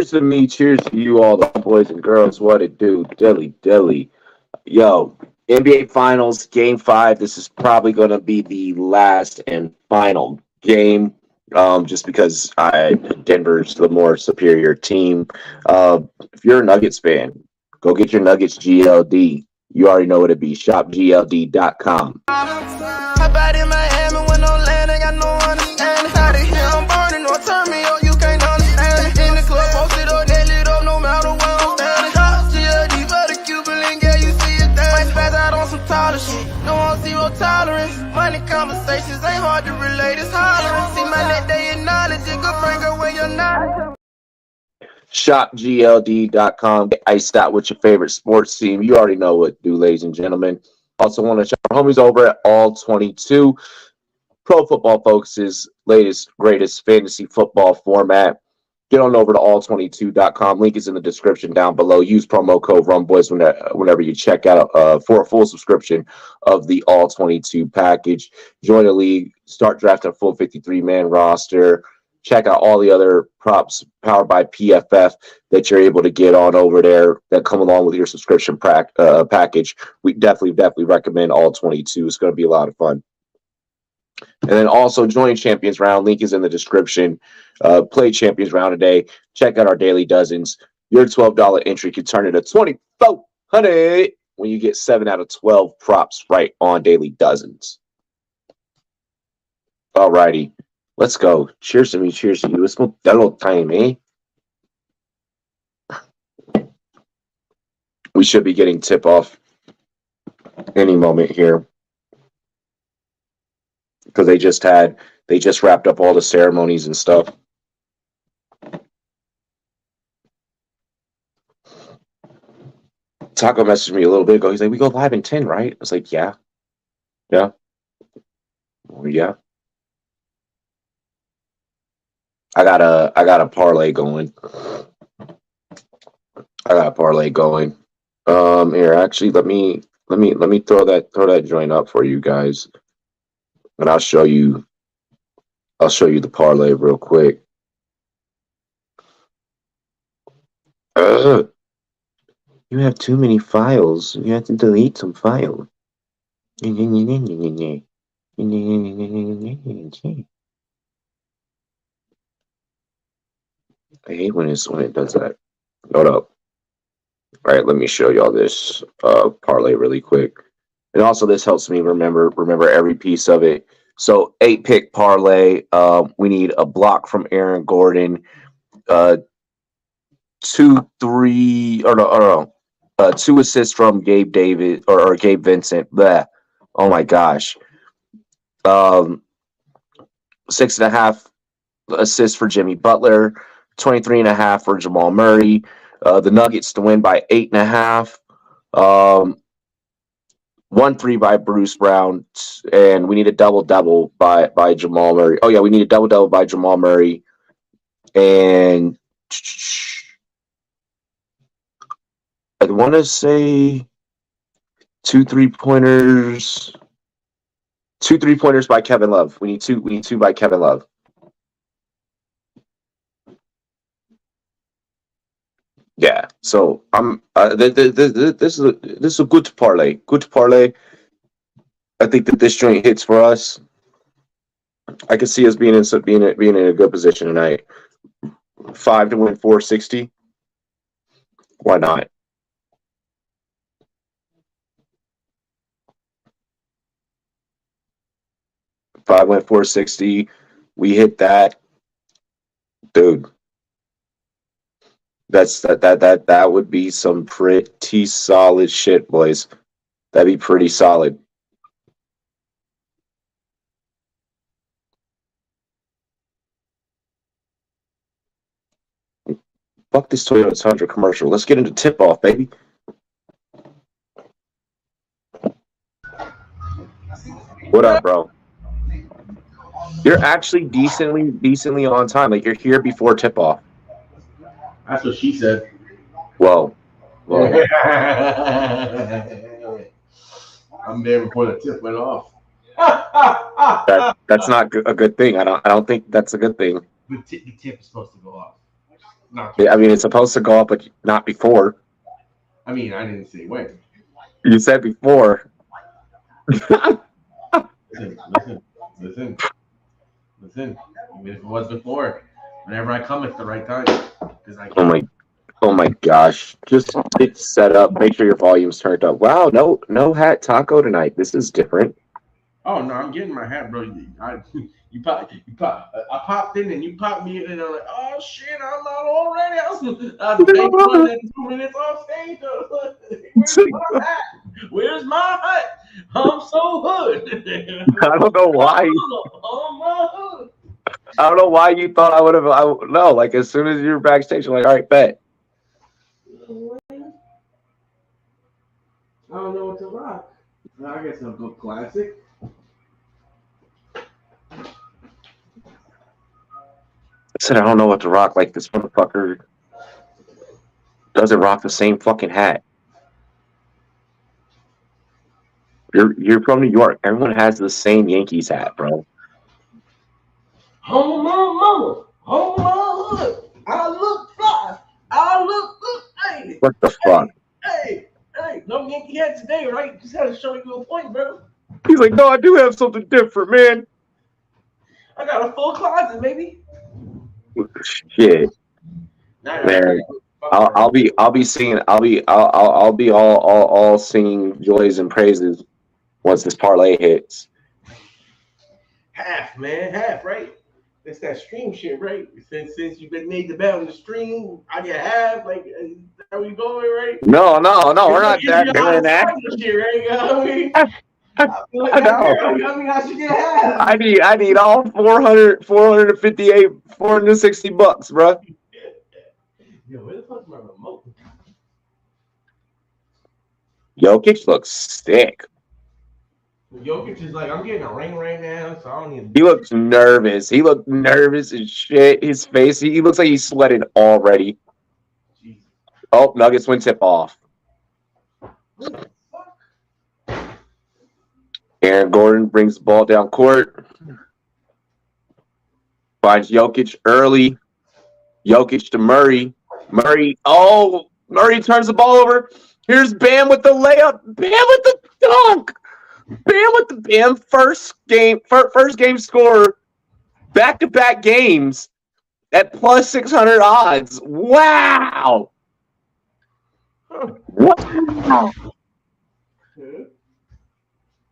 cheers to me. Cheers to you, all the boys and girls. What it do? Dilly dilly. Yo, NBA Finals, Game 5. This is probably going to be the last and final game, just because Denver's the more superior team. If you're a Nuggets fan, go get your Nuggets GLD. You already know what it be. ShopGLD.com. Hop out in Miami when no land, ain't got no understanding. How they hear I'm burning, or turn me on, you can't understand it. In the club, posted up, they lit up, no matter where I'm standing. Top GLD for the Cuban link, yeah, you see it there. Might spaz out on some taller shit, no on zero tolerance. Money conversations ain't hard to relate, it's hollering. See my net, they acknowledge it, good bring her when you're not. ShopGLD.com. Get iced out with your favorite sports team. You already know what to do, ladies and gentlemen. Also want to shout our homies over at All 22. Pro Football Focus's latest, greatest fantasy football format. Get on over to all22.com. Link is in the description down below. Use promo code RUNBOYS whenever you check out for a full subscription of the All 22 package. Join the league. Start drafting a full 53-man roster. Check out all the other props powered by PFF that you're able to get on over there that come along with your subscription package. We definitely recommend All 22. It's going to be a lot of fun. And then also join Champions Round. Link is in the description. Play Champions Round today. Check out our daily dozens. Your $12 entry can turn into $2,400 when you get 7 out of 12 props right on daily dozens. All righty. Let's go. Cheers to me. Cheers to you. It's Modelo time, eh? We should be getting tip-off any moment here. Because they just wrapped up all the ceremonies and stuff. Taco messaged me a little bit ago. He's like, we go live in 10, right? I was like, yeah. Yeah. Well, yeah. I got a parlay going. Here, actually, let me throw that joint up for you guys, and I'll show you the parlay real quick. You have too many files. You have to delete some files. I hate when it does that. Hold up. All right, let me show y'all this parlay really quick. And also this helps me remember every piece of it. So 8-pick parlay. We need a block from Aaron Gordon. 2 assists from Gabe David or Gabe Vincent. Bleh. Oh my gosh. 6.5 assists for Jimmy Butler. 23.5 for Jamal Murray. The Nuggets to win by 8.5. 1-3 by Bruce Brown, and we need a double by Jamal Murray. Oh yeah, we need a double by Jamal Murray, and I want to say 2 3-pointers. 2 3-pointers by Kevin Love. We need two by Kevin Love. Yeah, so I'm. This is a good parlay. Good parlay. I think that this joint hits for us. I can see us being in a good position tonight. 5 to win 460. Why not? 5 went 460. We hit that, dude. That would be some pretty solid shit, boys. That'd be pretty solid. Fuck this Toyota Tundra commercial. Let's get into tip off, baby. What up, bro? You're actually decently on time. Like you're here before tip off. That's what she said. Whoa. I'm there before the tip went off. That's not a good thing. I don't think that's a good thing. The tip is supposed to go off. Not I mean, it's supposed to go up, but not before. I mean, I didn't say when. You said before. Listen. Even if it was before, whenever I come at the right time, because I can't. Oh my gosh! Just get set up. Make sure your volume's turned up. Wow, no hat taco tonight. This is different. Oh no, I'm getting my hat, bro. I popped in and you popped me in, and I'm like, oh shit, I'm out already. I was banking on that 2 minutes off stage. Where's my hat? Where's my hat? I'm so hood. I don't know why. I'm my hood. I don't know why you thought I would have. No, like as soon as you were backstage, you're like, all right, bet. I don't know what to rock. I guess I'll go classic. I said I don't know what to rock. Like this motherfucker doesn't rock the same fucking hat. You're from New York. Everyone has the same Yankees hat, bro. Home my mama, home my hood. I look fly. I look. Hey, What the fuck? Hey, no Yankee hat today, right? Just had to show you a point, bro. He's like, no, I do have something different, man. I got a full closet, baby. Shit. Man, I'll be singing. I'll be all singing joys and praises once this parlay hits. Half, man, half, right? It's that stream shit, right? Since you've been made the bet on the stream, I get half. Like, is that where we going, right? No, we're not that doing that. Shit, right? I mean, I should get half. I need all 458, 460 bucks, bro. Yo, where the fuck's my remote? Jokic looks sick. Jokic is like, I'm getting a ring right now, so I don't need. He looks nervous. He looked nervous as shit. His face, he looks like he's sweating already. Jesus. Oh, Nuggets win tip off. Aaron Gordon brings the ball down court. Finds Jokic early. Jokic to Murray. Murray turns the ball over. Here's Bam with the layup. Bam with the dunk. Bam first game scorer. Back-to-back games at plus 600 odds. Wow. Wow.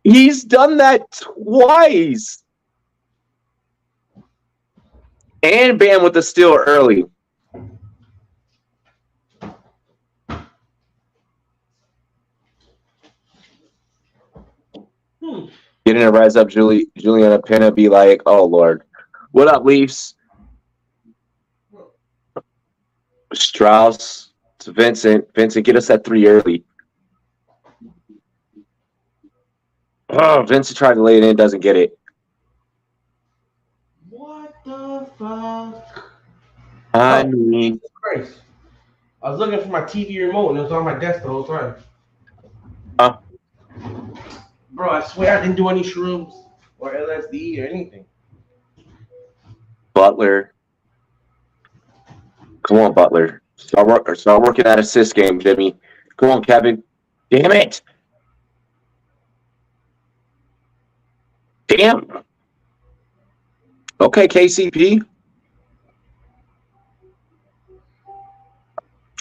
He's done that twice. And Bam with the steal early. Getting a rise up, Juliana Pena be like, oh, Lord. What up, Leafs? Strauss to Vincent. Vincent, get us that 3 early. Oh, Vincent tried to lay it in, doesn't get it. What the fuck? I mean, Christ. I was looking for my TV remote and it was on my desk the whole time. Bro, I swear I didn't do any shrooms or LSD or anything. Butler. Come on, Butler. Start working that assist game, Jimmy. Come on, Kevin. Damn it. Damn. Okay, KCP.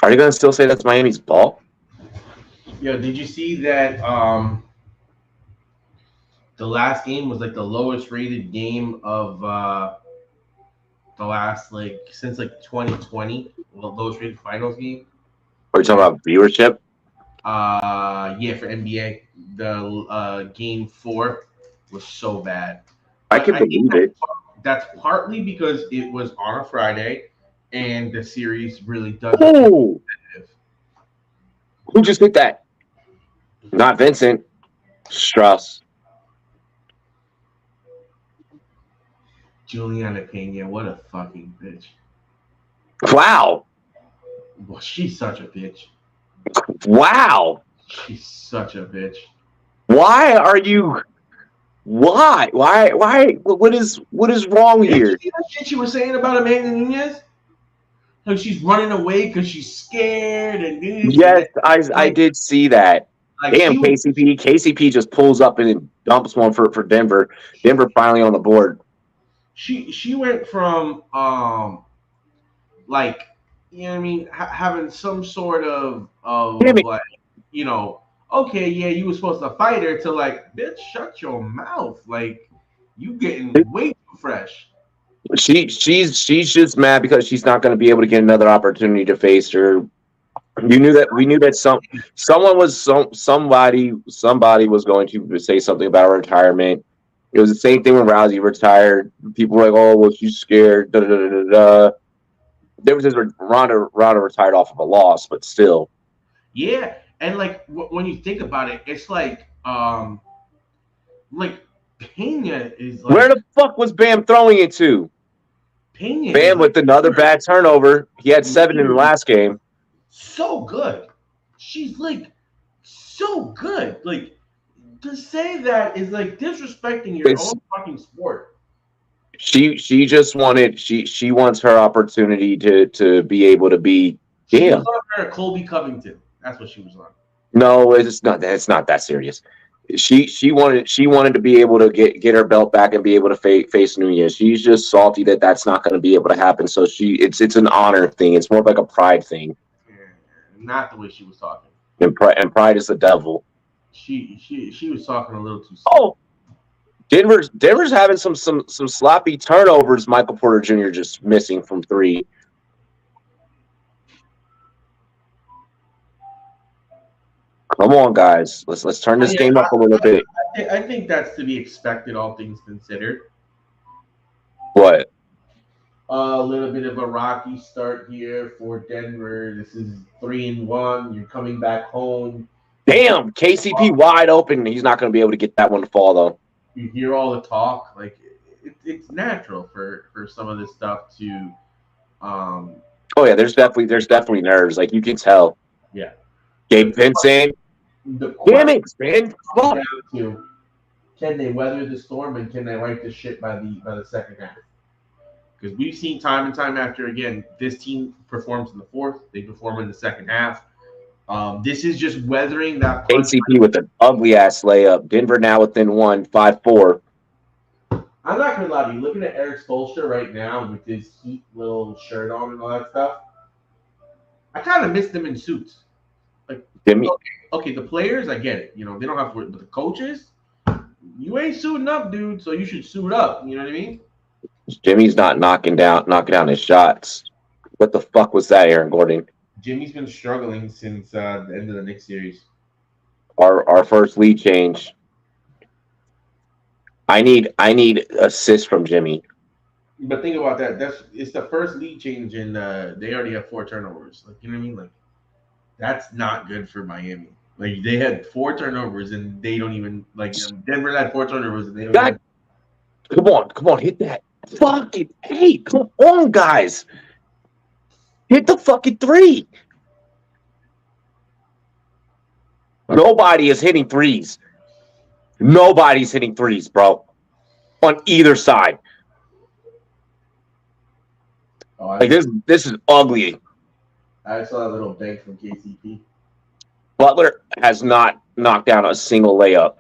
Are you going to still say that's Miami's ball? Yo, did you see that the last game was like the lowest rated game of the last since 2020, the lowest rated finals game? Are you talking about viewership? Yeah, for NBA. The game 4 was so bad. I can believe it. That's partly because it was on a Friday and the series really does. Oh! Who just hit that? Not Vincent. Strauss. Juliana Pena, what a fucking bitch. Wow. Well, she's such a bitch. Wow. She's such a bitch. Why are you? Why? What is wrong here? Did you see that shit she was saying about Amanda Nunez? Like she's running away because she's scared and this and Yes, that. I Like, did see that. like Damn, she was KCP just pulls up and dumps one for Denver. Denver finally on the board. she went from like you know what I mean having some sort Damn of it. like you know okay yeah you were supposed to fight her to like bitch shut your mouth like you getting way too fresh. She's just mad because she's not going to be able to get another opportunity to face her. You knew that we knew that somebody was going to say something about her retirement. It was the same thing when Rousey retired. People were like, "Oh, well, she's scared." Da, da, da, da, da. There was this Ronda retired off of a loss, but still. Yeah, and like when you think about it, it's like Pena is Where like the fuck was Bam throwing it to? Pena is Bam like with another bad turnover. He had 7 in the last game. so good. She's like so good. Like to say that is like disrespecting your It's own fucking sport. she just wanted she wants her opportunity to be able to be She was damn. on her Colby Covington. That's what she was on. No, it's not that serious. She wanted to be able to get her belt back and be able to face Nunez. She's just salty that that's not going to be able to happen. So it's an honor thing. It's more like a pride thing. Yeah, not the way she was talking. And pride is the devil. She was talking a little too soon. Oh, Denver's having some sloppy turnovers. Michael Porter Jr. just missing from 3. Come on, guys. Let's turn this Yeah, game up a little bit. I think that's to be expected, all things considered. What? A little bit of a rocky start here for Denver. This is 3-1. You're coming back home. Damn, KCP wide open. He's not going to be able to get that one to fall though. You hear all the talk. Like it's natural for some of this stuff to. Oh yeah, there's definitely nerves. Like you can tell. Yeah. Gabe Vincent. The Damn it, man. Fuck. down to can they weather the storm and can they right the shit by the second half? Because we've seen time and time after again, this team performs in the fourth, they perform in the second half. This is just weathering that punch. KCP with an ugly ass layup. Denver now within 1, 5-4. I'm not gonna lie to you. Looking at Eric Spoelstra right now with his Heat little shirt on and all that stuff, I kind of miss them in suits. Like, Jimmy. Okay, the players, I get it. You know, they don't have to worry, but the coaches, you ain't suiting up, dude. So you should suit up. You know what I mean? Jimmy's not knocking down his shots. What the fuck was that, Aaron Gordon? Jimmy's been struggling since the end of the Knicks series. Our first lead change. I need assists from Jimmy. But think about that. It's the first lead change, and they already have 4 turnovers. Like you know what I mean? Like that's not good for Miami. Like they had 4 turnovers, and they don't even like Denver had 4 turnovers, and they don't. God, come on, hit that fucking hey, come on, guys, hit the fucking 3. Nobody is hitting threes. Nobody's hitting threes, bro. On either side. Like this is ugly. I saw a little bank from KCP. Butler has not knocked down a single layup.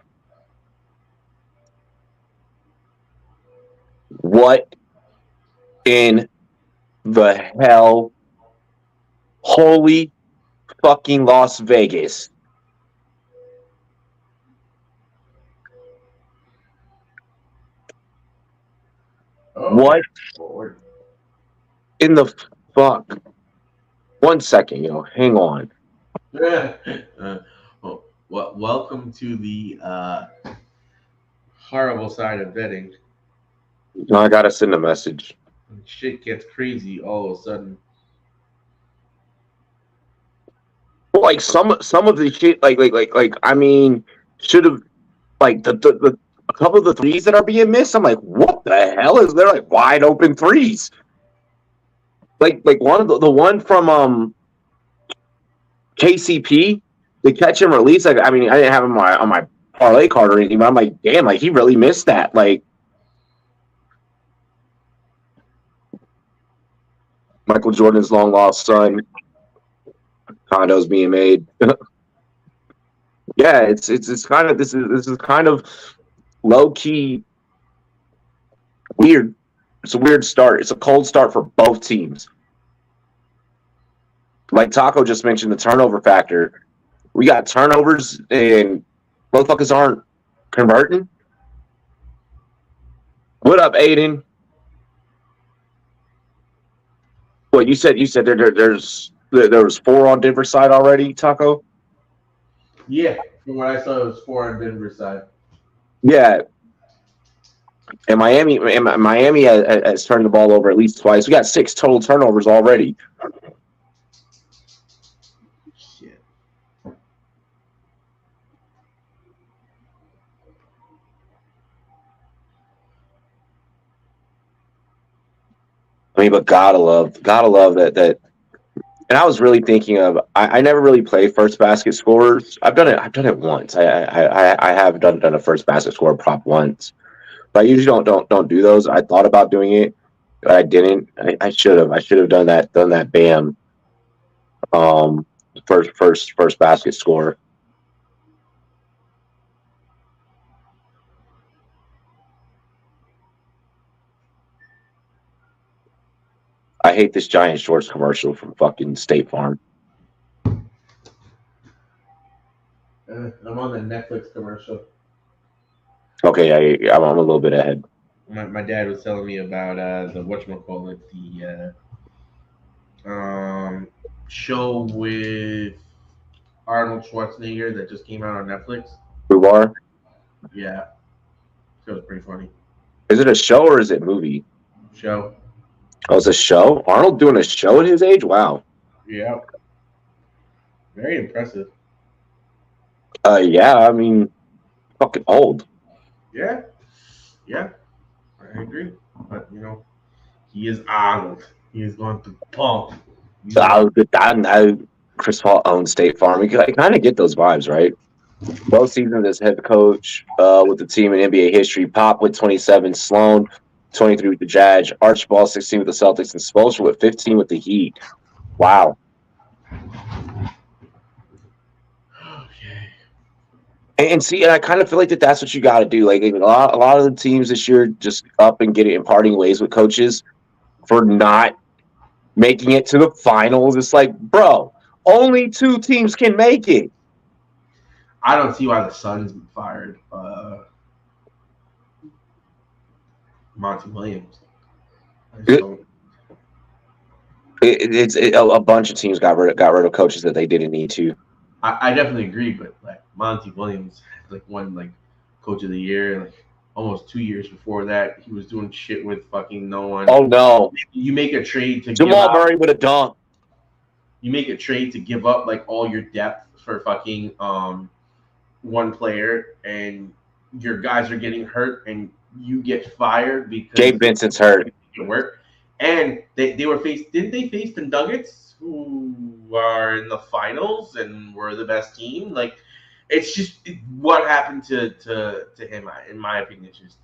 What in the hell? Holy fucking Las Vegas. Oh, What Lord. in the fuck? 1 second, hang on. Welcome to the horrible side of betting. No, I gotta send a message. Shit gets crazy all of a sudden. Like some of the shit, like I mean, should have like the a couple of the threes that are being missed. I'm like, what the hell is there? Like wide open threes. Like one of the one from KCP, the catch and release. Like I mean, I didn't have him on my parlay card or anything, but I'm like, damn, like he really missed that. Like Michael Jordan's long lost son. Condos being made. Yeah, it's kind of this is kind of low key weird. It's a weird start. It's a cold start for both teams. Like Taco just mentioned, the turnover factor. We got turnovers and motherfuckers aren't converting. What up, Aiden? What you said? You said there was 4 on Denver side already, Taco. Yeah, from what I saw, it was 4 on Denver side. Yeah, and Miami has turned the ball over at least twice. We got 6 total turnovers already. Shit. I mean, but gotta love that. And I was really thinking of. I never really play first basket scorers. I've done it. I've done it once. I have done a first basket score prop once, but I usually don't do those. I thought about doing it, but I didn't. I should have. I should have done that. Bam. First basket score. I hate this Giant Shorts commercial from fucking State Farm. I'm on the Netflix commercial. Okay, I'm a little bit ahead. My dad was telling me about the whatchamacallit, the show with Arnold Schwarzenegger that just came out on Netflix. Bubar. Yeah, it was pretty funny. Is it a show or is it a movie? Show. Oh, it's a show? Arnold doing a show at his age? Wow. Yeah. Very impressive. Yeah, I mean, fucking old. Yeah. Yeah. I agree. But he is Arnold. He is going to pump. Chris Paul owns State Farm. I kind of get those vibes, right? Both seasons as head coach with the team in NBA history. Pop with 27, Sloan 23 with the Jazz, Archibald 16 with the Celtics, and Spoelstra with 15 with the Heat. Wow. Okay. And see, and I kind of feel like that's what you got to do. Like a lot of the teams this year just up and get it in parting ways with coaches for not making it to the finals. It's like, bro, only 2 teams can make it. I don't see why the Suns fired Monty Williams. It's a bunch of teams got rid of coaches that they didn't need to. I definitely agree, but like Monty Williams won coach of the year almost 2 years before that. He was doing shit with fucking no one. Oh no! You make a trade to Jamal Murray with a dunk. You make a trade to give up all your depth for fucking one player, and your guys are getting hurt, and you get fired because Gabe Vincent's hurt. Work. And they were faced. Didn't they face the Nuggets, who are in the finals and were the best team? It's just what happened to him. In my opinion, just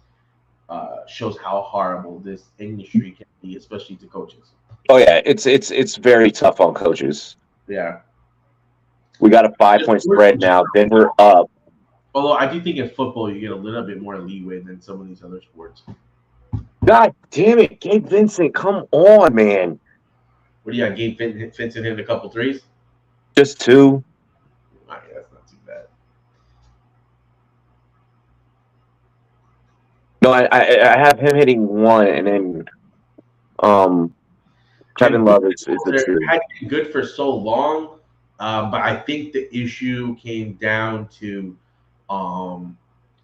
shows how horrible this industry can be, especially to coaches. Oh yeah, it's very tough on coaches. Yeah. We got a 5-point spread now. Denver up. Although I do think in football you get a little bit more leeway than some of these other sports. God damn it, Gabe Vincent, come on, man. What do you got? Gabe Vincent hitting a couple threes? Just 2. Okay, that's not too bad. No, I have him hitting 1, and then Kevin Love is the 2. Had been good for so long, but I think the issue came down to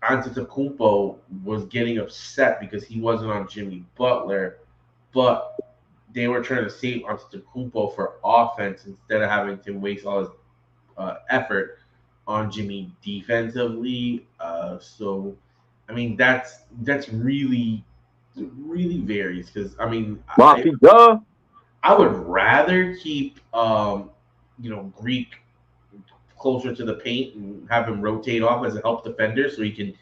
Antetokounmpo was getting upset because he wasn't on Jimmy Butler, but they were trying to save Antetokounmpo for offense instead of having to waste all his effort on Jimmy defensively. So, I mean, that's really varies because I mean, I would rather keep Greek closer to the paint and have him rotate off as a help defender so he can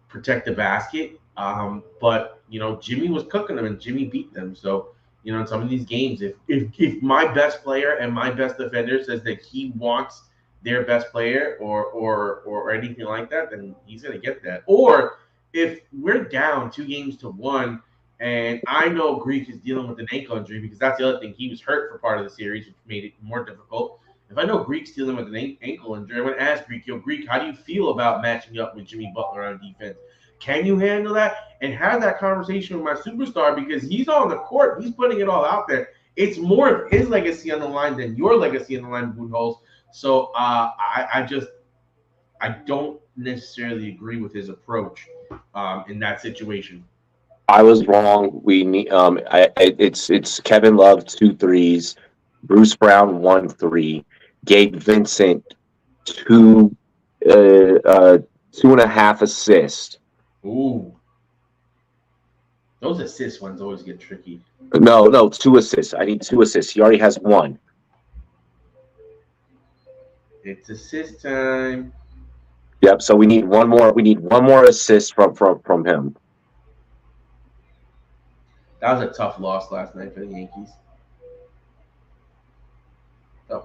protect the basket. But Jimmy was cooking them and Jimmy beat them. So You know, in some of these games, if my best player and my best defender says that he wants their best player or anything like that, then he's gonna get that. Or if we're down 2 games to 1, and I know Greek is dealing with an ankle injury because that's the other thing. He was hurt for part of the series, which made it more difficult. If I know Greek's dealing with an ankle injury, I'm going to ask Greek, yo, Greek, how do you feel about matching up with Jimmy Butler on defense? Can you handle that? And have that conversation with my superstar because he's on the court. He's putting it all out there. It's more of his legacy on the line than your legacy on the line, Boonholes. So I don't necessarily agree with his approach in that situation. I was wrong. We need it's Kevin Love 2 threes, Bruce Brown 1 3, Gabe Vincent 2 2.5 assists. Ooh. Those assist ones always get tricky. No, 2 assists. I need 2 assists. He already has 1. It's assist time. Yep. So we need one more. We need one more assist from him. That was a tough loss last night for the Yankees. Oh.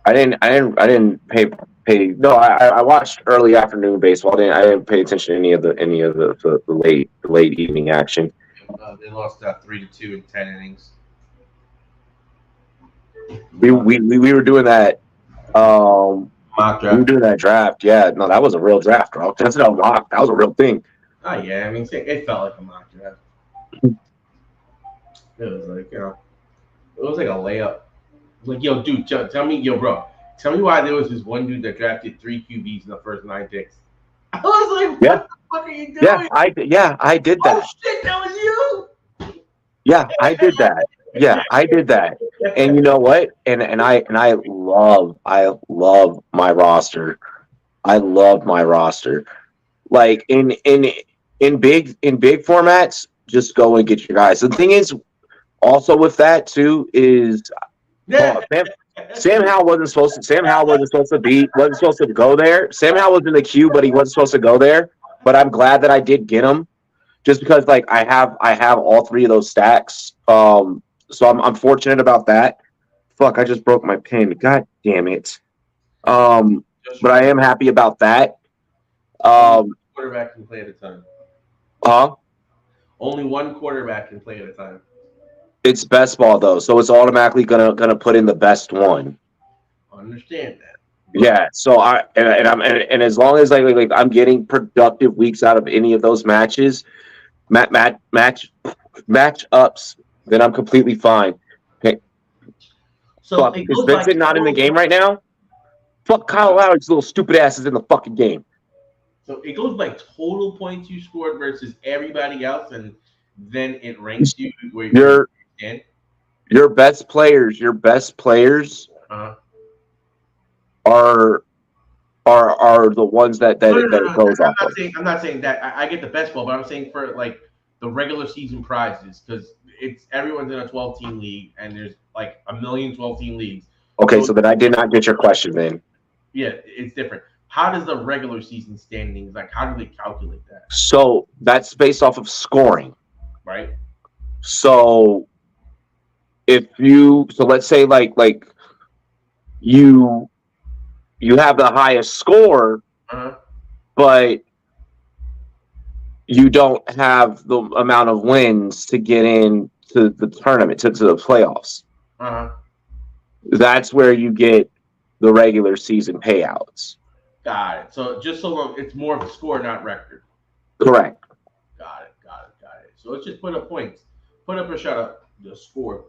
I didn't pay. No, I watched early afternoon baseball. I didn't pay attention to any of the late evening action. They lost 3-2 in 10 innings. We were doing that. Mock draft. We were doing that draft. Yeah, no, that was a real draft, bro. That's not a mock. That was a real thing. Oh yeah, I mean, it felt like a mock draft. It was like, it was like a layup. Like, yo, dude, tell me, tell me why there was this one dude that drafted 3 QBs in the first 9 picks. I was like, what the fuck are you doing? I did that. Oh shit, that was you. Yeah, I did that. Yeah, I did that. And you know what? And I love my roster. I love my roster. Like in big formats, just go and get your guys. The thing is, also with that too is Sam Howell wasn't supposed to go there. Sam Howell was in the queue, but he wasn't supposed to go there. But I'm glad that I did get him, just because like I have all 3 of those stacks. So I'm fortunate about that. Fuck, I just broke my pen. God damn it. But I am happy about that. Quarterback can play at a time. Huh? Only one quarterback can play at a time. It's best ball though, so it's automatically gonna put in the best one. I understand that. Yeah. So and as long as like I'm getting productive weeks out of any of those matches, match ups, then I'm completely fine. Okay. So fuck, is Vincent not in the game right now? Fuck Kyle Lowry's little stupid ass is in the fucking game. So it goes by total points you scored versus everybody else, and then it ranks you where you're in. Your best players are the ones that it goes off of. I'm not saying that I get the best ball, but I'm saying for like the regular season prizes, because it's everyone's in a 12-team league, and there's like a million 12-team leagues. Okay, so then I did not get your question then. Yeah, it's different. How does the regular season standings, like, how do they calculate that? So that's based off of scoring. Right. So let's say like you have the highest score, but you don't have the amount of wins to get into the tournament, to the playoffs. That's where you get the regular season payouts. Got it. So just so long, it's more of a score, not record. Correct. Got it. So let's just put up points. Put up or shut up. Just score.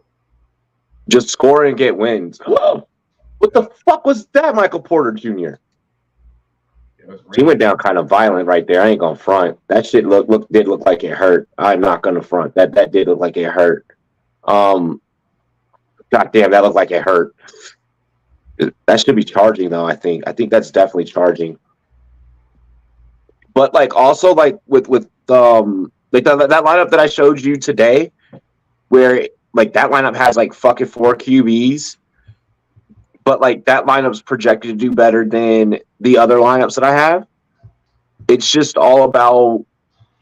Just score and get wins. Whoa. What the fuck was that, Michael Porter Jr.? He went down kind of violent right there. I ain't gonna front. That shit did look like it hurt. I'm not gonna front. That did look like it hurt. God damn, that looked like it hurt. That should be charging though. I think that's definitely charging. But like also like with like that lineup that I showed you today, where like that lineup has like fucking 4 QBs, but like that lineup's projected to do better than the other lineups that I have. It's just all about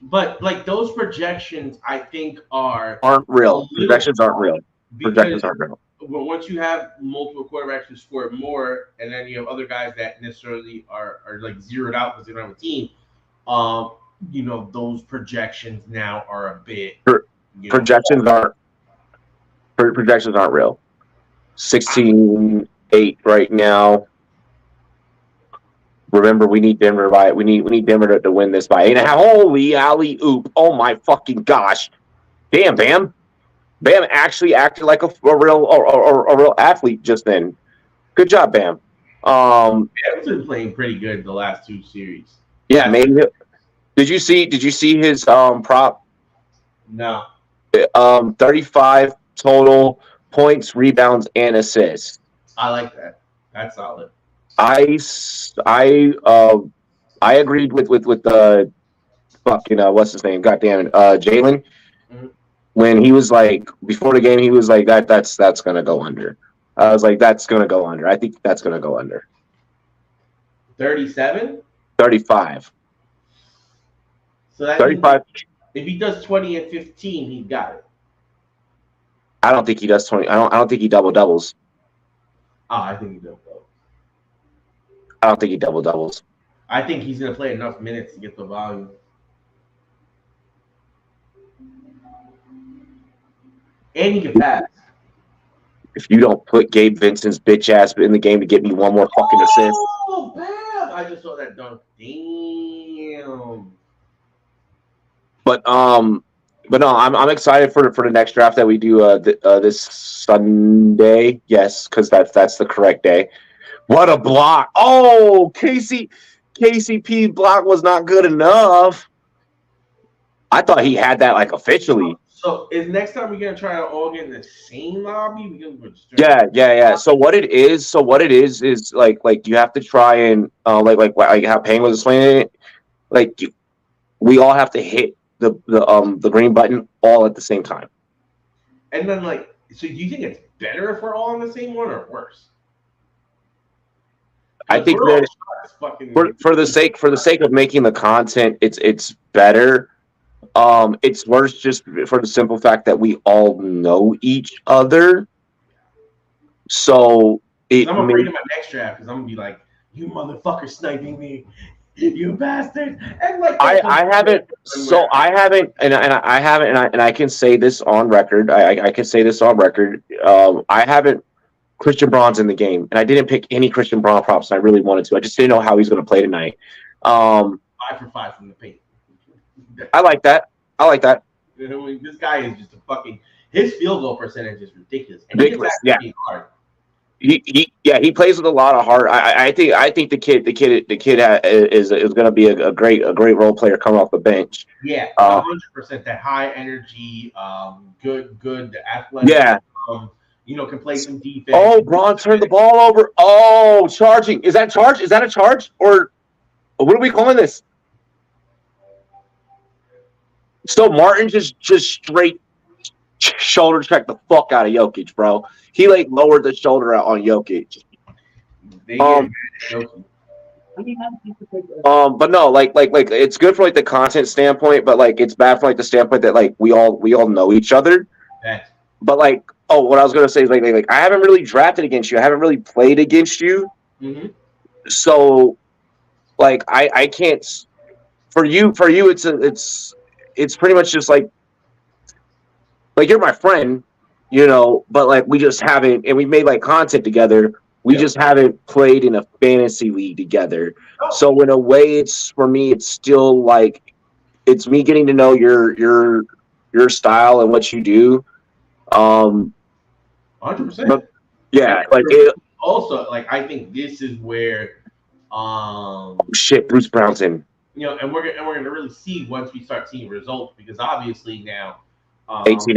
But like those projections, I think are Aren't a real. little Projections aren't real. because Projections aren't real. once you have multiple quarterbacks who score more, and then you have other guys that necessarily are like zeroed out because they don't have a team, um, those projections now are a bit, Pro- you know, Projections aren't projections aren't real. 16-8 right now. Remember, we need Denver we need Denver to win this by 8.5. Holy alley oop! Oh my fucking gosh! Damn, Bam! Bam actually acted like a real athlete just then. Good job, Bam. Evans been playing pretty good the last two series. Yeah, maybe. Did you see his prop? No, 35 total points, rebounds, and assists. I like that. That's solid. I I I agreed with the fucking what's his name? God damn it, Jalen. Mhm. When he was like before the game, he was like that's gonna go under. I was like that's gonna go under. I think that's gonna go under. 37. 35. So that means 35. if he does 20 and 15, he got it. I don't think he does 20. I don't think he double doubles. Oh, I think he does though. I don't think he double doubles. I think he's gonna play enough minutes to get the volume. And he can pass. If you don't put Gabe Vincent's bitch ass in the game to get me one more fucking assist. Oh, bam! I just saw that dunk. Damn. But no, I'm excited for the next draft that we do this Sunday. Yes, because that's the correct day. What a block! Oh, KCP block was not good enough. I thought he had that like officially. So is next time we're gonna try to all get in the same lobby? We're gonna Yeah. So what it is like you have to try and like how Payne was explaining it. Like we all have to hit the green button all at the same time. And then like, so do you think it's better if we're all on the same one or worse? I think we're all that fucking for the sake of making the content, it's better. It's worse just for the simple fact that we all know each other. So I'm afraid of my next draft because I'm gonna be like, you motherfucker sniping me, you bastard. And like I haven't and I can say this on record. I can say this on record. I haven't Christian Braun's in the game, and I didn't pick any Christian Braun props. And I really wanted to. I just didn't know how he's going to play tonight. 5 for 5 from the paint. I like that. This guy is just a fucking. His field goal percentage is ridiculous. And Ridiculous. He Yeah. hard. He plays with a lot of heart. I think the kid is going to be a great role player coming off the bench. Yeah, 100%. That high energy, good athletic. Yeah. Can play some defense. Oh, Braun turned the ball over. Oh, charging. Is that charge? Is that a charge? Or what are we calling this? So Martin just straight shoulder checked the fuck out of Jokic, bro. He like lowered the shoulder out on Jokic. But no, like it's good for like the content standpoint, but like it's bad for like the standpoint that like we all know each other. Thanks. But like, what I was gonna say is like I haven't really drafted against you. I haven't really played against you. Mm-hmm. So, like, I can't. For you, it's pretty much just like you're my friend, But like we just haven't, and we made like content together. We just haven't played in a fantasy league together. Oh. So in a way, it's for me. It's still like it's me getting to know your style and what you do. 100%. Yeah, like also, like I think this is where, shit, Bruce Brown's in. And we're gonna really see once we start seeing results because obviously now, 18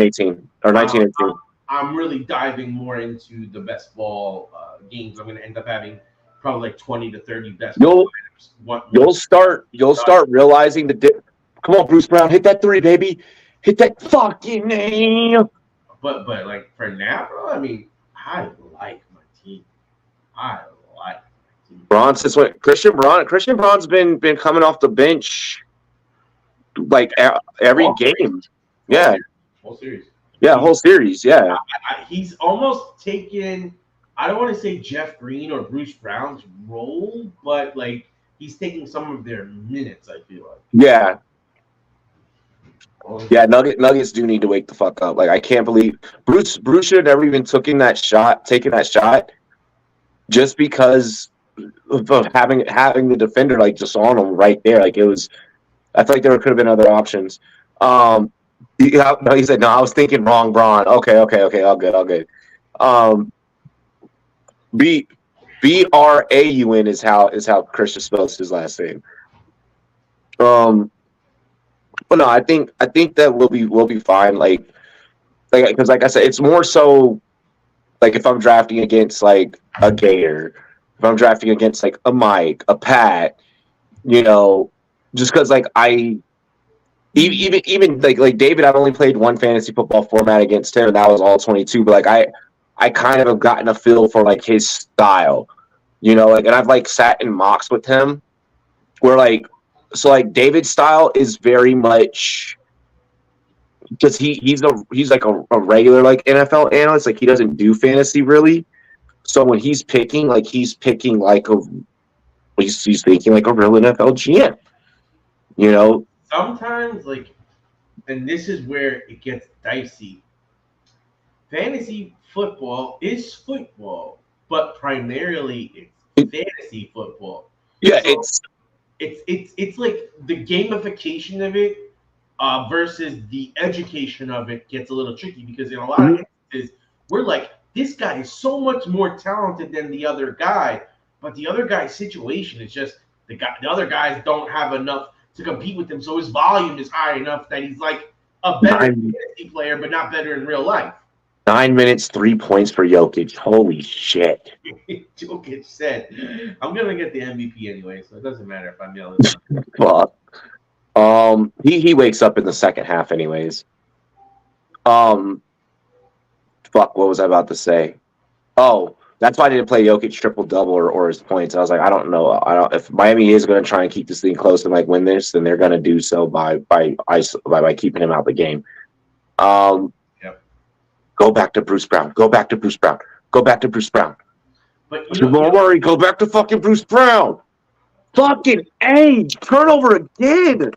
or 19-18. I'm really diving more into the best ball games. I'm gonna end up having probably like 20 to 30 best. You'll start realizing the dip. Come on, Bruce Brown, hit that three, baby, hit that fucking name. But like for now, bro, I mean, I like my team. Braun, since what? Christian Braun's been coming off the bench. like every game. Yeah, Whole series. yeah, whole series. Yeah, He's almost taken. I don't want to say Jeff Green or Bruce Brown's role, but like he's taking some of their minutes. I feel like. yeah, yeah. Nuggets do need to wake the fuck up. Like I can't believe Bruce should have never even taken that shot, just because of having the defender like just on him right there. Like it was. I feel like there could have been other options. He said no. I was thinking wrong, Braun. Okay, all good. Braun is how Christian spells his last name. But no, I think that we'll be fine. Like because like I said, it's more so like if I'm drafting against like a Gator, if I'm drafting against like a Mike, a Pat, just because like even like David, I've only played one fantasy football format against him, and that was all 22. But like I kind of have gotten a feel for like his style, like, and I've like sat in mocks with him, where like David's style is very much because he's like a regular like NFL analyst, like he doesn't do fantasy really. So when he's picking like he's thinking like a real NFL GM, Sometimes, like, and this is where it gets dicey. Fantasy football is football, but primarily it's fantasy football. Yeah, so it's like the gamification of it versus the education of it gets a little tricky because in a lot of instances we're like, this guy is so much more talented than the other guy, but the other guy's situation is just the other guys don't have enough to compete with him, so his volume is high enough that he's like a better fantasy player, but not better in real life. 9 minutes, 3 points for Jokic. Holy shit! Jokic said, "I'm gonna get the MVP anyway, so it doesn't matter if I'm yelling." Fuck. He wakes up in the second half, anyways. Fuck. What was I about to say? Oh, that's why I didn't play Jokic triple double or his points. I was like, I don't know. If Miami is going to try and keep this thing close and like win this, then they're going to do so by keeping him out the game. Go back to Bruce Brown. But don't worry. Go back to fucking Bruce Brown. Fucking A. Turnover again.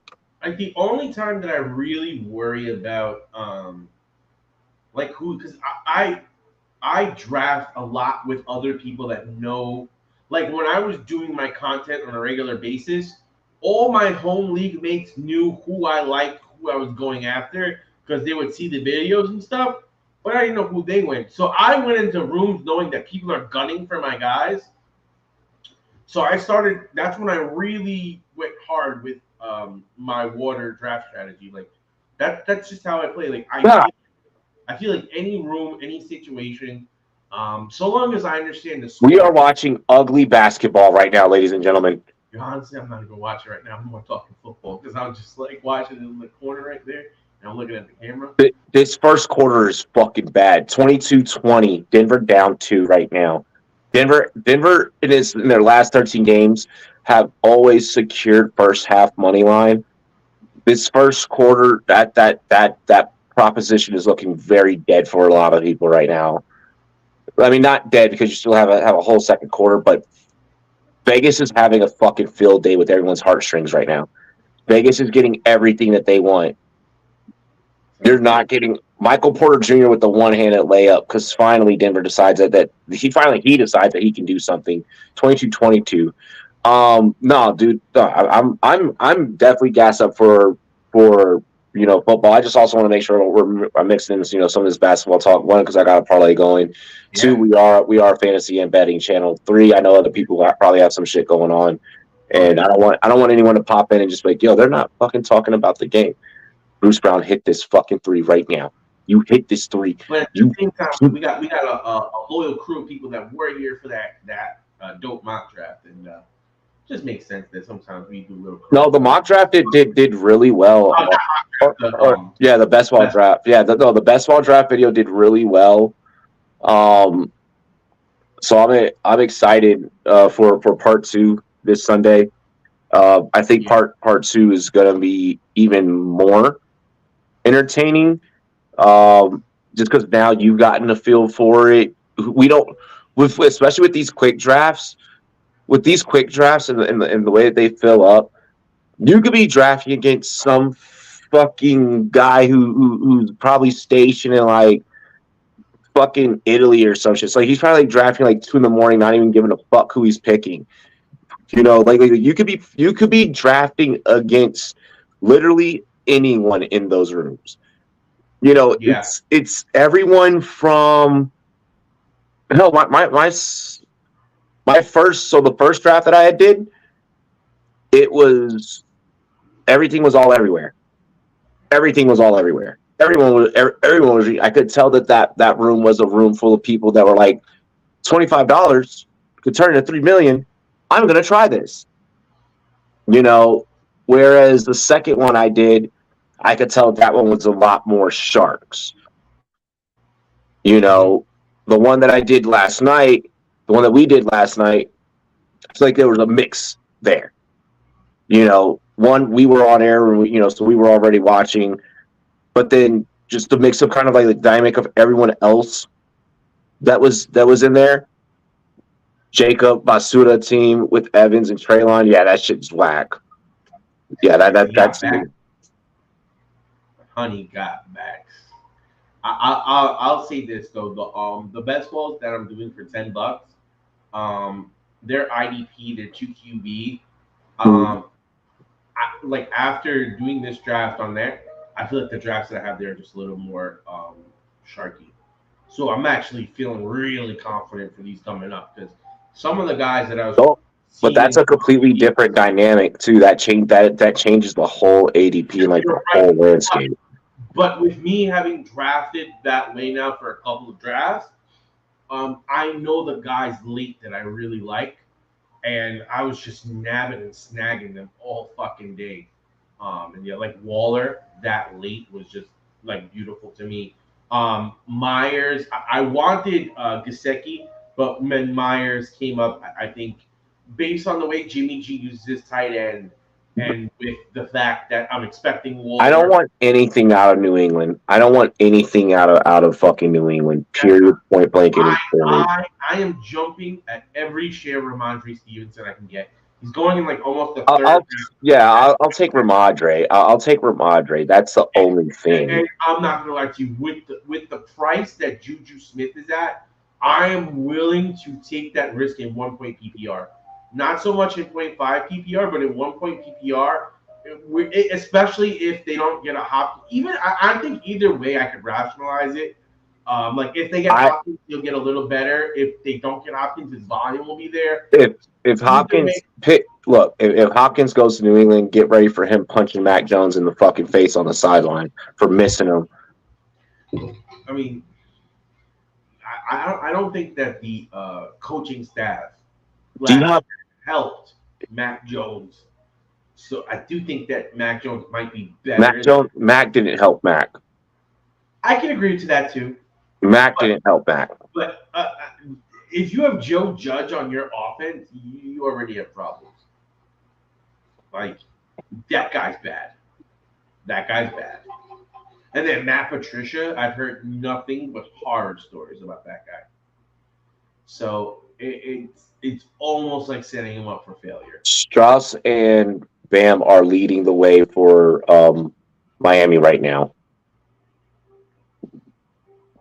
Like the only time that I really worry about, like who, because I draft a lot with other people that know. Like when I was doing my content on a regular basis, all my home league mates knew who I liked, who I was going after, because they would see the videos and stuff. But I didn't know who they went. So I went into rooms knowing that people are gunning for my guys. So I started. That's when I really went hard with my water draft strategy. Like that's just how I play. Like I feel like any room, any situation, so long as I understand the score. We are watching ugly basketball right now, ladies and gentlemen. Honestly, I'm not even watching right now. I'm more talking football because I'm just like watching it in the corner right there. And I'm looking at the camera. This first quarter is fucking bad. 22-20. Denver down 2 right now. Denver in their last 13 games have always secured first half money line. This first quarter, that proposition is looking very dead for a lot of people right now. I mean, not dead because you still have a whole second quarter, but Vegas is having a fucking field day with everyone's heartstrings right now. Vegas is getting everything that they want. They're not getting Michael Porter Jr. with the one-handed layup because finally Denver decides that he decides that he can do something. 22-22. No, dude, I'm definitely gassed up for football. I just also want to make sure I'm mixing in some of this basketball talk. 1, because I got a parlay going. Yeah. 2, we are a fantasy and betting channel. 3, I know other people probably have some shit going on, and I don't want anyone to pop in and just be like, yo, they're not fucking talking about the game. Bruce Brown hit this fucking 3 right now. You hit this 3. But at the same time, we got a loyal crew of people that were here for that dope mock draft, and just makes sense that sometimes we do a little. No, the mock draft did really well. The best ball draft. Yeah, the best ball draft video did really well. So I'm excited for part 2 this Sunday. I think part two is going to be even more entertaining. Just because now you've gotten a feel for it. We don't, especially with these quick drafts. With these quick drafts and the way that they fill up, you could be drafting against some fucking guy who's probably stationed in like fucking Italy or some shit. So like he's probably like drafting like 2 in the morning, not even giving a fuck who he's picking. Like you could be drafting against literally anyone in those rooms. It's everyone from hell. My first, so the first draft that I did, it was everything was all everywhere. Everything was all everywhere. Everyone was. I could tell that room was a room full of people that were like, $25 could turn into $3 million. I'm gonna try this. Whereas the second one I did, I could tell that one was a lot more sharks. The one that I did last night, the one that we did last night, it's like there was a mix there. One, we were on air, and so we were already watching, but then just the mix of kind of like the dynamic of everyone else that was in there. Jacob Basuda team with Evans and Treylon, yeah, that shit's whack. Yeah, that's Honey got backs. I'll say this though, the best balls that I'm doing for $10, their IDP, their 2QB, like after doing this draft on there, I feel like the drafts that I have there are just a little more sharky. So I'm actually feeling really confident for these coming up because some of the guys that I was. But that's a completely different dynamic too. That changes the whole ADP and like the whole landscape. But with me having drafted that way now for a couple of drafts, I know the guys late that I really like, and I was just nabbing and snagging them all fucking day. And yeah, like Waller, that late was just like beautiful to me. Myers, I wanted Gesicki, but when Myers came up, I think based on the way Jimmy G uses his tight end, and with the fact that I'm expecting Waller. I don't want anything out of New England. I don't want anything out of fucking New England. Period. Point blank. I am jumping at every share of Ramondre Stevenson I can get. He's going in like almost the third. I'll take Ramondre. I'll take Ramondre. That's the only thing. And I'm not gonna lie to you, with the price that Juju Smith is at, I am willing to take that risk in 1 point PPR. Not so much in 0.5 PPR, but in 1 point PPR, especially if they don't get a Hopkins. Even I think either way I could rationalize it. Like if they get Hopkins, you'll get a little better. If they don't get Hopkins, his volume will be there. If Hopkins if Hopkins goes to New England, get ready for him punching Mac Jones in the fucking face on the sideline for missing him. I mean, I don't think that the coaching staff helped Mac Jones. So I do think that Mac Jones might be better. Mac didn't help Mac. I can agree to that too. Mac didn't help Mac. But if you have Joe Judge on your offense, you already have problems. Like, that guy's bad. That guy's bad. And then Matt Patricia, I've heard nothing but horror stories about that guy. So it's almost like setting him up for failure. Strauss and Bam are leading the way for Miami right now.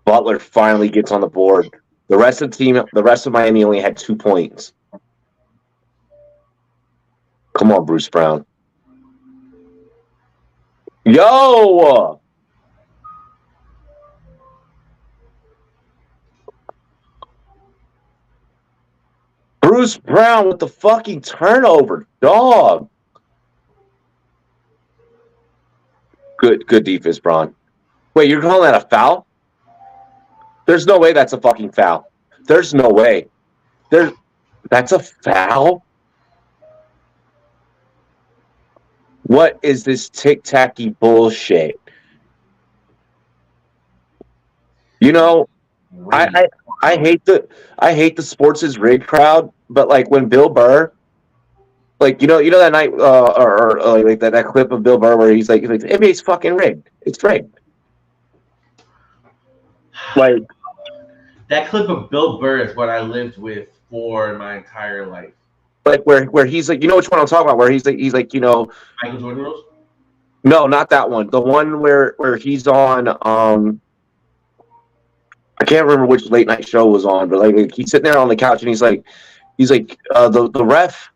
Butler finally gets on the board. The rest of Miami only had 2 points. Come on, Bruce Brown. Yo! Bruce Brown with the fucking turnover, dog. Good defense, Braun. Wait, you're calling that a foul? There's no way that's a fucking foul. There's no way. That's a foul? What is this tic-tacky bullshit? I hate the sports is rigged crowd, but like when Bill Burr Like that night, or like that clip of Bill Burr where he's like the NBA's fucking rigged. It's rigged. Like That clip of Bill Burr is what I lived with for my entire life. where he's like, which one I'm talking about? Where he's like, Michael Jordan Rose? no, not that one. The one where he's on. I can't remember which late night show was on, but like he's sitting there on the couch and he's like, the ref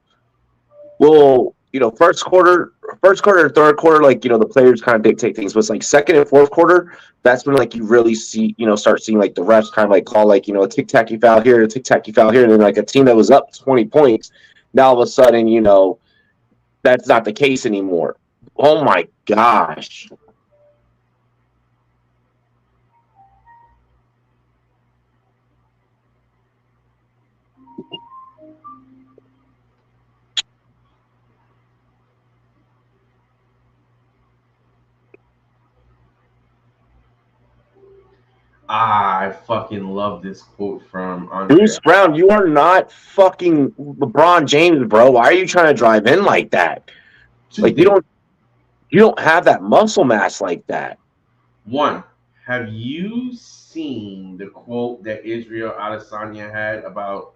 will, first quarter, third quarter, like, the players kind of dictate things, but it's like second and fourth quarter, that's when like you really see, start seeing like the refs kind of like call like, a tic tac foul here, a tic tac foul here, and then like a team that was up 20 points, now all of a sudden, that's not the case anymore. Oh my gosh. I fucking love this quote from Andre. Bruce Brown, you are not fucking LeBron James, bro. Why are you trying to drive in like that? Like you don't have that muscle mass like that. One, have you seen the quote that Israel Adesanya had about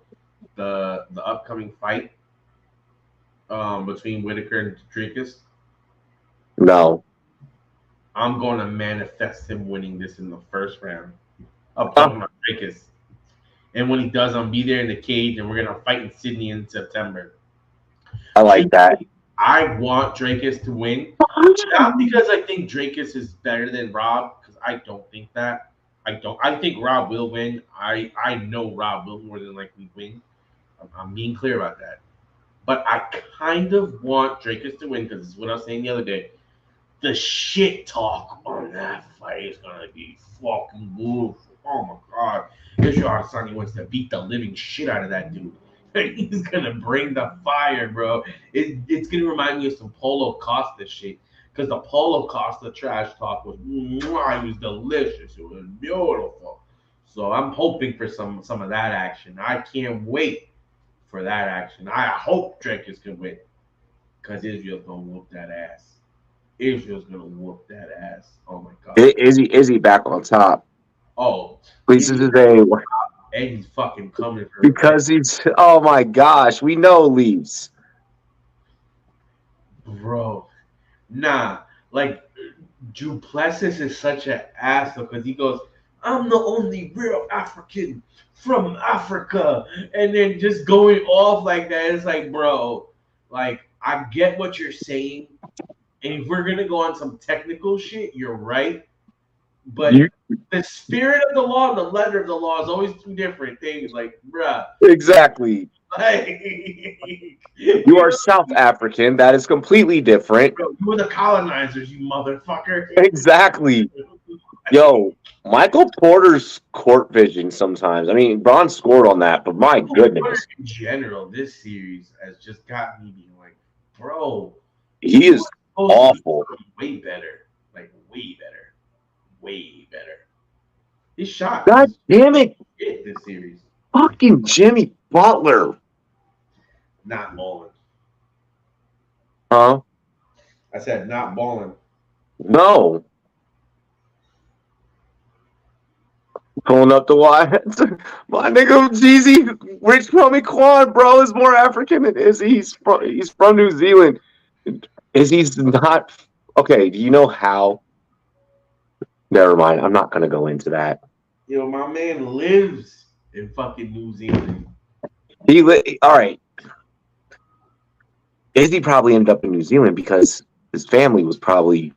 the upcoming fight between Whitaker and Dricus? No. I'm going to manifest him winning this in the first round. I'm talking about Dricus. And when he does, I'll be there in the cage, and we're going to fight in Sydney in September. I like that. I want Dracus to win. Not because I think Dracus is better than Rob, because I don't think that. I think Rob will win. I know Rob will more than likely win. I'm being clear about that. But I kind of want Dracus to win, because this is what I was saying the other day. The shit talk on that fight is going to be fucking beautiful. Oh my god. Israel Adesanya wants to beat the living shit out of that dude. He's gonna bring the fire, bro. It's gonna remind me of some Polo Costa shit. Because the Polo Costa trash talk was, it was delicious. It was beautiful. So I'm hoping for some of that action. I can't wait for that action. I hope Drake is gonna win. Because Israel's gonna whoop that ass. Israel's gonna whoop that ass. Oh my god. Is he back on top? Oh, This is and he's fucking coming for because he's. Oh my gosh, we know leaves. Bro. Nah, like Duplessis is such an ass because he goes, "I'm the only real African from Africa," and then just going off like that. It's like, bro, like I get what you're saying, and if we're gonna go on some technical shit, you're right. But the spirit of the law and the letter of the law is always two different things. Like, bruh. Exactly. Like, you are South African. That is completely different. Bro, you were the colonizers, you motherfucker. Exactly. Yo, Michael Porter's court vision sometimes. I mean, Braun scored on that, but my goodness. In general, this series has just got me being like, bro. He is awful. Way better. Like, way better. Way better. His shot. God damn it. This series. Fucking Jimmy Butler. Not balling. Huh? I said not balling. No. Pulling up the wire. My nigga Jeezy, Rich Homie Quan, bro, is more African than Izzy. He's from New Zealand. Izzy's not. Okay, do you know how? Never mind. I'm not gonna go into that. Yo, my man lives in fucking New Zealand. All right. Izzy probably ended up in New Zealand because his family was probably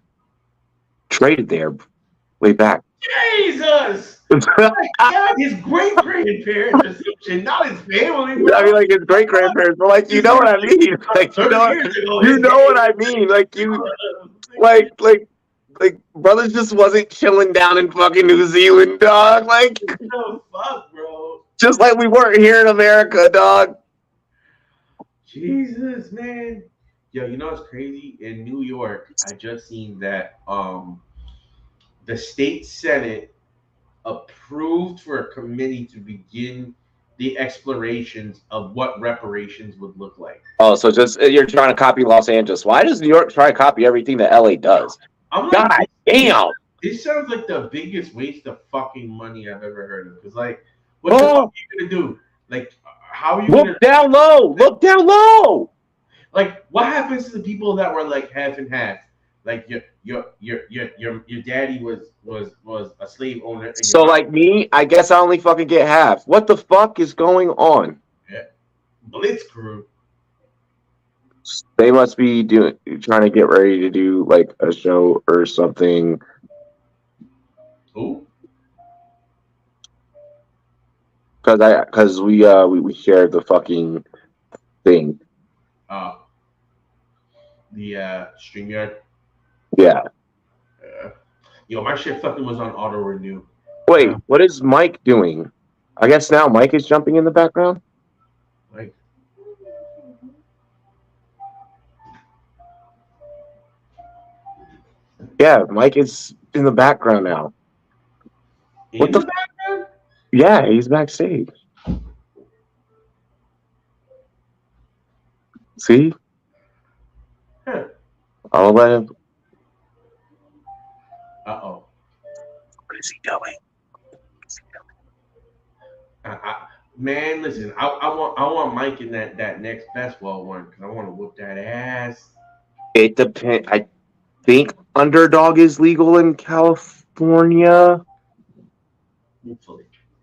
traded there way back. Jesus! God, his great grandparents, not his family. Bro. I mean, like his great grandparents, but like you know what I mean. Like you know what I mean. Like like brothers just wasn't chilling down in fucking New Zealand, dog. Like no fuck, bro. Just like we weren't here in America, dog. Jesus, man. Yo, you know what's crazy? In New York, I just seen that the state Senate approved for a committee to begin the explorations of what reparations would look like. Oh, so just you're trying to copy Los Angeles. Why does New York try to copy everything that LA does? I'm God like, damn. this sounds like the biggest waste of fucking money I've ever heard of. Because, like, what the fuck Oh, are you gonna do? Like, how are you look gonna down low. Look down low. like? What happens to the people that were like half and half? Like your daddy was a slave owner, and your So, mom, like me, I guess I only fucking get half. What the fuck is going on? yeah, Blitzkrieg. They must be trying to get ready to do like a show or something. Who? Because we shared the fucking thing. Uh, the StreamYard. Yeah. Yo, my shit fucking was on auto renew. Wait, what is Mike doing? I guess now Mike is jumping in the background. Like, Yeah, Mike is in the background now. What in the the background? Yeah, he's backstage. See? Huh. I'll let him. Uh-oh. What is he doing? Man, listen, I want Mike in that next basketball one because I want to whoop that ass. It depends. I think Underdog is legal in California.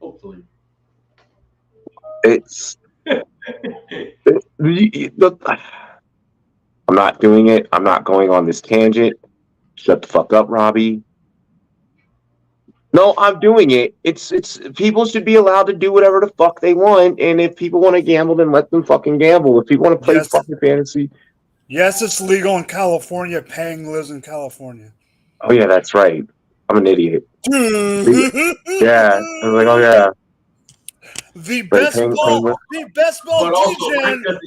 Hopefully. It's. I'm not doing it. I'm not going on this tangent. Shut the fuck up, Robbie. No, I'm doing it. It's people should be allowed to do whatever the fuck they want, and if people want to gamble, then let them fucking gamble. If people want to play fucking fantasy, yes, it's legal in California. Pang lives in California. Oh yeah, that's right. I'm an idiot. Yeah, I was like, oh yeah. The best ball But also, Mike DJ. doesn't do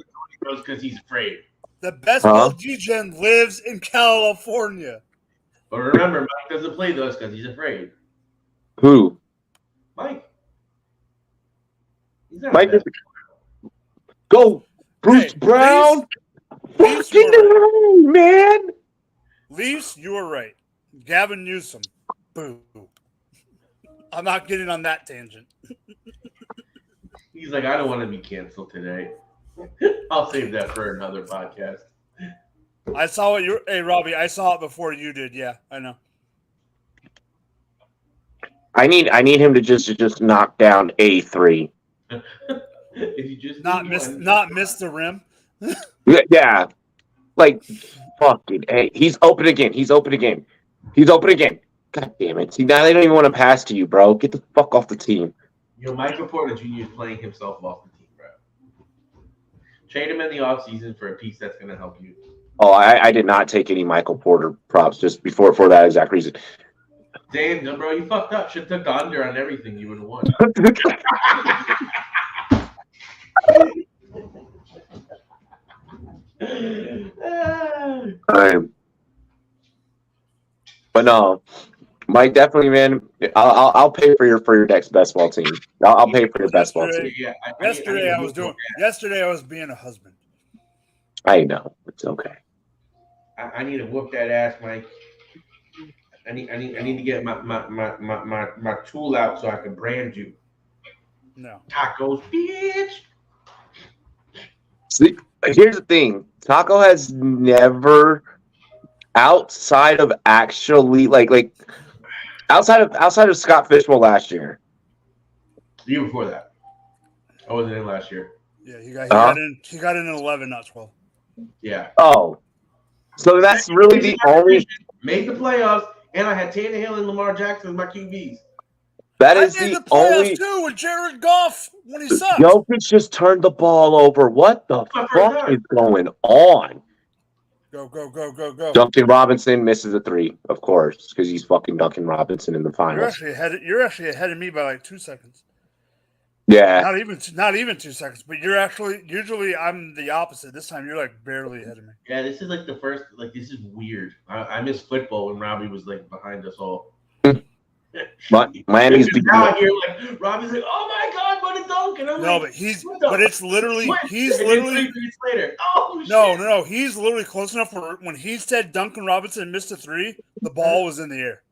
it because he's afraid. The best ball DJ lives in California. But remember, Mike doesn't play those because he's afraid. Who? Mike. He's not Mike bad. Go, Bruce Brown. Leafs, Fucking right, man. Leafs, you were right. Gavin Newsom. Boo. I'm not getting on that tangent. He's like, I don't want to be canceled today. I'll save that for another podcast. I saw what you. Hey, Robbie, I saw it before you did. Yeah, I know. I need him to just knock down A3. If you just Not miss the rim. Yeah. Like fucking hey, he's open again. God damn it. See, now they don't even want to pass to you, bro. Get the fuck off the team. Yo, Michael Porter Jr. is playing himself off the team, bro. Trade him in the offseason for a piece that's going to help you. Oh, I did not take any Michael Porter props just for that exact reason. Damn, no, bro, you fucked up. Should have took the under on everything. You would have won. But no, Mike, definitely, man. I'll pay for your next best ball team. I'll pay for your best ball team. Yesterday I was being a husband. I know it's okay. I need to whoop that ass, Mike. I need to get my tool out so I can brand you. No. Tacos, bitch. See, here's the thing. Taco has never, outside of actually like outside of Scott Fishbowl last year. The year before that. I wasn't in last year. Yeah, he got in 11, not 12. Yeah. Oh. So that's really the only made the playoffs, and I had Tannehill and Lamar Jackson as my QBs. That is the only too with Jared Goff when he sucked. Jokic just turned the ball over. What the fuck is going on? Go. Duncan Robinson misses a 3, of course, because he's fucking Duncan Robinson in the finals. You're actually ahead of me by like 2 seconds. Yeah. Not even 2 seconds, but you're actually usually I'm the opposite. This time you're like barely ahead of me. Yeah, this is like the first. Like this is weird. I miss football when Robbie was like behind us all. But Miami's now I hear like Robbie's like, "Oh my god, what a look, and I'm No, like, but what the it's literally, what? he's And then literally, 3 minutes later, oh no, shit. he's literally close enough where when he said Duncan Robinson missed a three, the ball was in the air.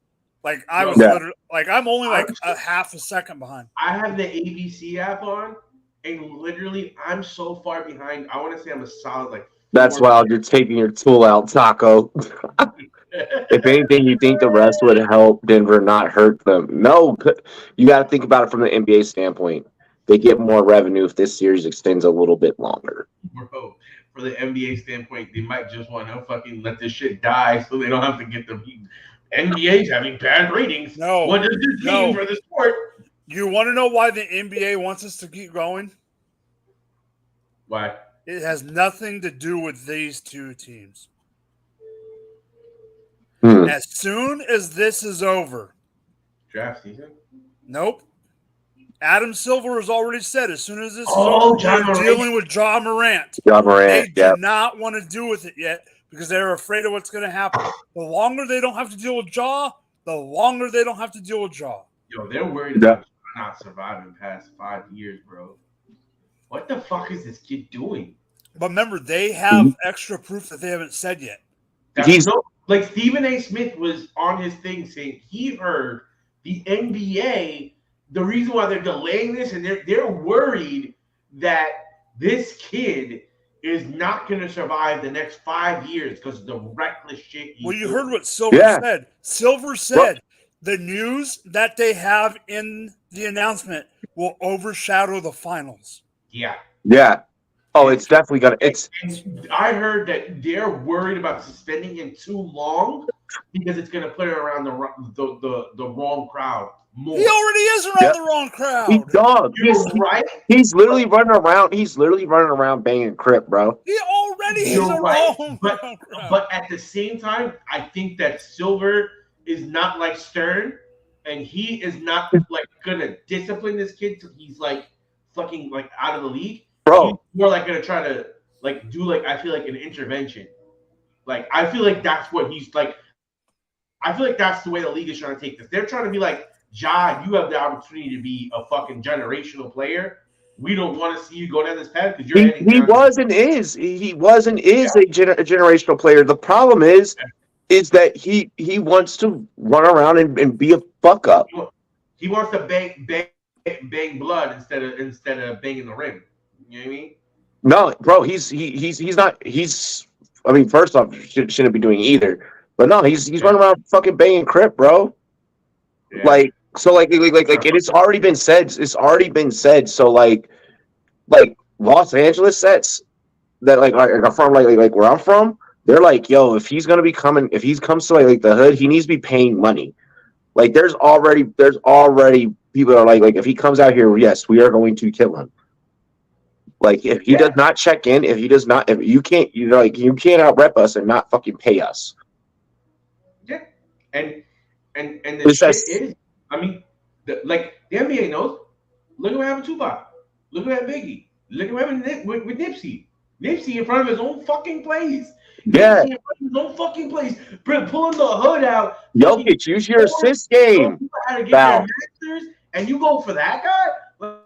Like I was Bro, Yeah. literally, like I'm only like a half a second behind. I have the ABC app on, and literally, I'm so far behind. I want to say I'm a solid like That's 4 why you're taking your tool out, Taco. If anything, you think the rest would help Denver, not hurt them. No, you got to think about it from the NBA standpoint. They get more revenue if this series extends a little bit longer. Bro, for the NBA standpoint, they might just want to fucking let this shit die so they don't have to get the NBA's having bad ratings. No, What does this mean for the sport? You want to know why the NBA wants us to keep going? Why? It has nothing to do with these two teams. As soon as this is over, draft season. Nope. Adam Silver has already said as soon as this is Oh, over, Ja we're Morant. dealing with Ja Morant. Ja Morant, They do not want to do with it yet because they're afraid of what's going to happen. The longer they don't have to deal with Ja, the longer they don't have to deal with Ja. Yo, they're worried about not surviving past 5 years, bro. What the fuck is this kid doing? But remember, they have extra proof that they haven't said yet. Like Stephen A. Smith was on his thing saying he heard the NBA. The reason why they're delaying this, and they're worried that this kid is not going to survive the next 5 years because of the reckless shit. Well, you heard what Silver said. Silver said the news that they have in the announcement will overshadow the finals. Yeah. Yeah. Oh, it's definitely gonna. And I heard that they're worried about suspending him too long because it's going to put it around the wrong crowd. More. He already is around the wrong crowd. He's literally running around. He's literally running around banging Crip, bro. He already is around. But at the same time, I think that Silver is not like Stern, and he is not like gonna discipline this kid till he's like fucking like out of the league. Bro, he's more like gonna try to like do like I feel like an intervention. Like I feel like that's what he's like. I feel like that's the way the league is trying to take this. They're trying to be like, Ja, you have the opportunity to be a fucking generational player. We don't want to see you go down this path because you're he was and is a generational player. The problem is that he wants to run around and be a fuck up. He wants to bang blood instead of banging the rim. You know what I mean? No, bro, he's not. I mean, first off, shouldn't be doing either. But no, he's running around fucking banging Crip, bro. Yeah. Like it's already been said. It's already been said. So like Los Angeles sets that like from like where I'm from, they're like, yo, if he comes to like the hood, he needs to be paying money. Like there's already people that are like if he comes out here, yes, we are going to kill him. Like if he does not check in, if you can't out rep us and not fucking pay us. Yeah, and the shit is, I mean, the NBA knows. Look at what happened to Tupac. Look at what happened to Biggie. Look at what happened with Nipsey. Nipsey in front of his own fucking place. Yeah. Nipsey in front of his own fucking place. Pulling the hood out. Jokic, use your assist game. How to get their masters, and you go for that guy?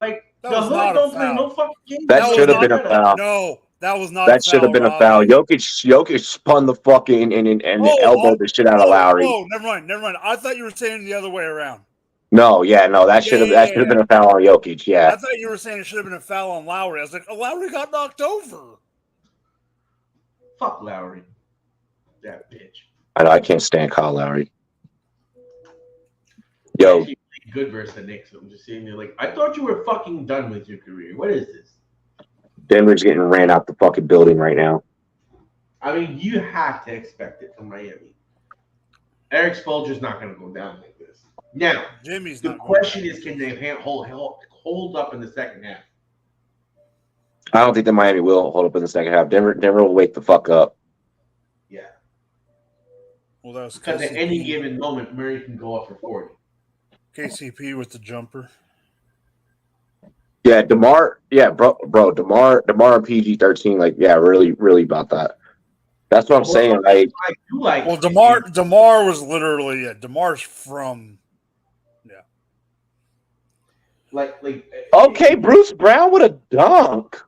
Like the hood don't play no fucking game. That should have been a foul. No. That was not. That should have been a foul. Jokic spun the fucking and elbowed the shit out of Lowry. Oh, never mind. I thought you were saying the other way around. No, that should have been a foul on Jokic. Yeah, I thought you were saying it should have been a foul on Lowry. I was like, Lowry got knocked over. Fuck Lowry, that bitch. I know I can't stand Kyle Lowry. Yo, good versus the Knicks. I'm just sitting there like, I thought you were fucking done with your career. What is this? Denver's getting ran out the fucking building right now. I mean, you have to expect it from Miami. Eric Spoelstra's not going to go down like this. Now, the question is, can they hold up in the second half? I don't think that Miami will hold up in the second half. Denver will wake the fuck up. Yeah. Well, that was because at any given moment, Murray can go up for 40. KCP with the jumper. Yeah, DeMar. Yeah, bro. DeMar and PG-13. Like, yeah, really, really about that. That's what I'm saying. Well, DeMar was literally DeMar's from. Yeah. Okay, Bruce Brown with a dunk.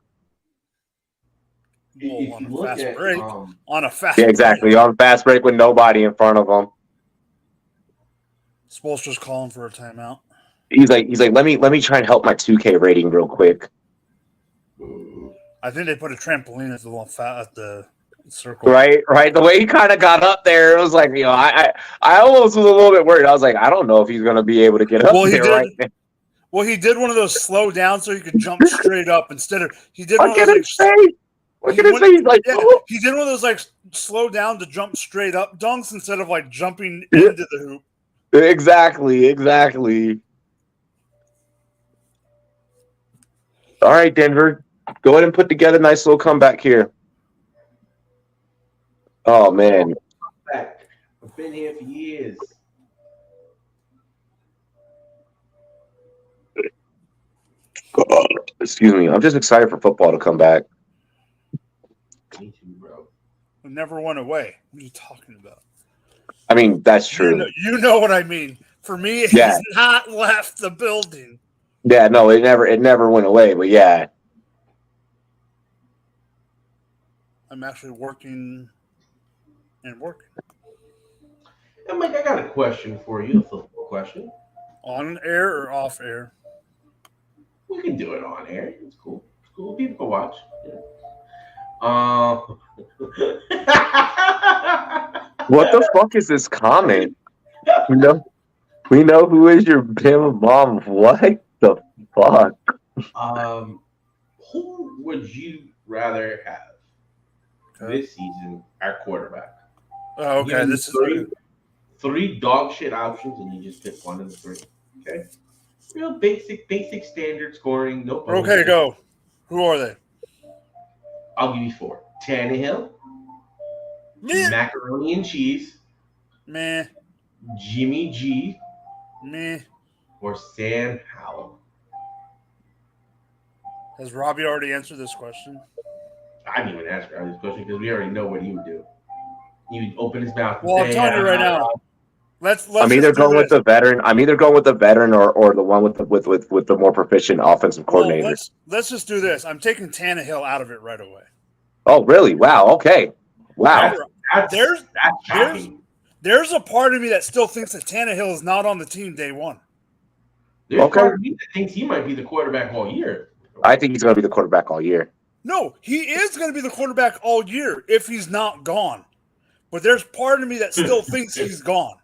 If on you a look fast at break. On a fast Yeah, break. exactly. On fast break with nobody in front of him. Spolster's calling for a timeout. He's like, let me try and help my 2K rating real quick. I think they put a trampoline at the circle. Right. The way he kind of got up there, it was like, I almost was a little bit worried. I was like, I don't know if he's going to be able to get up there right now. Well, he did one of those slow down so he could jump straight up instead of he did one of Look those at his face. Look at his face. He's like, oh. He did one of those like slow down to jump straight up dunks instead of like jumping into the hoop. Exactly. All right, Denver, go ahead and put together a nice little comeback here. Oh man, Fack. I've been here for years. excuse me. I'm just excited for football to come back. Me too, bro. It never went away. What are you talking about? I mean, that's true. You know what I mean. For me, he's not left the building. Yeah, no, it never went away. But yeah, I'm actually working. And Mike, I got a question for you. A football question. On air or off air? We can do it on air. It's cool. People can watch. Yeah. What the fuck is this comment? We know who is your Bama mom. What the fuck? Who would you rather have this season at quarterback? Oh, okay. This is three dog shit options, and you just pick one of the three. Okay. Real basic standard scoring. No. Okay, go. Who are they? I'll give you four. Tannehill. Meh. Macaroni and cheese. Meh. Jimmy G. Meh. Or Sam Howell. Has Robbie already answered this question? I didn't even ask Robbie this question because we already know what he would do. He would open his mouth. Well, I'm telling you right now. Let's I'm either going with the veteran. I'm either going with the veteran or the one with the more proficient offensive coordinator. Let's just do this. I'm taking Tannehill out of it right away. Oh, really? Wow. Okay. Wow. There's a part of me that still thinks that Tannehill is not on the team day one. There's part of me that thinks he might be the quarterback all year. I think he's going to be the quarterback all year. No, he is going to be the quarterback all year if he's not gone. But there's part of me that still thinks he's gone.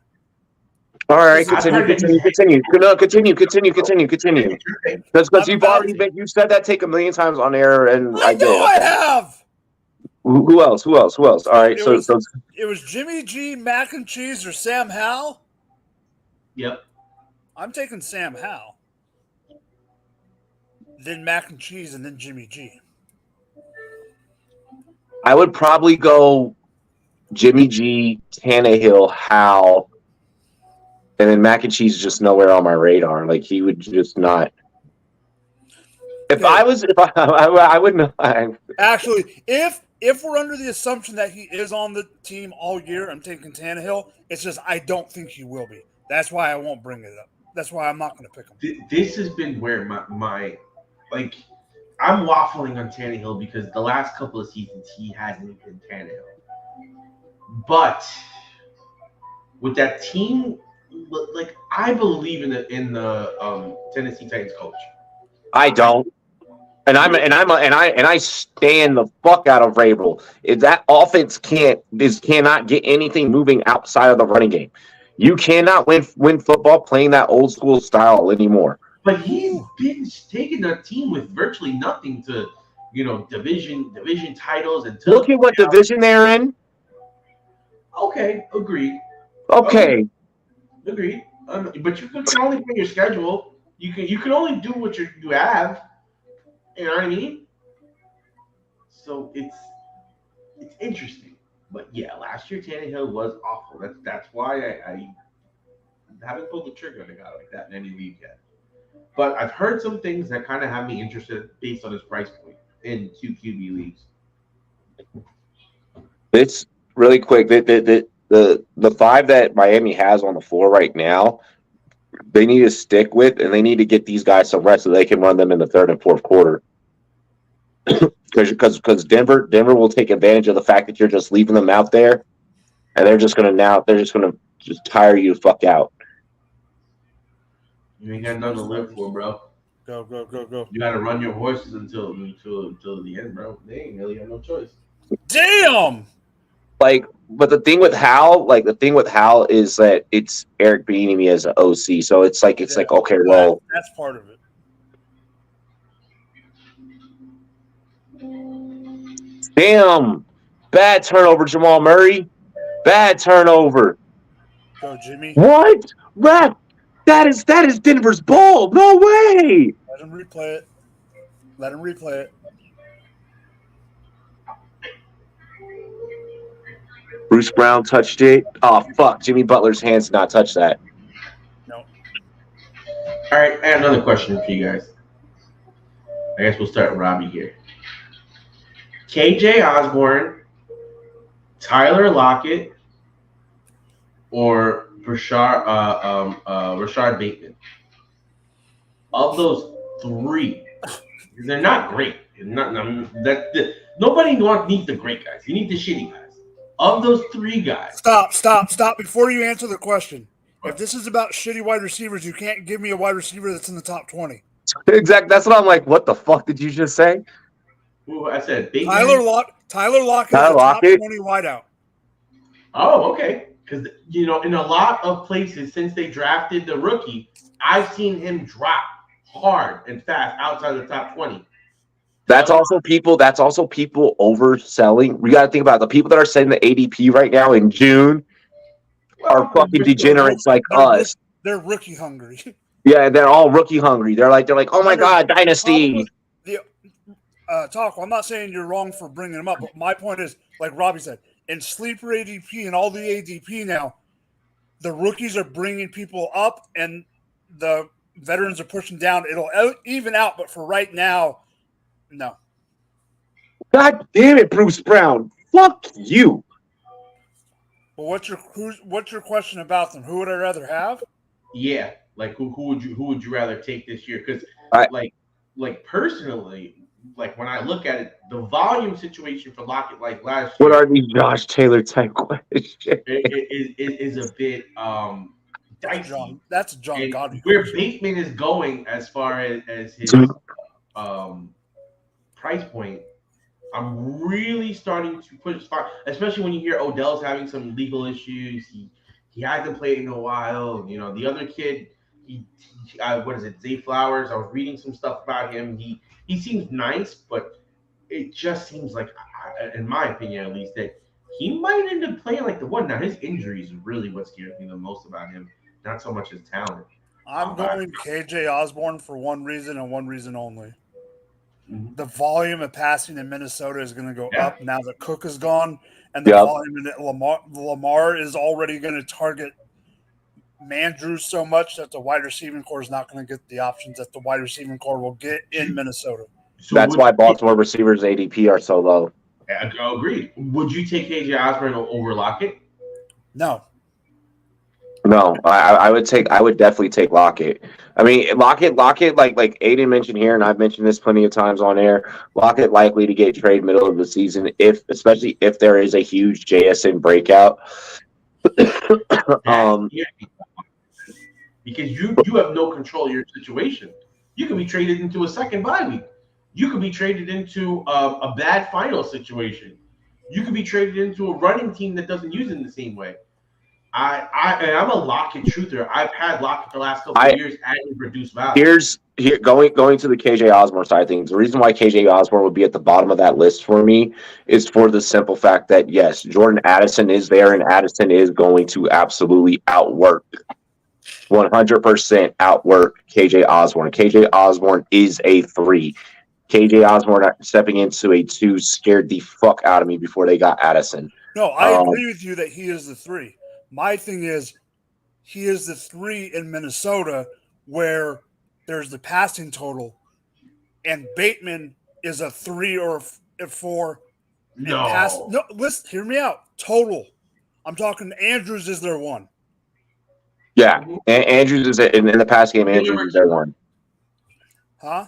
All right, continue. No, continue. Because you've said that take a million times on air, and I know I have. Who else? All right, it was Jimmy G, Mac and Cheese, or Sam Howell. Yep. I'm taking Sam Howell, then Mac and Cheese, and then Jimmy G. I would probably go Jimmy G, Tannehill, Howell. And then Mac and Cheese is just nowhere on my radar. Like he would just not. I wouldn't. Actually, if we're under the assumption that he is on the team all year, I'm taking Tannehill. It's just I don't think he will be. That's why I won't bring it up. That's why I'm not going to pick him. This has been where my I'm waffling on Tannehill because the last couple of seasons he hasn't been Tannehill. But with that team. Like I believe in the Tennessee Titans coach. I don't, and I stand the fuck out of Vrabel. If that offense cannot get anything moving outside of the running game, you cannot win football playing that old school style anymore. But he's been taking a team with virtually nothing to, division titles and look at what division they're in. Okay, agreed. Okay. Agreed. But you can only play your schedule. You can only do what you have. You know what I mean? So it's interesting. But yeah, last year Tannehill was awful. That's why I haven't pulled the trigger on a guy like that in any league yet. But I've heard some things that kind of have me interested based on his price point in 2 QB leagues. It's really quick. The five that Miami has on the floor right now, they need to stick with, and they need to get these guys some rest so they can run them in the third and fourth quarter. Because Denver will take advantage of the fact that you're just leaving them out there, and they're just gonna tire you the fuck out. You ain't got nothing to live for, bro. Go. You got to run your horses until the end, bro. They ain't really got no choice. Damn. But the thing with Hal is that it's Eric Bieniemy as an OC, so it's like okay, well, that's part of it. Damn, bad turnover, Jamal Murray. Bad turnover. Go, Jimmy. What? Ref, that is Denver's ball. No way. Let him replay it. Bruce Brown touched it. Oh, fuck. Jimmy Butler's hands did not touch that. No. All right, I have another question for you guys. I guess we'll start with Robbie here. KJ Osborne, Tyler Lockett, or Rashard Bateman. Of those three, they're not great. Nobody needs the great guys. You need the shitty guys. Of those three guys. Stop. Before you answer the question, if this is about shitty wide receivers, you can't give me a wide receiver that's in the top 20. Exactly. That's what I'm like. What the fuck did you just say? Ooh, I said Bateman. Tyler Lockett is a top 20 wideout. Oh, okay. Because, in a lot of places since they drafted the rookie, I've seen him drop hard and fast outside the top 20. That's also people overselling. We got to think about the people that are setting the ADP right now in June are fucking degenerates like us. They're rookie hungry. Yeah, they're all rookie hungry. They're like, oh my god, dynasty. I'm not saying you're wrong for bringing them up, but my point is, like Robbie said, in sleeper ADP and all the ADP now, the rookies are bringing people up and the veterans are pushing down. It'll even out, but for right now, no. God damn it, Bruce Brown. Fuck you. Well, what's your question about them? Who would I rather have? Yeah, like who would you rather take this year? Because like personally, like when I look at it, the volume situation for Lockett, like last year, what are these Josh Taylor type questions? is a bit dicey. That's John Godwin. Where Bateman is going as far as his price point, I'm really starting to push far, especially when you hear Odell's having some legal issues. He hasn't played in a while. The other kid, what is it, Zay Flowers? I was reading some stuff about him. He seems nice, but it just seems like, in my opinion at least, that he might end up playing like the one. Now, his injury is really what scares me the most about him, not so much his talent. I'm going KJ Osborne for one reason and one reason only. Mm-hmm. The volume of passing in Minnesota is going to go up now that Cook is gone, and the volume in Lamar is already going to target Mandrews so much that the wide receiving core is not going to get the options that the wide receiving core will get in Minnesota. So that's why Baltimore receivers ADP are so low. Agreed. Would you take KJ Osborne over Lockett? No, I would definitely take Lockett. I mean, Lockett, like Aiden mentioned here, and I've mentioned this plenty of times on air. Lockett likely to get traded middle of the season, especially if there is a huge JSN breakout. Because you have no control of your situation. You could be traded into a second bye week. You could be traded into a bad final situation. You could be traded into a running team that doesn't use it in the same way. I'm a Lockett truther. I've had Lockett the last couple of years at his reduced value. Going to the KJ Osborne side of things. The reason why KJ Osborne would be at the bottom of that list for me is for the simple fact that yes, Jordan Addison is there, and Addison is going to absolutely outwork 100% outwork KJ Osborne. KJ Osborne is a 3. KJ Osborne stepping into a 2 scared the fuck out of me before they got Addison. No, I agree with you that he is the 3. My thing is he is the 3 in Minnesota where there's the passing total, and Bateman is a 3 or a 4. No, listen, hear me out. Total. I'm talking Andrews is their 1. Yeah, and Andrews is in the past game. Who's Andrews number is their two? one. Huh?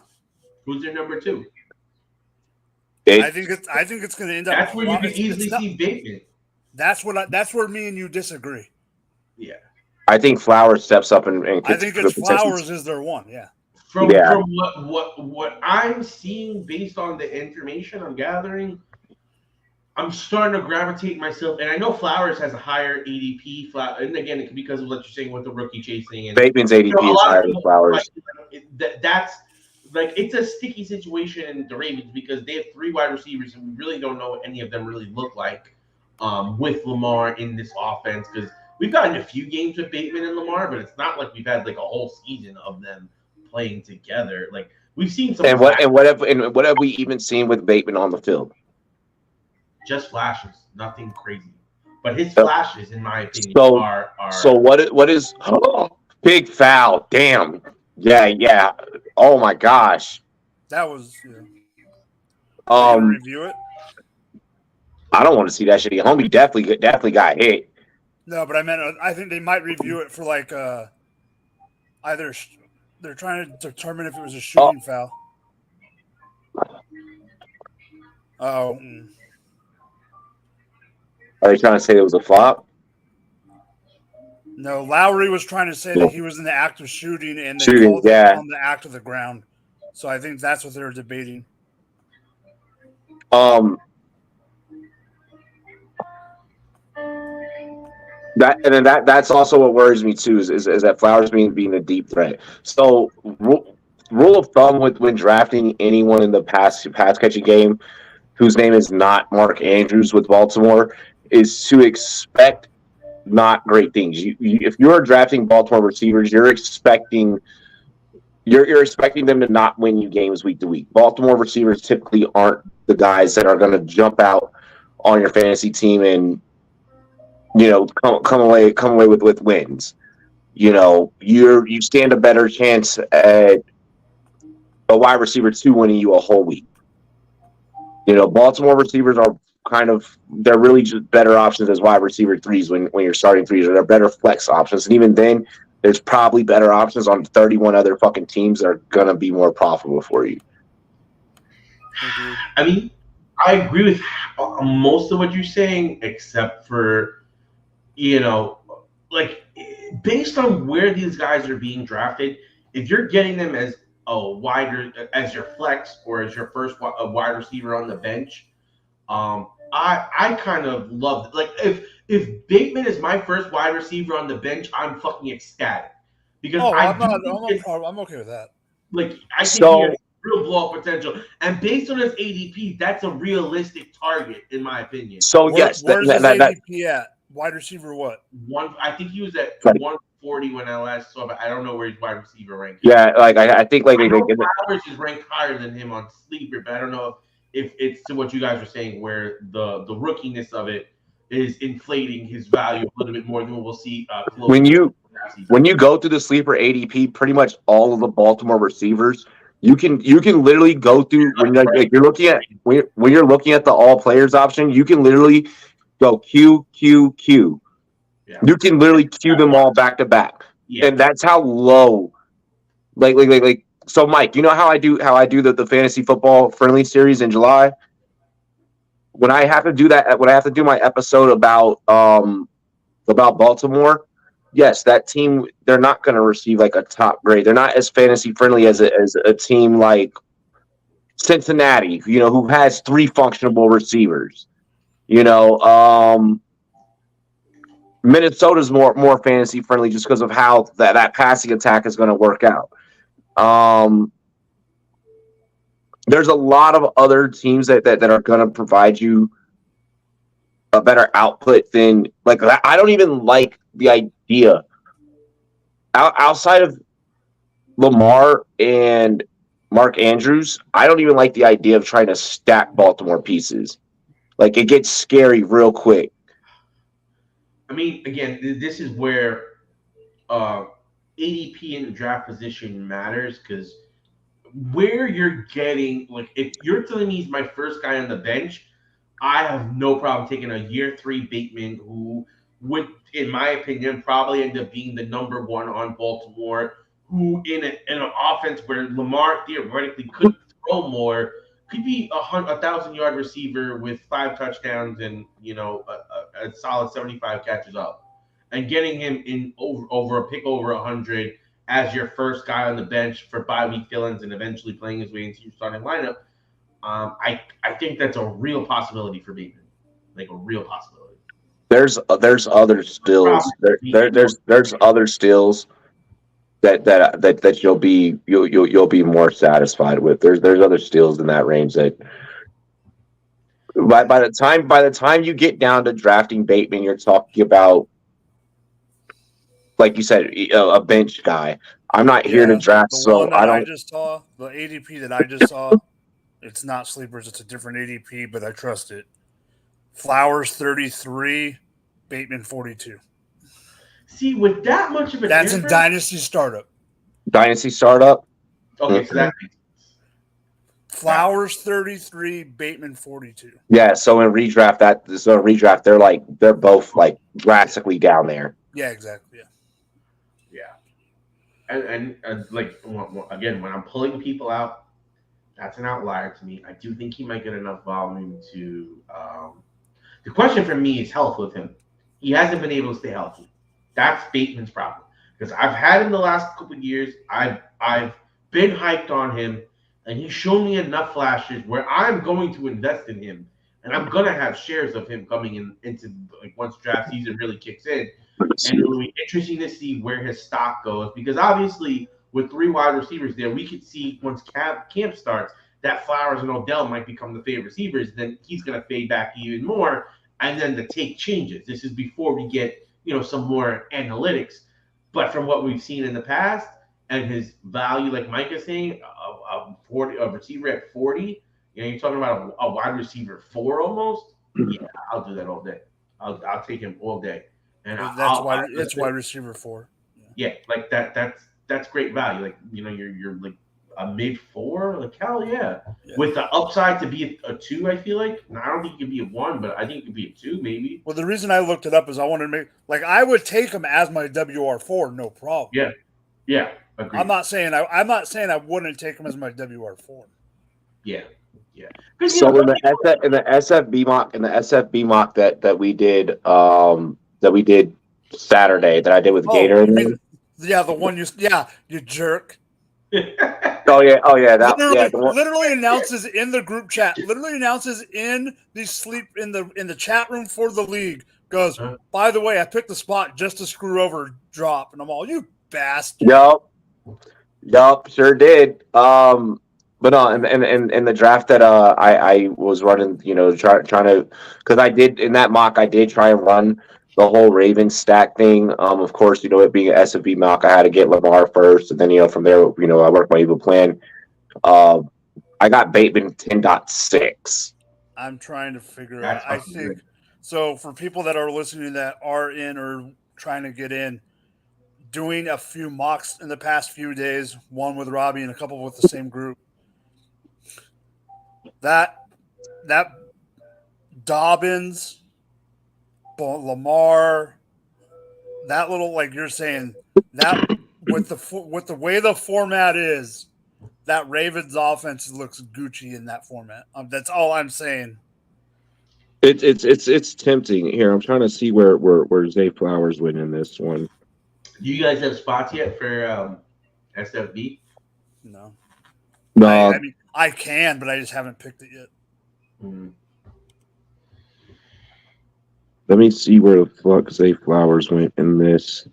Who's their number two? I It, think it's going to end up. That's where you can it's easily not- see Bateman. That's where me and you disagree. Yeah. I think Flowers steps up and I gets think good it's positions. Flowers is their one. Yeah. From Yeah. what I'm seeing based on the information I'm gathering, I'm starting to gravitate myself, and I know Flowers has a higher ADP. And again, it could be because of what you're saying with the rookie chasing, and Bateman's you know, ADP a is lot higher of than people Flowers. that's like it's a sticky situation in the Ravens because they have three wide receivers, and we really don't know what any of them really look like with Lamar in this offense because we've gotten a few games with Bateman and Lamar, but it's not like we've had like a whole season of them playing together. Like we've seen some And what have we even seen with Bateman on the field? just flashes, nothing crazy. But his So- flashes, in my opinion, So are so what is big foul? Damn. Yeah. Oh my gosh. That was. Yeah. They gonna review it? I don't want to see that shit. Homie definitely got hit. No, but I meant I think they might review it for like either they're trying to determine if it was a shooting foul. Oh. Are they trying to say it was a flop? No, Lowry was trying to say that he was in the act of shooting, and they Shooting, called yeah. him on the act of the ground. So I think that's what they were debating. That's also what worries me too is that Flowers being a deep threat. So rule of thumb when drafting anyone in the pass catching game whose name is not Mark Andrews with Baltimore is to expect not great things. If you're drafting Baltimore receivers, you're expecting them to not win you games week to week. Baltimore receivers typically aren't the guys that are going to jump out on your fantasy team and come away with wins. You stand a better chance at a wide receiver 2 winning you a whole week. Baltimore receivers are they're really just better options as wide receiver 3s when you're starting 3s, or they're better flex options. And even then, there's probably better options on 31 other fucking teams that are gonna be more profitable for you. I mean, I agree with most of what you're saying, except for, like based on where these guys are being drafted, if you're getting them as as your flex or as your first wide receiver on the bench, I kind of love it. Like if Bateman is my first wide receiver on the bench, I'm fucking ecstatic because I'm okay with that. Like I think he has real blow up potential, and based on his ADP, that's a realistic target in my opinion. So Where's his ADP at? Wide receiver what? I think he was at 140 when I last saw, but I don't know where his wide receiver ranked. Yeah, like I think like Flowers is ranked higher than him on Sleeper, but I don't know if it's to what you guys were saying, where the rookiness of it is inflating his value a little bit more than what we'll see. When you go through the Sleeper ADP, pretty much all of the Baltimore receivers, you can literally go through when you're looking at the all players option. You can literally go Q. Yeah. You can literally queue them all back to back, and that's how low. Like. So, Mike, you know how I do the fantasy football friendly series in July. When I have to do that, when I have to do my episode about Baltimore, yes, that team, they're not going to receive like a top grade. They're not as fantasy friendly as a team like Cincinnati, who has 3 functional receivers. Minnesota's more fantasy friendly just because of how that passing attack is going to work out. There's a lot of other teams that are going to provide you a better output than like I don't even like the idea outside of Lamar and Mark Andrews. I don't even like the idea of trying to stack Baltimore pieces. Like it gets scary real quick. I mean, again, this is where ADP in the draft position matters because where you're getting, like, if you're telling me he's my first guy on the bench, I have no problem taking a year 3 Bateman who would, in my opinion, probably end up being the number one on Baltimore, who in an offense where Lamar theoretically could throw more, could be a 1,000-yard receiver with 5 touchdowns and a solid 75 catches up, and getting him in over a pick over 100 as your first guy on the bench for bye week fill-ins and eventually playing his way into your starting lineup. I think that's a real possibility for Bateman, like a real possibility. There's other stills. There's other stills that you'll be more satisfied with. There's other stills in that range that by the time you get down to drafting Bateman, you're talking about, like you said, a bench guy. I'm not here to draft, so I don't. I just saw the ADP that I just saw. It's not sleepers; it's a different ADP, but I trust it. Flowers 33, Bateman 42. See, with that much of a That's difference, in Dynasty Startup. Dynasty startup. Okay, so that makes sense. Flowers 33, Bateman 42. Yeah, so in redraft they're both like drastically down there. Yeah, exactly. Yeah. And like again, when I'm pulling people out, that's an outlier to me. I do think he might get enough volume to. The question for me is health with him. He hasn't been able to stay healthy. That's Bateman's problem, because I've had him the last couple of years. I've been hyped on him, and he's shown me enough flashes where I'm going to invest in him, and I'm gonna have shares of him coming into like once draft season really kicks in. And it'll be interesting to see where his stock goes, because obviously with 3 wide receivers there, we could see once camp starts that Flowers and Odell might become the favorite receivers. Then he's going to fade back even more, and then the take changes. This is before we get some more analytics, but from what we've seen in the past and his value, like Mike is saying, a receiver at 40. You're talking about a wide receiver 4 almost. Yeah, I'll do that all day. I'll take him all day. And that's wide receiver 4. Yeah, like that's great value. Like you're like a mid 4. Like hell yeah. With the upside to be a 2. I feel like I don't think it could be a 1, but I think it could be a 2 maybe. Well, the reason I looked it up is I wanted to make I would take him as my WR4, no problem. Yeah. Agreed. I'm not saying I wouldn't take him as my WR4. Yeah. So in the SFB mock that we did Saturday, that I did with Gator. The one you jerk. Oh yeah, literally announces in the group chat. Literally announces in the chat room for the league. Goes, by the way, I picked the spot just to screw over drop, and I'm all, you bastard. Yup, sure did. But no, in the draft that I was running, trying to, because I did in that mock, I did try and run the whole Ravens stack thing. Of course, it being an S&P mock, I had to get Lamar first, and then from there, I worked my evil plan. I got Bateman 10.6. I'm trying to figure out. I think so. For people that are listening that are in or trying to get in, doing a few mocks in the past few days, one with Robbie and a couple with the same group. That Dobbins, Lamar, that little, like you're saying, that with the way the format is, that Ravens offense looks Gucci in that format. That's all I'm saying. It's tempting. Here, I'm trying to see where Zay Flowers went in this one. Do you guys have spots yet for SFB? No. No. I can, but I just haven't picked it yet. Let me see where the fuck Zay Flowers went in this.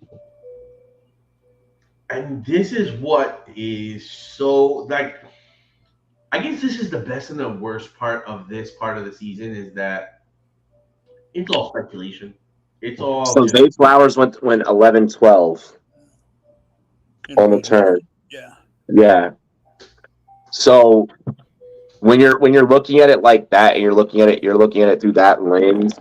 And this is what is so, like, I guess this is the best and the worst part of this part of the season, is that it's all speculation. It's all. So Zay Flowers went 11-12 on the turn. Yeah. So when you're looking at it like that, and you're looking at it through that lens,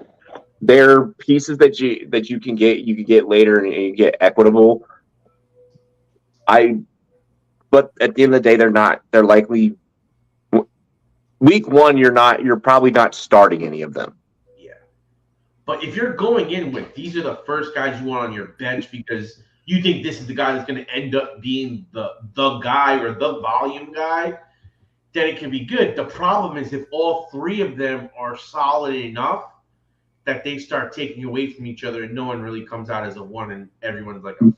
there are pieces that you can get later, and you get equitable. But at the end of the day, they're likely week 1. You're probably not starting any of them. Yeah. But if you're going in with these are the first guys you want on your bench because you think this is the guy that's going to end up being the guy or the volume guy, then it can be good. The problem is if all three of them are solid enough that they start taking away from each other and no one really comes out as a 1 and everyone's like a 5.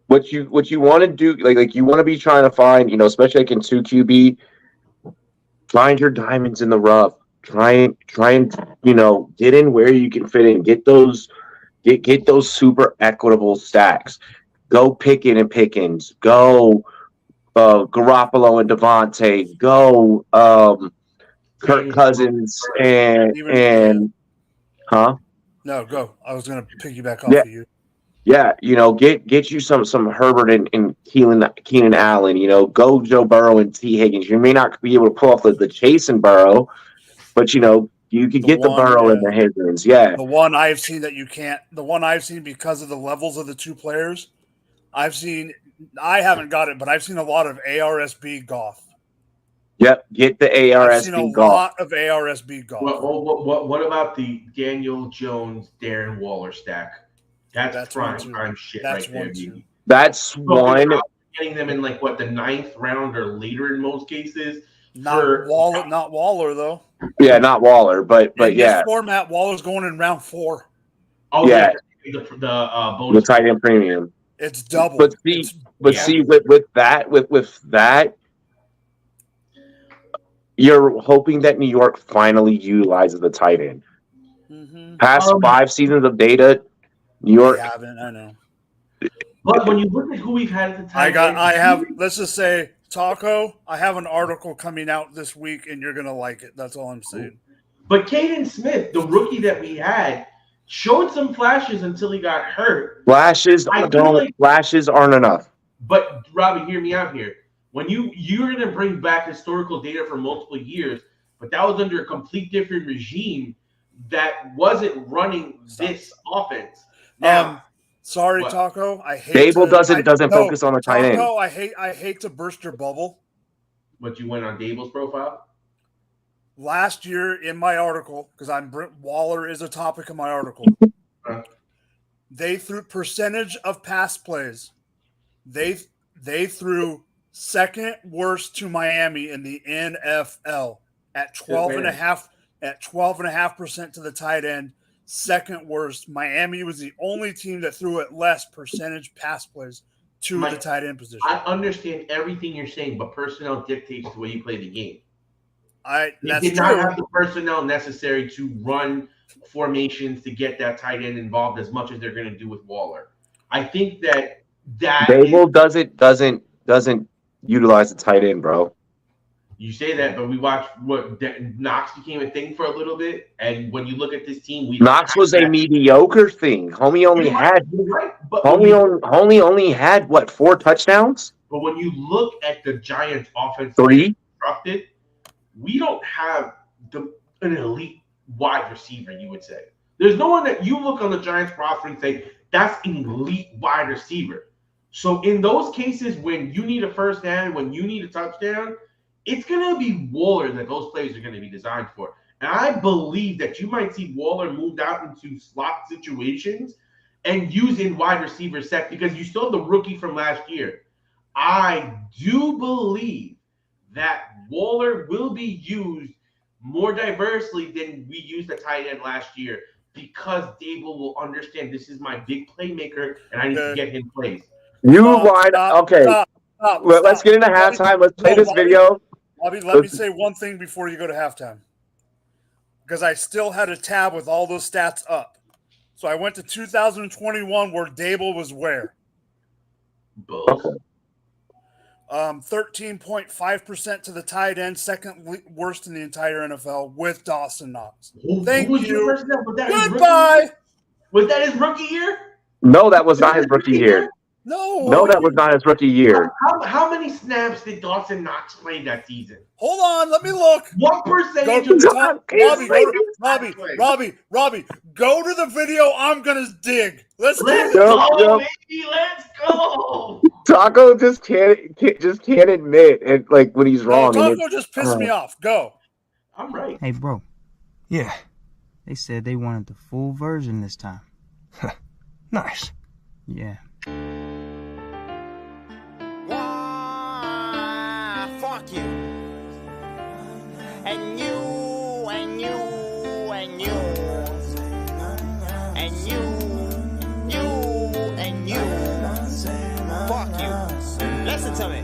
What you want to do, like you want to be trying to find, especially like in 2QB, find your diamonds in the rough. Try and get in where you can fit in. Get those super equitable stacks. Go Pickens. Go Garoppolo and Devontae. Go Kirk Cousins and huh? No, go. I was going to piggyback off of you. Yeah, get you some Herbert and Keenan Allen. Go Joe Burrow and T Higgins. You may not be able to pull off the chase and Burrow, but you could get the Burrow and the Higgins. Yeah, the one I've seen that you can't. The one I've seen because of the levels of the two players. I haven't got it, but I've seen a lot of ARSB Goff. Yep, get the ARSB Goff. I've seen a lot of ARSB Goff. What about the Daniel Jones, Darren Waller stack? That's prime shit right there. That's one. Getting them in the 9th round or later in most cases. Not Waller though. Yeah, not Waller, but in yeah. This format, Waller's going in round 4. Oh yeah, the tight end premium. It's double. But see, with that, you're hoping that New York finally utilizes the tight end. Mm-hmm. Past 5 seasons of data. New York. I haven't, I know. But when you look at who we've had at the time, let's just say, Taco, I have an article coming out this week, and you're going to like it. That's all I'm saying. But Caden Smith, the rookie that we had, showed some flashes until he got hurt. Flashes aren't enough. But, Robbie, hear me out here. When you're going to bring back historical data for multiple years, but that was under a complete different regime that wasn't running this offense. Now, sorry, what? Taco. I hate Dable doesn't focus on the tight end. Taco, I hate to burst your bubble. But you went on Dable's profile? Last year in my article, because Waller is a topic in my article, they threw percentage of pass plays. They threw second worst to Miami in the NFL at 12.5% to the tight end. Second worst. Miami was the only team that threw at less percentage pass plays to the tight end position. I understand everything you're saying, but personnel dictates the way you play the game. They did not have the personnel necessary to run formations to get that tight end involved as much as they're going to do with Waller. I think that Dable doesn't utilize the tight end, bro. You say that, but we watched Knox became a thing for a little bit, and when you look at this team, Knox was a mediocre thing. Homie only had what, 4 touchdowns? But when you look at the Giants' offense, 3 constructed, we don't have an elite wide receiver. You would say there's no one that you look on the Giants roster and say that's an elite wide receiver. So in those cases, when you need a first down, when you need a touchdown, it's going to be Waller that those plays are going to be designed for. And I believe that you might see Waller moved out into slot situations and use in wide receiver set because you still have the rookie from last year. I do believe that Waller will be used more diversely than we used the tight end last year because Dable will understand this is my big playmaker and I need to get him plays. Let's get into halftime. Let's play this video. Let me say one thing before you go to halftime. Because I still had a tab with all those stats up. So I went to 2021 where Dable was where? Both. 13.5% to the tight end, second worst in the entire NFL with Dawson Knox. Thank you. Goodbye. Was that his rookie year? No, that was not his rookie year. No, that was not his rookie year. How many snaps did Dawson Knox play that season? Hold on, let me look. What percentage Robbie, go to the video. I'm gonna dig. Let's go, baby. Let's go. Taco just can't admit it, like when he's wrong. Taco just pissed me off. Go. I'm right. Hey, bro. Yeah, They said they wanted the full version this time. Nice. Yeah. Why, fuck you. And you, and you, and you. And you, and you. Fuck you. Listen to me.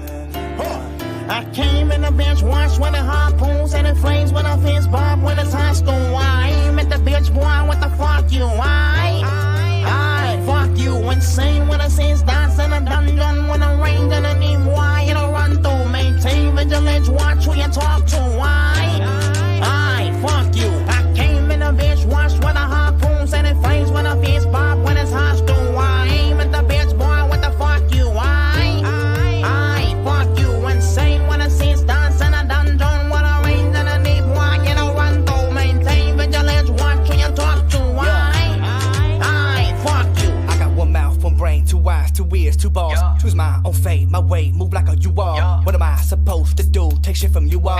Huh. I came in the bench, watched when the harpoons and the flames when the fence bob when it's high school. I aim at the bitch, boy, what the fuck you? I fuck you, insane when the scenes dance in a dungeon when the rain gonna need why you don't run through. Maintain vigilance, watch who you talk to. I fuck you. I came in the bitch, watched when the harpoons and the flames when the fence bob when it's high school. I aim at the bitch, boy, what the fuck you? I fuck you, insane when the scenes dance in a dungeon when the rain gonna need why you don't run through. Maintain vigilance, watch who you talk to. I fuck you. I got one mouth, one brain, two eyes, two ears, two balls. Choose my own fate, my way, move like a U-Haul. What am I supposed to do? Take shit from you all?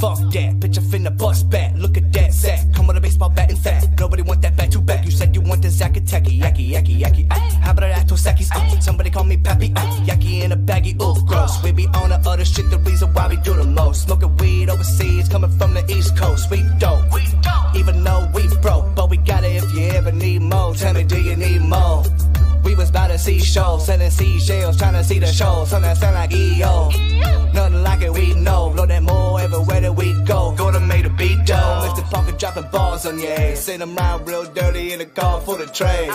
Fuck that, bitch, I finna bust back. Look at that sack, come with a baseball bat and fat. Nobody want that back to back. You said you want the Zakateki, yaki. How about that Tosekis? Somebody call me Pappy, yaki in a baggy, ooh, gross. We be on the other shit, the reason why we do the most. Smoking weed overseas, coming from the East Coast. We dope, even though we broke, but we got it if you ever need more. Tell me, do you need more? We was by the seashore, selling seashells, trying to see the show. Something that sound like EO. Nothing like it, we know. Blow that more everywhere that we go. Go to make the beat dough. Mr. Parker dropping balls on your ass. Send them out real dirty in the car full of trash.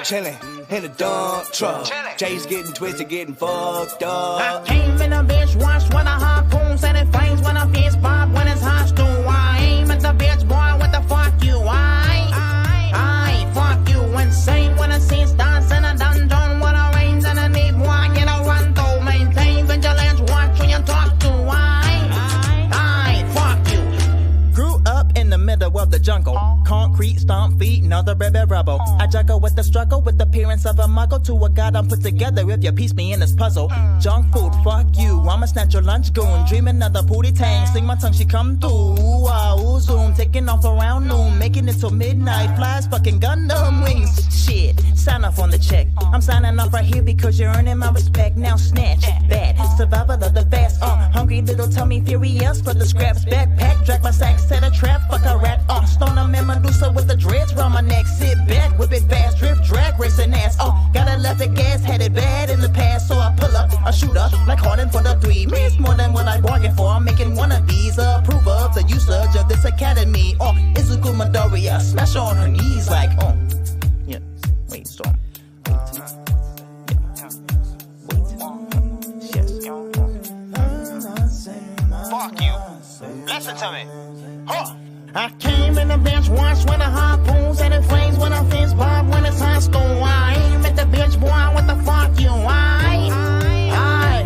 Chillin' in the dump truck. Jay's getting twisted, getting fucked up. I came in a bitch, watched when the harpoons and the flames when the fence bob when it's hot stew. I aim at the bitch, boy, what the fuck you? I fuck you, insane when the scenes dance in a dungeon when the rains and the need why you don't run through. Maintain vigilance, watch when you talk to. I fuck you. Grew up in the middle of the jungle. Concrete, stomp feet, another baby rebel. I juggle with the struggle, with the appearance of a muggle to a god I'm put together if you piece me in this puzzle. Junk food, fuck you, I'ma snatch your lunch goon. Dreaming of the booty tang, sing my tongue, she come through. Wow, zoom, taking off around noon, making it till midnight. Flies, fucking Gundam wings. Shit, sign off on the check. I'm signing off right here because you're earning my respect. Now snatch, bad, survival of the fast. Hungry little tummy, furious for the scraps. Backpack, drag my sack, set a trap, fuck a rat. Stone them in Medusa with the dreads round my neck. Sit back, whip it fast, drift, drag, racing ass. Gotta left the gas, had it bad in the past. So I pull up, a shooter, like Harden for the 3. Means more than what I bargained for. I'm making one of these. Approve of the usage of this academy. Izuku Midoriya, smash on her knees like, yeah, wait, storm. Fuck you. Listen to me. Huh. I came in the bench, watched when the harpoons and the flames when the fence bob when it's high school. I aim at the bitch, boy, what the fuck you? I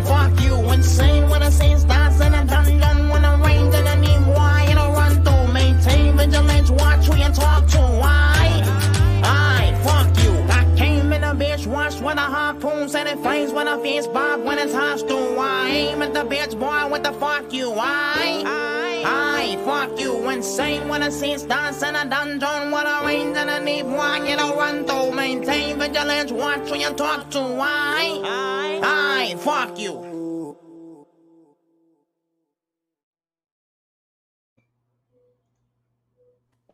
fuck you, insane when the scenes dance in a dungeon when the rain gonna need why you don't run through. Maintain vigilance, watch who you talk to. I fuck you. I came in the bitch, watched when the harpoons and the flames when the fence bob when it's high school. I aim at the bitch, boy, what the fuck you? I fuck you, insane when the scenes dance in a dungeon when the rain and the need why you don't run through. Maintain vigilance, watch who you talk to. I fuck you.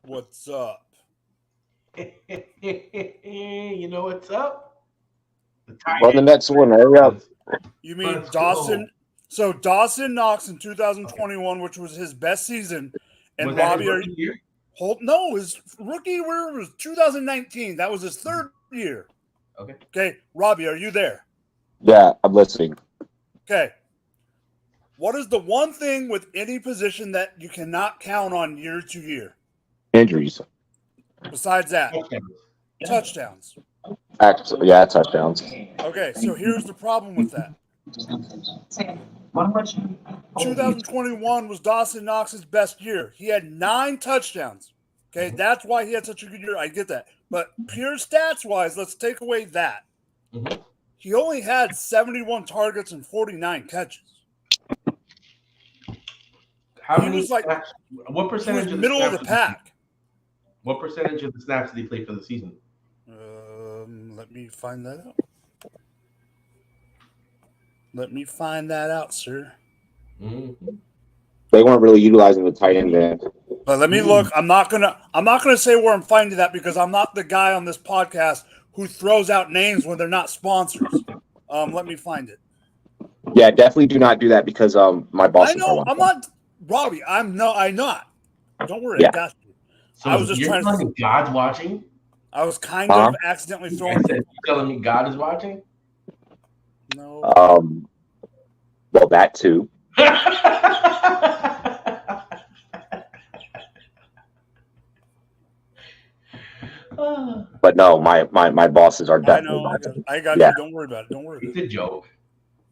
What's up? You know what's up? Well, the next one, hurry up. You mean Let's Dawson? So Dawson Knox in 2021, which was his best season, and Was that Robbie, his are rookie year? no, his rookie year was 2019. That was his third year. Okay. Okay, Robbie, are you there? Yeah, I'm listening. Okay. What is the one thing with any position that you cannot count on year to year? Injuries. Besides that, touchdowns. Actually, yeah, touchdowns. Okay, so here's the problem with that. 2021 was Dawson Knox's best year. He had 9 touchdowns. Okay, that's why he had such a good year. I get that. But pure stats-wise, let's take away that. Mm-hmm. He only had 71 targets and 49 catches. How He many? was like, what he percentage was of middle of the snaps pack. What percentage of the snaps did he play for the season? Let me find that out. Let me find that out, sir. Mm-hmm. They weren't really utilizing the tight end then. But let me look. I'm not gonna say where I'm finding that because I'm not the guy on this podcast who throws out names when they're not sponsors. Let me find it. Yeah, definitely do not do that because my boss. I know I'm not Robbie. I'm not. Don't worry, Yeah. I got you. So I was just you're trying telling to. me God's watching? I was kind of accidentally I throwing. said, you're telling me God is watching? No. Well, that too. But no, my bosses are I definitely know. watching. I got Yeah. you. Don't worry about it. Don't worry about It's it. a joke.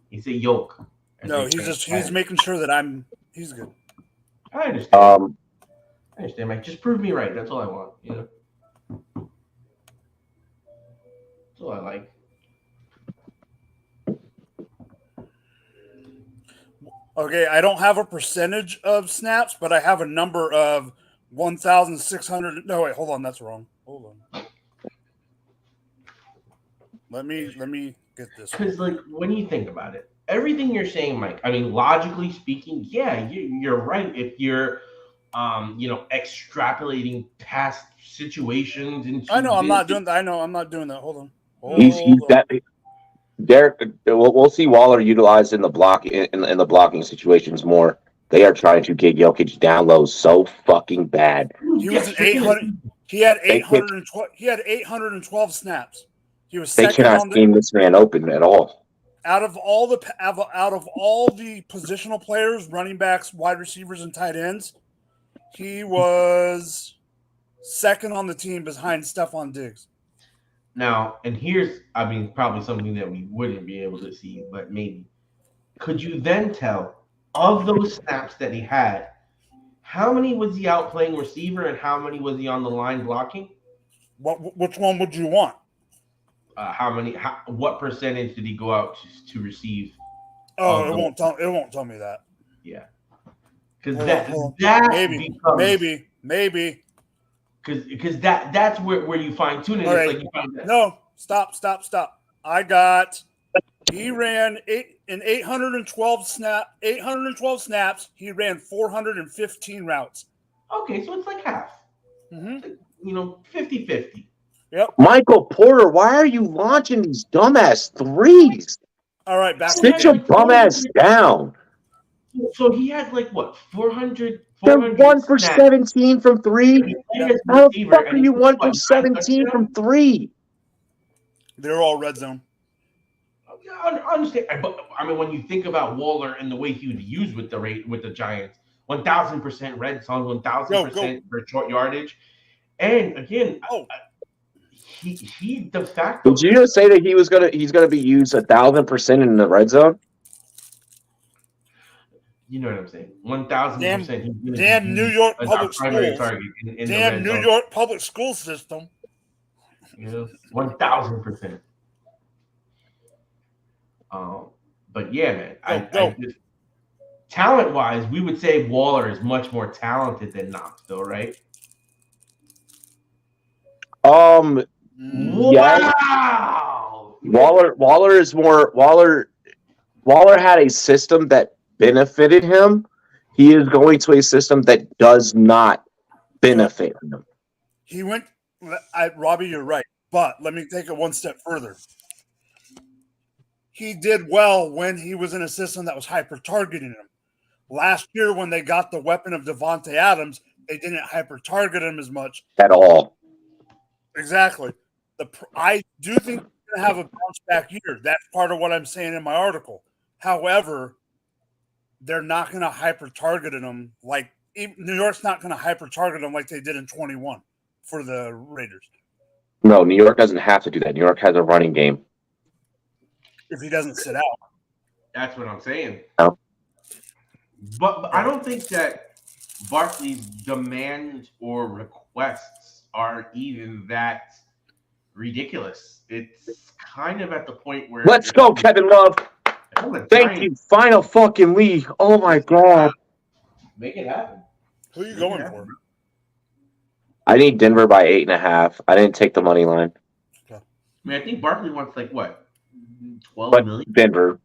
It's a yoke. No, he's making sure that he's good. I understand. I understand, Mike. Just prove me right. That's all I want. You know. That's all I like. Okay, I don't have a percentage of snaps, but I have a number of 1,600. No, wait, hold on, that's wrong. Hold on. Let me get this. Because, like, when you think about it, everything you're saying, Mike. I mean, logically speaking, yeah, you're right. If you're, extrapolating past situations into. I know I'm not doing that. I know I'm not doing that. Hold on. He's that. Derek, we'll see Waller utilized in the block in the blocking situations more. They are trying to get Jokic down low so fucking bad. He was an 800. He had 812. He had 812 snaps. He was They second cannot on scheme this man open at all. out of all the positional players, running backs, wide receivers, and tight ends. He was second on the team behind Stephon Diggs. Now, and here's, I mean, probably something that we wouldn't be able to see, but maybe. Could you then tell, of those snaps that he had, how many was he out playing receiver and how many was he on the line blocking? Which one would you want? What percentage did he go out to receive? Oh, it won't tell me that. Yeah. Because maybe. Because that's where you fine tune it. All It's right. like you find that. No, stop. He ran 812 snaps. He ran 415 routes. Okay, so it's like half. Mm-hmm. It's like, 50-50. Yep. Michael Porter, why are you launching these dumbass threes? All right, back. Sit your bum ass down. So he had like what 400. They're 1 for 17 from three. Yep. How the fuck are you 1 for 17 from three? They're all red zone. I understand, but I mean, when you think about Waller and the way he would use with the Giants, 1,000% red zone, 1,000% for short yardage, and again, he de facto. Did you just say that he's gonna be used 1,000% in the red zone? You know what I'm saying? 1,000%. Damn New York public primary schools. target in Damn New York public school system. 1,000%. But yeah, man, I just, talent-wise, we would say Waller is much more talented than Knox, though, right? Wow. Waller is more. Waller had a system that benefited him. He is going to a system that does not benefit him. He went. Robbie, you're right, but let me take it one step further. He did well when he was in a system that was hyper-targeting him. Last year, when they got the weapon of Devontae Adams, they didn't hyper-target him as much. At all. Exactly. I do think he's going to have a bounce-back year. That's part of what I'm saying in my article. However, they're not going to hyper-target him like – New York's not going to hyper-target him like they did in 21 for the Raiders. No, New York doesn't have to do that. New York has a running game. If he doesn't sit out. That's what I'm saying. Oh. But I don't think that Barkley's demands or requests are even that ridiculous. It's kind of at the point where... Let's go, Kevin Love. Thank you. Final fucking league. Oh, my God. Make it happen. Who are you going for? I need Denver by 8.5. I didn't take the money line, I mean, I think Barkley wants like what, 12 but million. Denver.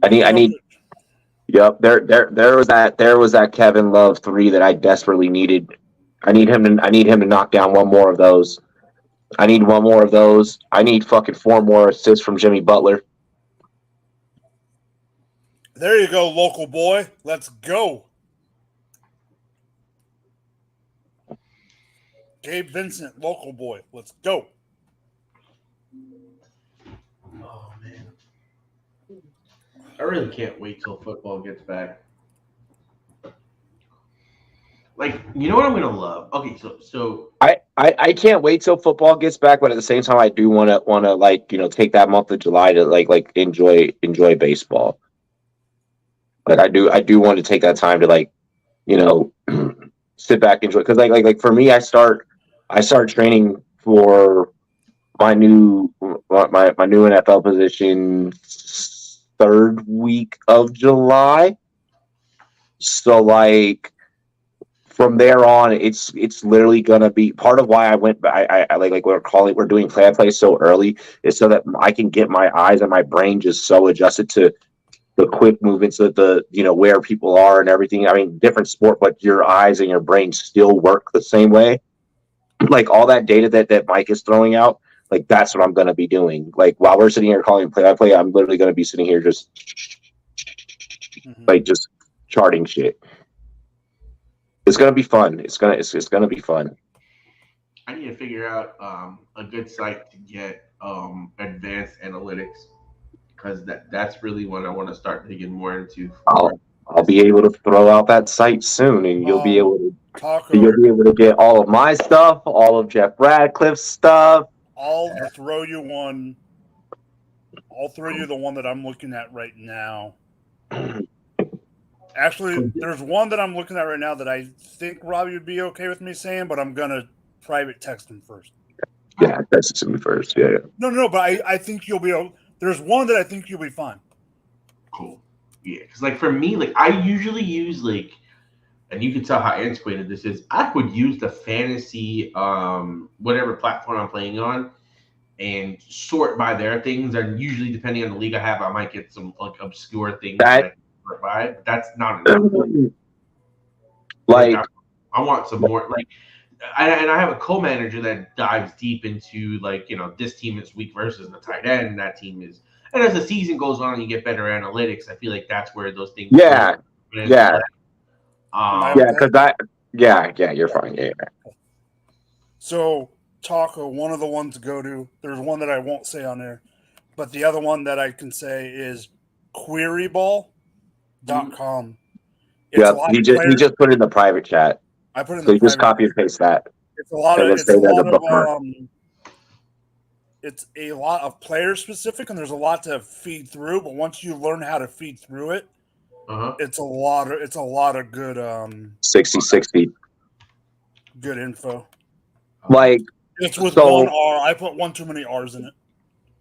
I need. Yep. There was that Kevin Love 3 that I desperately needed. I need him to knock down one more of those. I need one more of those. I need fucking 4 more assists from Jimmy Butler. There you go, local boy. Let's go. Gabe Vincent, local boy. Let's go. Oh man, I really can't wait till football gets back. Like, you know what I'm gonna love? Okay, so I can't wait till football gets back, but at the same time, I do want to like take that month of July to like enjoy baseball. Like I do want to take that time to like sit back and enjoy, because like for me, I start training for my new NFL position 3rd week of July. So like from there on, it's literally gonna be part of why I went. I like we're doing plan play so early is so that I can get my eyes and my brain just so adjusted to the quick movements of the where people are and everything. I mean, different sport, but your eyes and your brain still work the same way. Like all that data that Mike is throwing out, like that's what I'm gonna be doing. Like while we're sitting here calling play by play, I'm literally gonna be sitting here just like just charting shit. It's gonna be fun. It's gonna be fun. I need to figure out a good site to get advanced analytics, because that's really what I want to start digging more into. I'll be able to throw out that site soon, and you'll be able to get all of my stuff, all of Jeff Radcliffe's stuff. I'll throw you one. I'll throw you the one that I'm looking at right now. Actually, there's one that I'm looking at right now that I think Robbie would be okay with me saying, but I'm gonna private text him first. Yeah, text me first. Yeah. No, but I think you'll be. There's one that I think you'll be fine. Cool. Yeah, because like for me, like I usually use like, and you can tell how antiquated this is. I would use the fantasy, whatever platform I'm playing on, and sort by their things. And usually, depending on the league I have, I might get some like obscure things that I can sort by. But that's not enough. Like I want some more. Like, and I have a co-manager that dives deep into like this team is weak versus the tight end, and that team is. And as the season goes on and you get better analytics, I feel like that's where those things. Yeah. Because you're fine. Yeah. So, Taco, one of the ones to go to. There's one that I won't say on there, but the other one that I can say is queryball.com. Yeah, he just put it in the private chat. I put it in so the you just copy and paste that. It's a lot of player specific, and there's a lot to feed through. But once you learn how to feed through it, it's a lot of good 60-60 good info. Like it's with one R. I put one too many R's in it.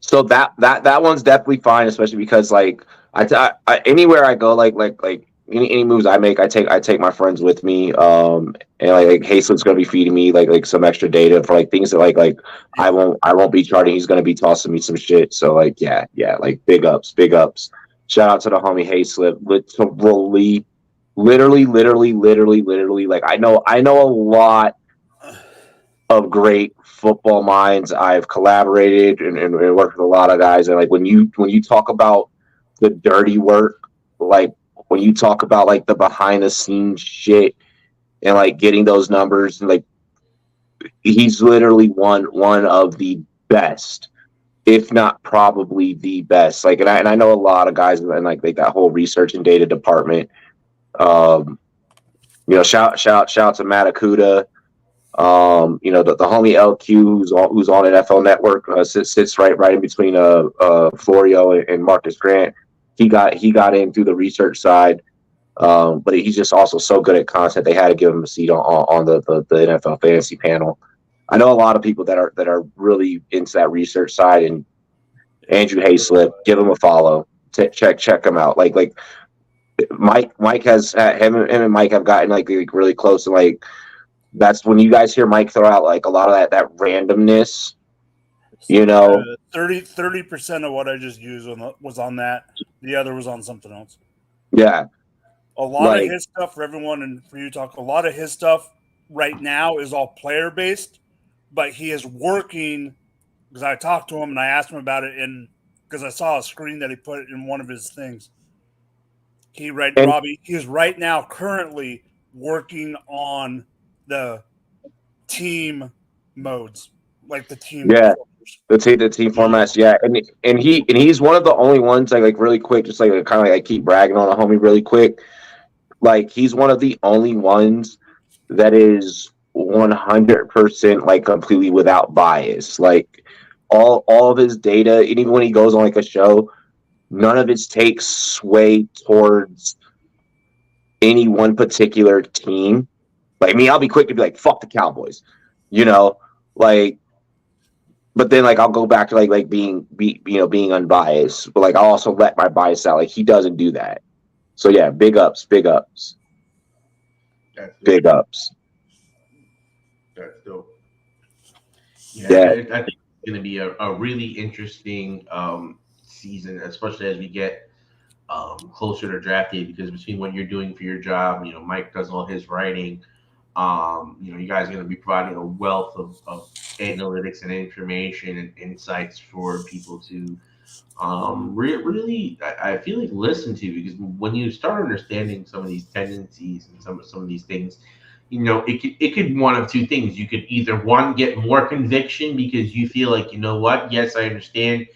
So that one's definitely fine, especially because like I anywhere I go, like any moves I make, I take my friends with me. And like Hastelin's gonna be feeding me like some extra data for like things that like I won't be charting. He's gonna be tossing me some shit. So like yeah, like big ups. Shout out to the homie Haslip. Literally. Like I know a lot of great football minds. I've collaborated and worked with a lot of guys. And like when you talk about the dirty work, like when you talk about like the behind the scenes shit and like getting those numbers, and like he's literally one of the best, if not probably the best. Like and I know a lot of guys in like that whole research and data department. Shout out to Matt Akuda. The homie LQ who's on NFL Network sits right in between Florio and Marcus Grant. He got in through the research side, but he's just also so good at content. They had to give him a seat on the NFL fantasy panel. I know a lot of people that are really into that research side, and Andrew Hayslip, give him a follow. Check him out. Like Mike has him and Mike have gotten like really close, and like that's when you guys hear Mike throw out like a lot of that randomness. You know, 30% of what I just used was on that. The other was on something else. yeah, A lot of like his stuff for everyone and for you to talk. A lot of his stuff right now is all player based, but he is working because I talked to him and I asked him about it because I saw a screen that he put in one of his things. and Robbie, he is right now currently working on the team modes, like the team. yeah, the team formats, yeah, and he's one of the only ones like really quick, just like kind of like keep bragging on the homie really quick. Like he's one of the only ones that is 100% like completely without bias. Like all of his data, and even when he goes on like a show, none of his takes sway towards any one particular team. Like me, I'll be quick to be like, fuck the Cowboys, you know, like but then like I'll go back to like being unbiased. But like I'll also let my bias out. Like he doesn't do that. So yeah, big ups. Big ups. That's dope. Yeah, I think it's going to be a really interesting season, especially as we get closer to draft day, because between what you're doing for your job, Mike does all his writing. You guys are going to be providing a wealth of analytics and information and insights for people to really, I feel like listen to, because when you start understanding some of these tendencies and some of these things, it could one of two things. You could either one get more conviction because you feel like, what, yes, I understand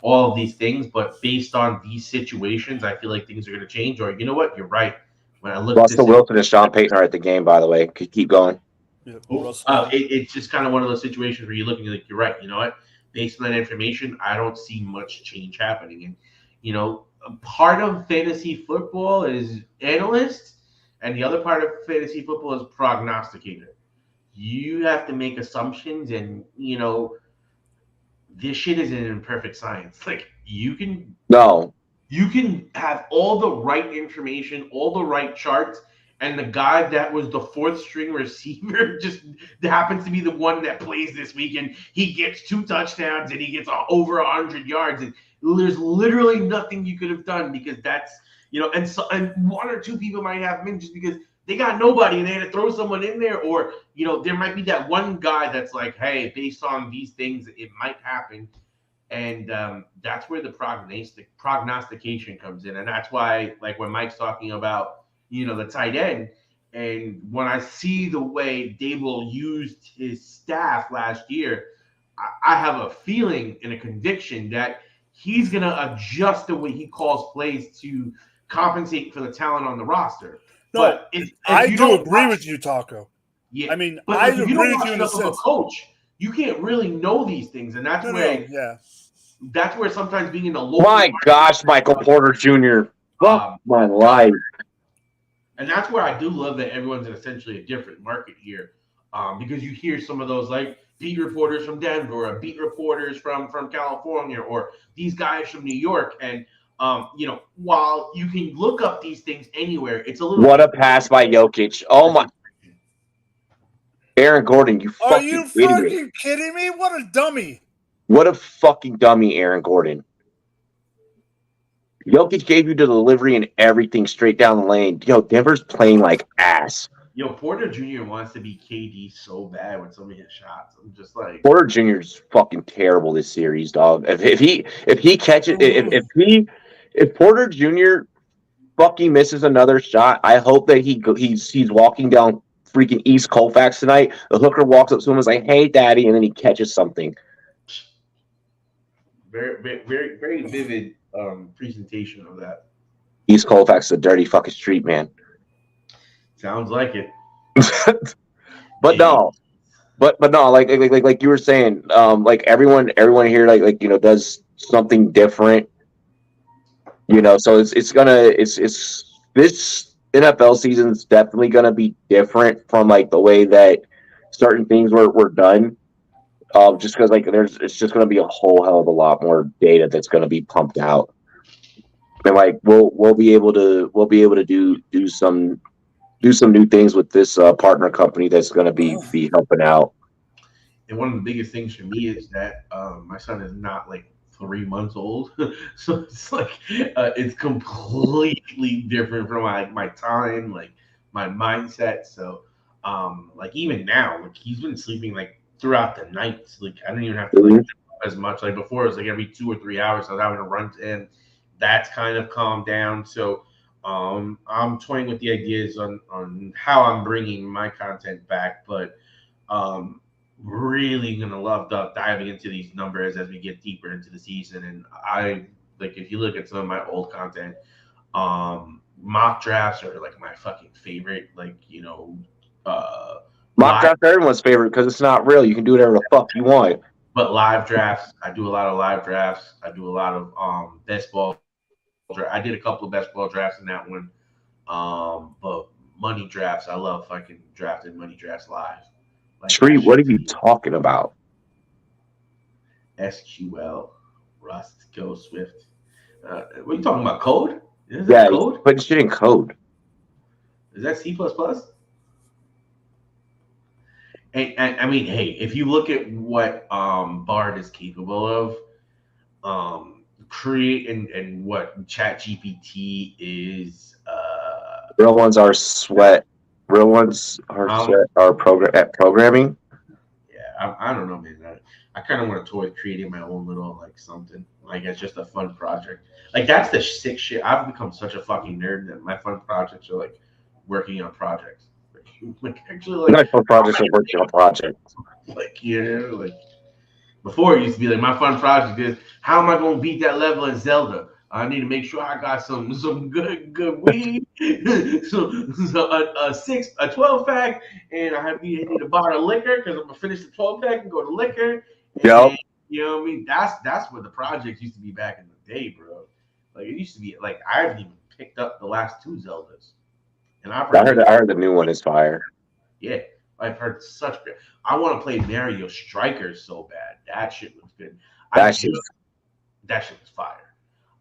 all of these things, but based on these situations, I feel like things are going to change. Or you know what, you're right. When I look at Russell this, Wilson and Sean Payton are at the game, by the way. Keep going. it's just kind of one of those situations where you're looking like, you're right. You know what? Based on that information, I don't see much change happening. And part of fantasy football is analyst, and the other part of fantasy football is prognosticator. You have to make assumptions, and this shit is an imperfect science. Like you can have all the right information, all the right charts, and the guy that was the fourth string receiver just happens to be the one that plays this week, and he gets 2 touchdowns and he gets over 100 yards, and there's literally nothing you could have done, because that's and 1 or 2 people might have been just because they got nobody and they had to throw someone in there, or there might be that one guy that's like, hey, based on these things, it might happen. And that's where the prognostication comes in. And that's why, like when Mike's talking about, the tight end, and when I see the way Dable used his staff last year, I have a feeling and a conviction that he's going to adjust the way he calls plays to compensate for the talent on the roster. No, but I do agree with you, Taco. Yeah, I mean, but I if you agree don't with watch you in a enough of a sense. coach, you can't really know these things, and that's that's where sometimes being in the local. My gosh, Michael Porter Jr. Fuck my life. And that's where I do love that everyone's in essentially a different market here, because you hear some of those like beat reporters from Denver, or beat reporters from California, or these guys from New York, and while you can look up these things anywhere, it's a little. What a pass by Jokic! Oh my, Aaron Gordon, you Are fucking you idiot! fucking kidding me? What a dummy! What a fucking dummy, Aaron Gordon. Jokic gave you the delivery and everything straight down the lane. Yo, Denver's playing like ass. Yo, Porter Jr. wants to be KD so bad with some of his shots. I'm just like, Porter Jr. is fucking terrible this series, dog. If he catches if Porter Jr. fucking misses another shot, I hope that he's walking down freaking East Colfax tonight. The hooker walks up to him and is like, "Hey, daddy," and then he catches something. Very, very, very vivid presentation of that. East Colfax is a dirty fucking street, man. Sounds like it. But no, like you were saying, like everyone here, does something different. So it's this NFL season is definitely gonna be different from like the way that certain things were done. Just because it's just gonna be a whole hell of a lot more data that's gonna be pumped out. and like we'll be able to do some new things with this partner company that's going to be helping out. And one of the biggest things for me is that my son is not like 3 months old, so it's like it's completely different from my time, like my mindset. So like even now, like he's been sleeping like throughout the night. Like I don't even have to like Mhm. as much. Like before, it was like every 2 or 3 hours I was having to run in. That's kind of calmed down. So I'm toying with the ideas on how I'm bringing my content back, but um, really gonna love diving into these numbers as we get deeper into the season. And I like if you look at some of my old content, mock drafts are like my fucking favorite. Like Mock live, draft everyone's favorite because it's not real. You can do whatever the fuck you want. but live drafts. I do a lot of live drafts. I do a lot of best ball. I did a couple of best ball drafts in that one. But money drafts, I love fucking drafting money drafts live. Like Tree, that what are shit. you talking about? SQL, Rust, Go, Swift. What are you talking about? Code? Is that Yeah, code? putting shit in code. Is that C plus plus? And I mean, hey, if you look at what Bard is capable of, create and what Chat GPT is, Real ones are sweat. Real ones are um, sweat are at programming. yeah, I don't know, man. I kind of want to toy with creating my own little like something. Like it's just a fun project. Like that's the sick shit. I've become such a fucking nerd that my fun projects are like working on projects. Like actually, like Nice for projects are working on projects. like like before it used to be like my fun project is how am I going to beat that level in Zelda? I need to make sure I got some good weed, so a 12 pack, and I need a bottle of liquor because I'm gonna finish the 12 pack and go to liquor, and Yep. then you know what I mean. That's what the projects used to be back in the day, bro. Like it used to be like I haven't even picked up the last two Zeldas, and I've heard I heard the new one is fire. yeah, I've heard such great. I want to play Mario Strikers so bad. That shit looks good. I That just shit. that shit was fire.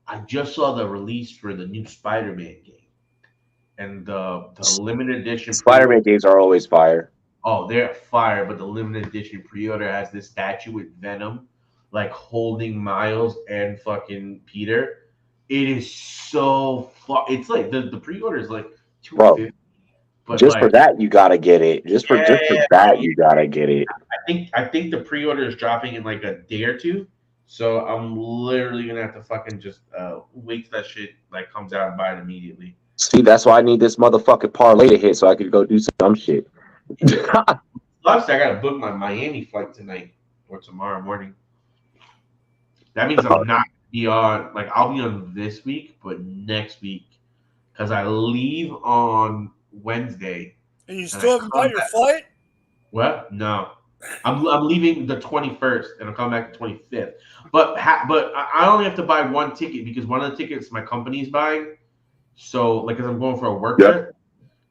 I just saw the release for the new Spider-Man game and the limited edition pre-order. Spider-Man games are always fire. Oh, they're fire, but the limited edition pre-order has this statue with Venom, like holding Miles and fucking Peter. It is so fun. It's like the pre-order is like Bro, 250, but just for like that you gotta get it. Just for yeah, that you gotta get it. I think the pre-order is dropping in like a day or two. So I'm literally gonna have to fucking just wait till that shit like comes out and buy it immediately. See, that's why I need this motherfucking parlay to hit so I could go do some shit. Plus, I gotta book my Miami flight tonight or tomorrow morning. That means I'm not be on like I'll be on this week, but next week because I leave on Wednesday And you and I still haven't got come your back. flight? What? No, I'm leaving the 21st and I'm coming back the 25th. But I only have to buy one ticket because one of the tickets my company's buying. So like, cause I'm going for a work Yep. trip.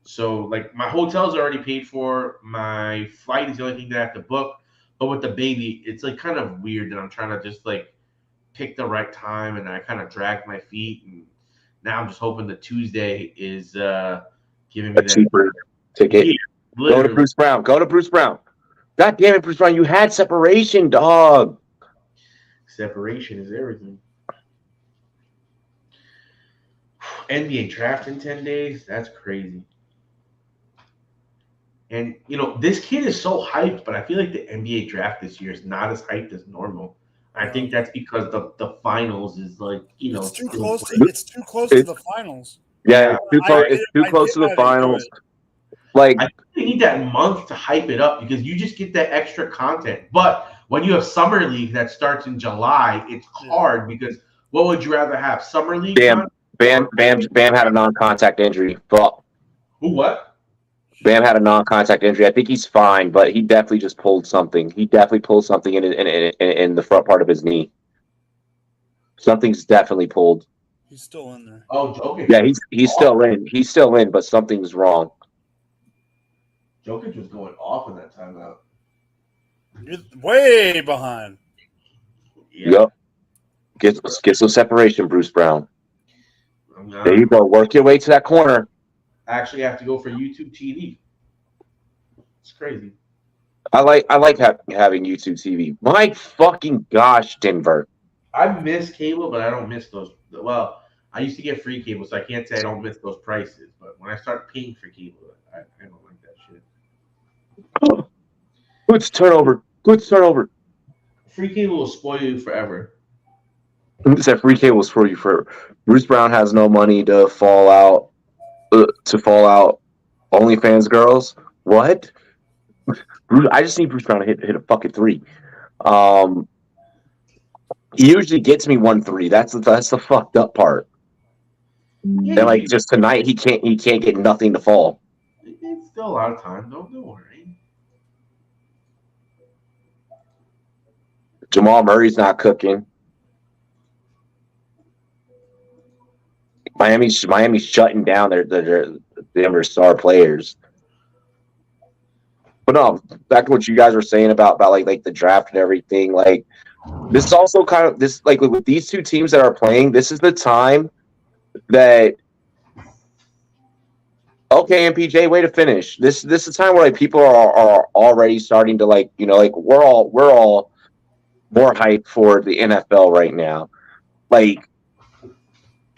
So like my hotel's already paid for. My flight is the only thing that I have to book. But with the baby, it's like kind of weird that I'm trying to just like pick the right time and I kind of dragged my feet and now I'm just hoping the Tuesday is giving me A that. cheaper ticket. Yeah, Go to literally. Bruce Brown. Go to Bruce Brown. God damn it, Bruce Brown. You had separation, dog. Separation is everything. NBA draft in 10 days? That's crazy. And this kid is so hyped, but I feel like the NBA draft this year is not as hyped as normal. I No. think that's because the finals is like, It's too still close playing. it's too close to the finals. Yeah, it's too close. I It's too I close get to the why they do finals. it. Like, I think they need that month to hype it up because you just get that extra content. But when you have summer league that starts in July, it's hard because what would you rather have? Summer league damn, content Bam had a non-contact injury. Fuck. who what? Bam had a non-contact injury. I think he's fine, but he definitely just pulled something. He definitely pulled something in the front part of his knee. Something's definitely pulled. He's still in there. Oh, Jokic. Yeah, he's still in. He's still in, but something's wrong. Jokic was going off in that timeout. You're way behind. Yeah. Yep. Get some separation, Bruce Brown. There you go. Work your way to that corner. I actually have to go for YouTube TV. It's crazy. I like having YouTube TV. My fucking gosh, Denver. I miss cable, but I don't miss those. Well, I used to get free cable, so I can't say I don't miss those prices. But when I start paying for cable, I don't like that shit. Good turnover. Good turnover. Free cable will spoil you forever. That free cable was for you for. Bruce Brown has no money to fall out. OnlyFans girls. What? I just need Bruce Brown to hit a fucking 3. He usually gets me 1-3. That's the fucked up part. Yeah, And like just tonight, he can't get nothing to fall. it's still a lot of time. Don't worry. Jamal Murray's not cooking. Miami's shutting down their Denver star players. But no, back to what you guys were saying about like the draft and everything. Like this is also kind of this like with these two teams that are playing. This is the time that MPJ, way to finish. This is the time where like people are already starting to like like we're all more hyped for the NFL right now. Like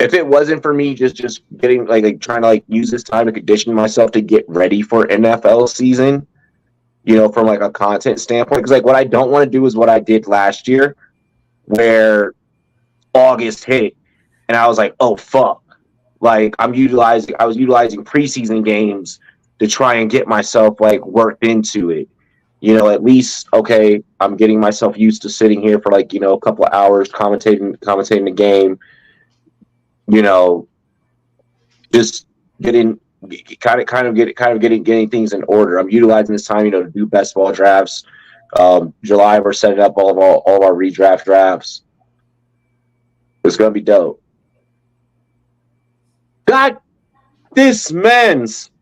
if it wasn't for me just getting like trying to like use this time to condition myself to get ready for NFL season. From like a content standpoint, because like what I don't want to do is what I did last year, where August hit and I was like, oh fuck, like I was utilizing preseason games to try and get myself like worked into it. At least I'm getting myself used to sitting here for like a couple of hours commentating the game. Just getting. Getting things in order. I'm utilizing this time, to do best ball drafts. July, we're setting up all of our redraft drafts. It's gonna be dope. God, this man's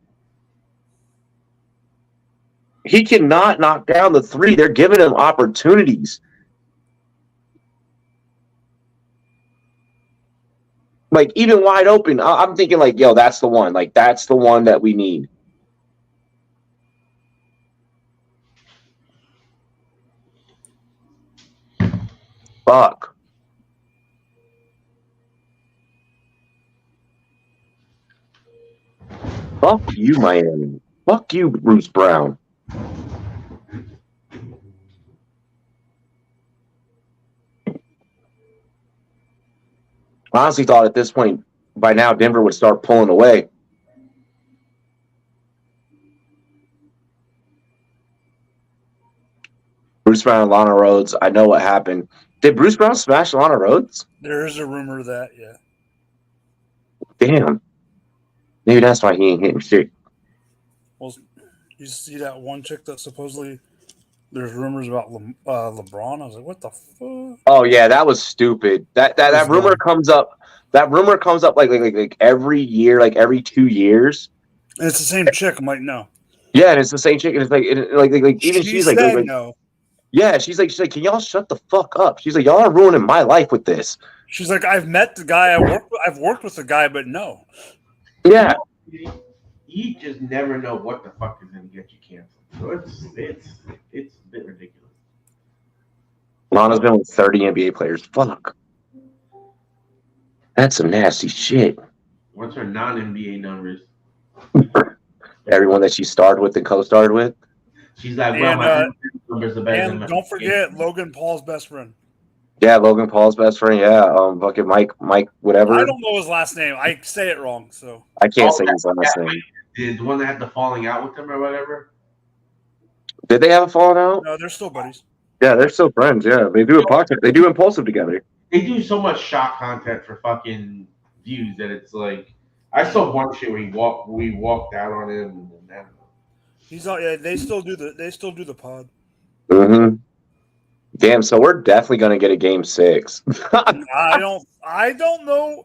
he cannot knock down the 3. They're giving him opportunities. Like, even wide open, I'm thinking, like, yo, that's the one. Like, that's the one that we need. Fuck. Fuck you, Miami. Fuck you, Bruce Brown. I honestly thought at this point, by now, Denver would start pulling away. Bruce Brown and Lana Rhodes, I know what happened. Did Bruce Brown smash Lana Rhodes? There is a rumor that, yeah. Damn. Maybe that's why he ain't hitting shit. Well, you see that one chick that supposedly there's rumors about LeBron? I was like, what the fuck? Oh yeah, that was stupid. That rumor comes up. That rumor comes up like every year, like every 2 years. And it's the same chick. I'm like, no. Yeah, and it's the same chick. And it's like even she's like no. Yeah, she's like, can y'all shut the fuck up? She's like, y'all are ruining my life with this. She's like, I've met the guy. I've worked with the guy, but no. Yeah. You just never know what the fuck is gonna get you canceled. So it's a bit ridiculous. Lana's been with 30 NBA players. Fuck. That's some nasty shit. What's her non-NBA numbers? Everyone that she starred with and co-starred with. She's like, well, my numbers are better than my. Don't forget Logan Paul's best friend. Yeah, Logan Paul's best friend. Yeah, fucking Mike, whatever. I don't know his last name. I say it wrong, so I can't say his last name. The one that had the falling out with him or whatever. Did they have a falling out? No, they're still buddies. Yeah, they're still friends. Yeah, they do a podcast. They do Impulsive together. They do so much shock content for fucking views that it's like. I saw one shit where we walked out on him and then. He's not. Yeah, they still do the pod. Mm-hmm. Damn. So we're definitely gonna get a game 6. I don't know.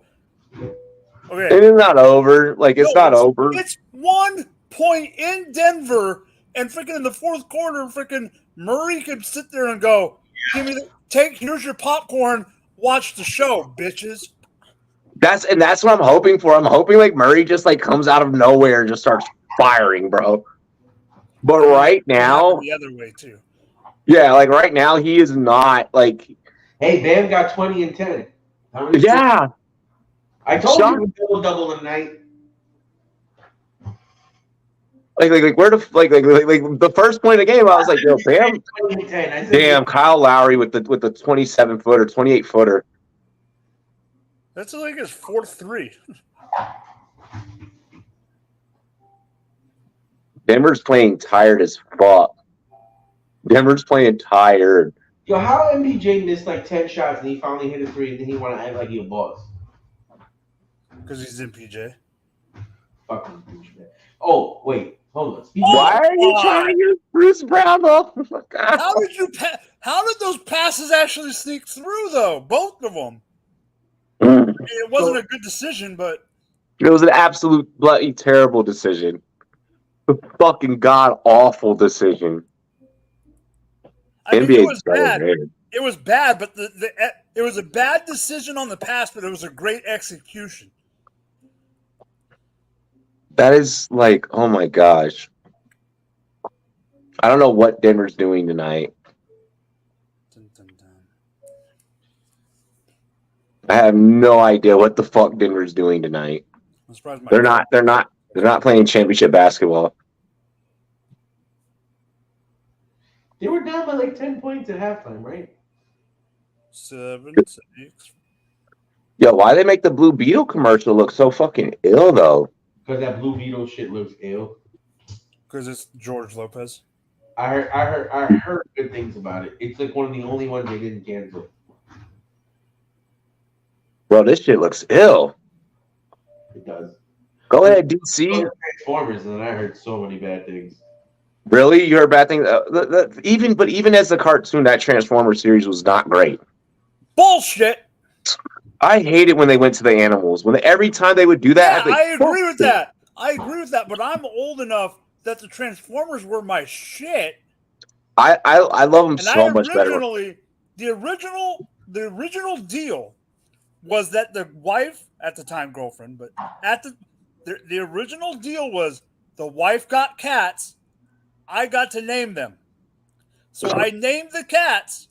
Okay. It is not over. Like it's not over. It's 1 point in Denver, and freaking in the fourth quarter, freaking Murray could sit there and go, "Give me here's your popcorn. Watch the show, bitches." That's what I'm hoping for. I'm hoping like Murray just like comes out of nowhere and just starts firing, bro. But right It happened now, the other way too. yeah, like right now he is not like Hey, Bam got 20 and 10. How many points? yeah. I told Shock. you double tonight. Like where the like the first point of the game, I was like, yo, Bam, 20 and 10. I said, damn, Kyle Lowry with the 27-footer, 28-footer. That's like his 4th-3. Denver's playing tired as fuck. Denver's playing tired. Yo, how MPJ missed like 10 shots and he finally hit a 3 and then he want to act like he a boss? Because he's in PJ. Fucking douchebag. Oh, wait. Hold on. Why are you trying to use Bruce Brown though? How did those passes actually sneak through though? Both of them. It wasn't a good decision, but it was an absolute bloody terrible decision. A fucking god awful decision. I mean, NBA it was bad. man. It was bad, but it was a bad decision on the pass, but it was a great execution. That is like, oh my gosh. I don't know what Denver's doing tonight. Dun, dun, dun. I have no idea what the fuck Denver's doing tonight. I'm surprised They're not playing championship basketball. They were down by like 10 points at halftime, right? 7, 6. Yo, why they make the Blue Beetle commercial look so fucking ill though? Because that Blue Beetle shit looks ill. Because it's George Lopez. I heard good things about it. It's like one of the only ones they didn't cancel. Bro, this shit looks ill. It does. Go ahead, DC. Transformers, and then I heard so many bad things. Really? You heard bad things? Even as the cartoon, that Transformers series was not great. Bullshit. I hate it when they went to the animals. Every time they would do that, Yeah, I agree with that. I agree with that, but I'm old enough that the Transformers were my shit. I love them so much better. The original deal was that the wife, at the time girlfriend, but the original deal was the wife got cats, I got to name them. So I named the cats,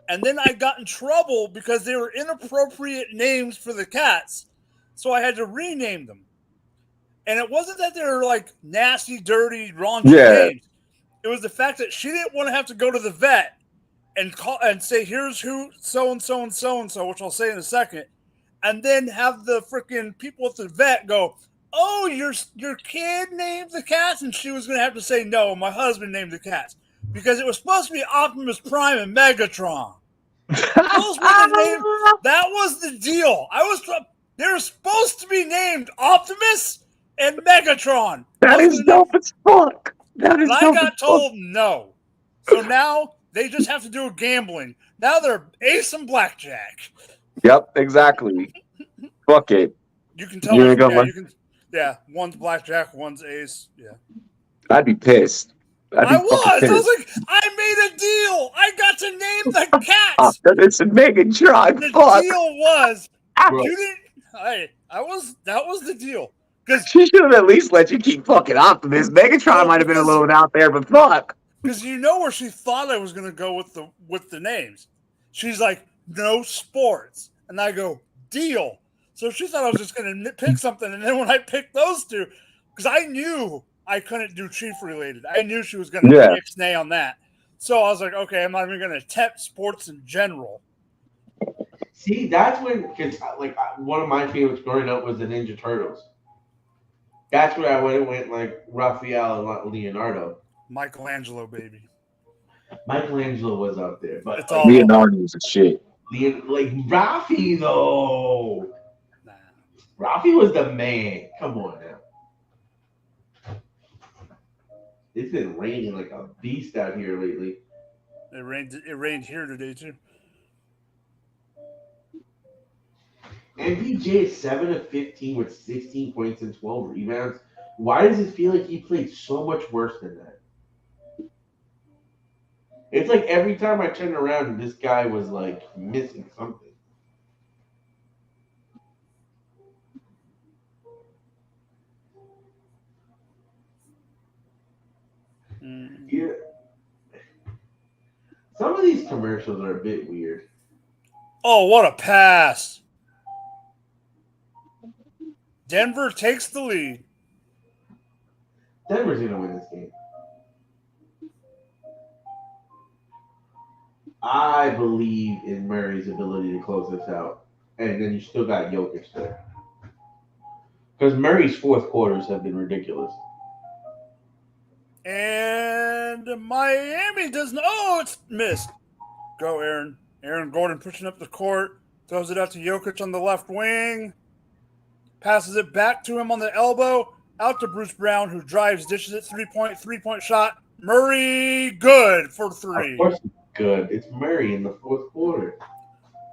and then I got in trouble because they were inappropriate names for the cats. So I had to rename them. And it wasn't that they were like nasty, dirty, raunchy names. It was the fact that she didn't want to have to go to the vet and call and say, here's who so and so and so and so, which I'll say in a second, and then have the freaking people at the vet go, oh, your kid named the cats, and she was going to have to say, no, my husband named the cats, because it was supposed to be Optimus Prime and Megatron. Those were the names. That was the deal. They were supposed to be named Optimus and Megatron. That is dope as fuck. That is dope. I got told no. So now they just have to do gambling. Now they're ace and blackjack. Yep, exactly. Fuck it. You can tell. Yeah, one's blackjack, one's ace. Yeah. I'd be pissed. I was like, I made a deal. I got to name the cats. It's a Megatron. The fuck. deal was you didn't. That was the deal. Because she should have at least let you keep fucking Optimus. Megatron might have been a little bit out there, but fuck. Because you know where she thought I was going to go with the names. She's like, no sports, and I go, deal. So she thought I was just going to pick something, and then when I picked those two, because I knew I couldn't do Chief related, I knew she was going to ixnay on that. So I was like, okay, I'm not even going to attempt sports in general. See, that's when, because like one of my favorites growing up was the Ninja Turtles. That's where I went like Raphael and Leonardo. Michelangelo, baby. Michelangelo was up there, but it's all Leonardo was a shit. Like Rafi though. Nah. Rafi was the man. Come on now. It's been raining like a beast out here lately. It rained here today too. MPJ is 7 of 15 with 16 points and 12 rebounds. Why does it feel like he played so much worse than that? It's like every time I turn around, this guy was like missing something. Yeah. Some of these commercials are a bit weird. Oh, what a pass. Denver takes the lead. Denver's gonna win this game. I believe in Murray's ability to close this out, and then you still got Jokic there. Because Murray's fourth quarters have been ridiculous. And Miami does not. Oh, it's missed. Go, Aaron. Aaron Gordon pushing up the court. Throws it out to Jokic on the left wing. Passes it back to him on the elbow. Out to Bruce Brown, who drives, dishes it. Three-point shot. Murray, good for three. Of course it's good. It's Murray in the fourth quarter.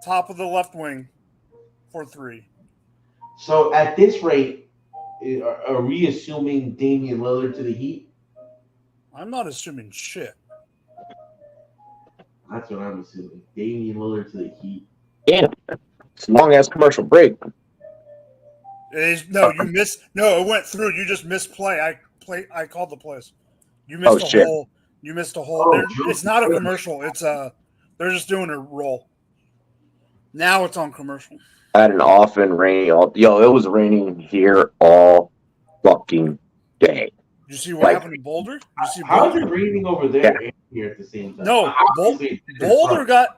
Top of the left wing for three. So at this rate, are we assuming Damian Lillard to the Heat? I'm not assuming shit. That's what I'm assuming. Damian Lillard to the Heat. Damn. It's a long ass commercial break. No, you missed. No, it went through. You just missed play. I called the plays. You missed a shit. whole. You missed a whole. Oh, It's not a commercial. It's they're just doing a roll. Now it's on commercial. I had an off and rainy. It was raining here all fucking day. Did you see what happened in Boulder? Did you see How is Boulder? it raining over there and here at the same time? No, Obviously, it's Boulder front.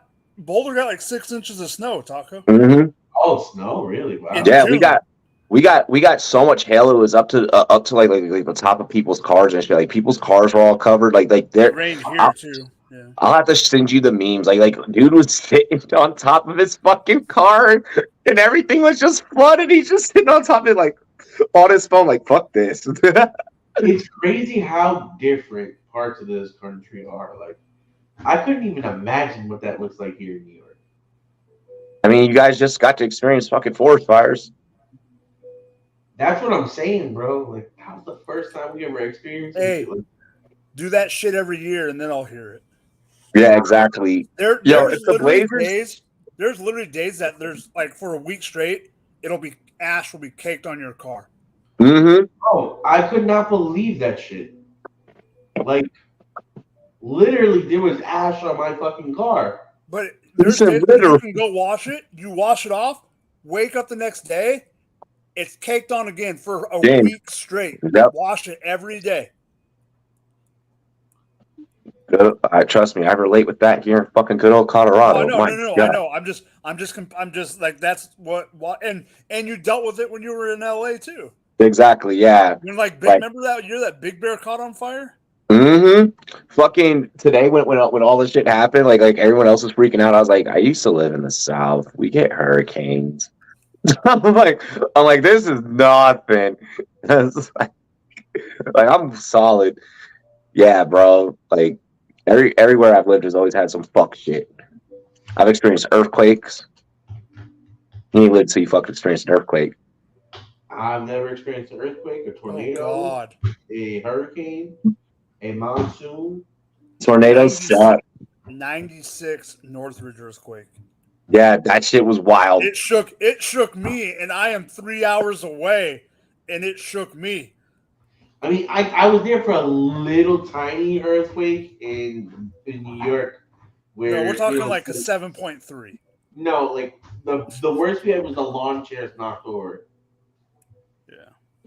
got like 6 inches of snow. Taco. Mm-hmm. Oh, snow, really? Wow. In Yeah, June. we got so much hail. It was up to like the top of people's cars and shit. Like people's cars were all covered. Like It they're. rained here too. Yeah. I'll have to send you the memes. Like dude was sitting on top of his fucking car and everything was just flooded. He's just sitting on top of it, like on his phone, like fuck this. It's crazy how different parts of this country are. Like, I couldn't even imagine what that looks like here in New York. I mean, you guys just got to experience fucking forest fires. That's what I'm saying, bro. Like, that was the first time we ever experienced Hey. it. Like, Do that shit every year, and then I'll hear it. Yeah, exactly. Yo, There's if the literally Blazers- days. There's literally days that there's like for a week straight, ash will be caked on your car. Mm-hmm. oh, I could not believe that shit. Like, literally, there was ash on my fucking car. But there's said days where you literally. can go wash it. You wash it off. Wake up the next day, it's caked on again for a Damn. week straight. Yep. Wash it every day. I trust me. I relate with that here in fucking good old Colorado. Oh, no, My no. God. I know. I'm just like that's what and you dealt with it when you were in LA too. Exactly. Yeah. You're like, Right. remember that year that Big Bear caught on fire? Mm-hmm. Fucking today when all this shit happened, like everyone else was freaking out. I was like, I used to live in the South. We get hurricanes. I'm like, this is nothing. It's like I'm solid. Yeah, bro. Like everywhere I've lived has always had some fuck shit. I've experienced earthquakes. You ain't lived till you fucking experienced an earthquake. I've never experienced an earthquake, a tornado, Oh God. a hurricane, a monsoon. Tornadoes suck. 96 Northridge earthquake. Yeah, that shit was wild. It shook me, and I am 3 hours away, and it shook me. I mean, I was there for a little tiny earthquake in New York. Where No, we're talking it was like a 7.3. No, like the worst we had was the lawn chairs knocked over. Yeah.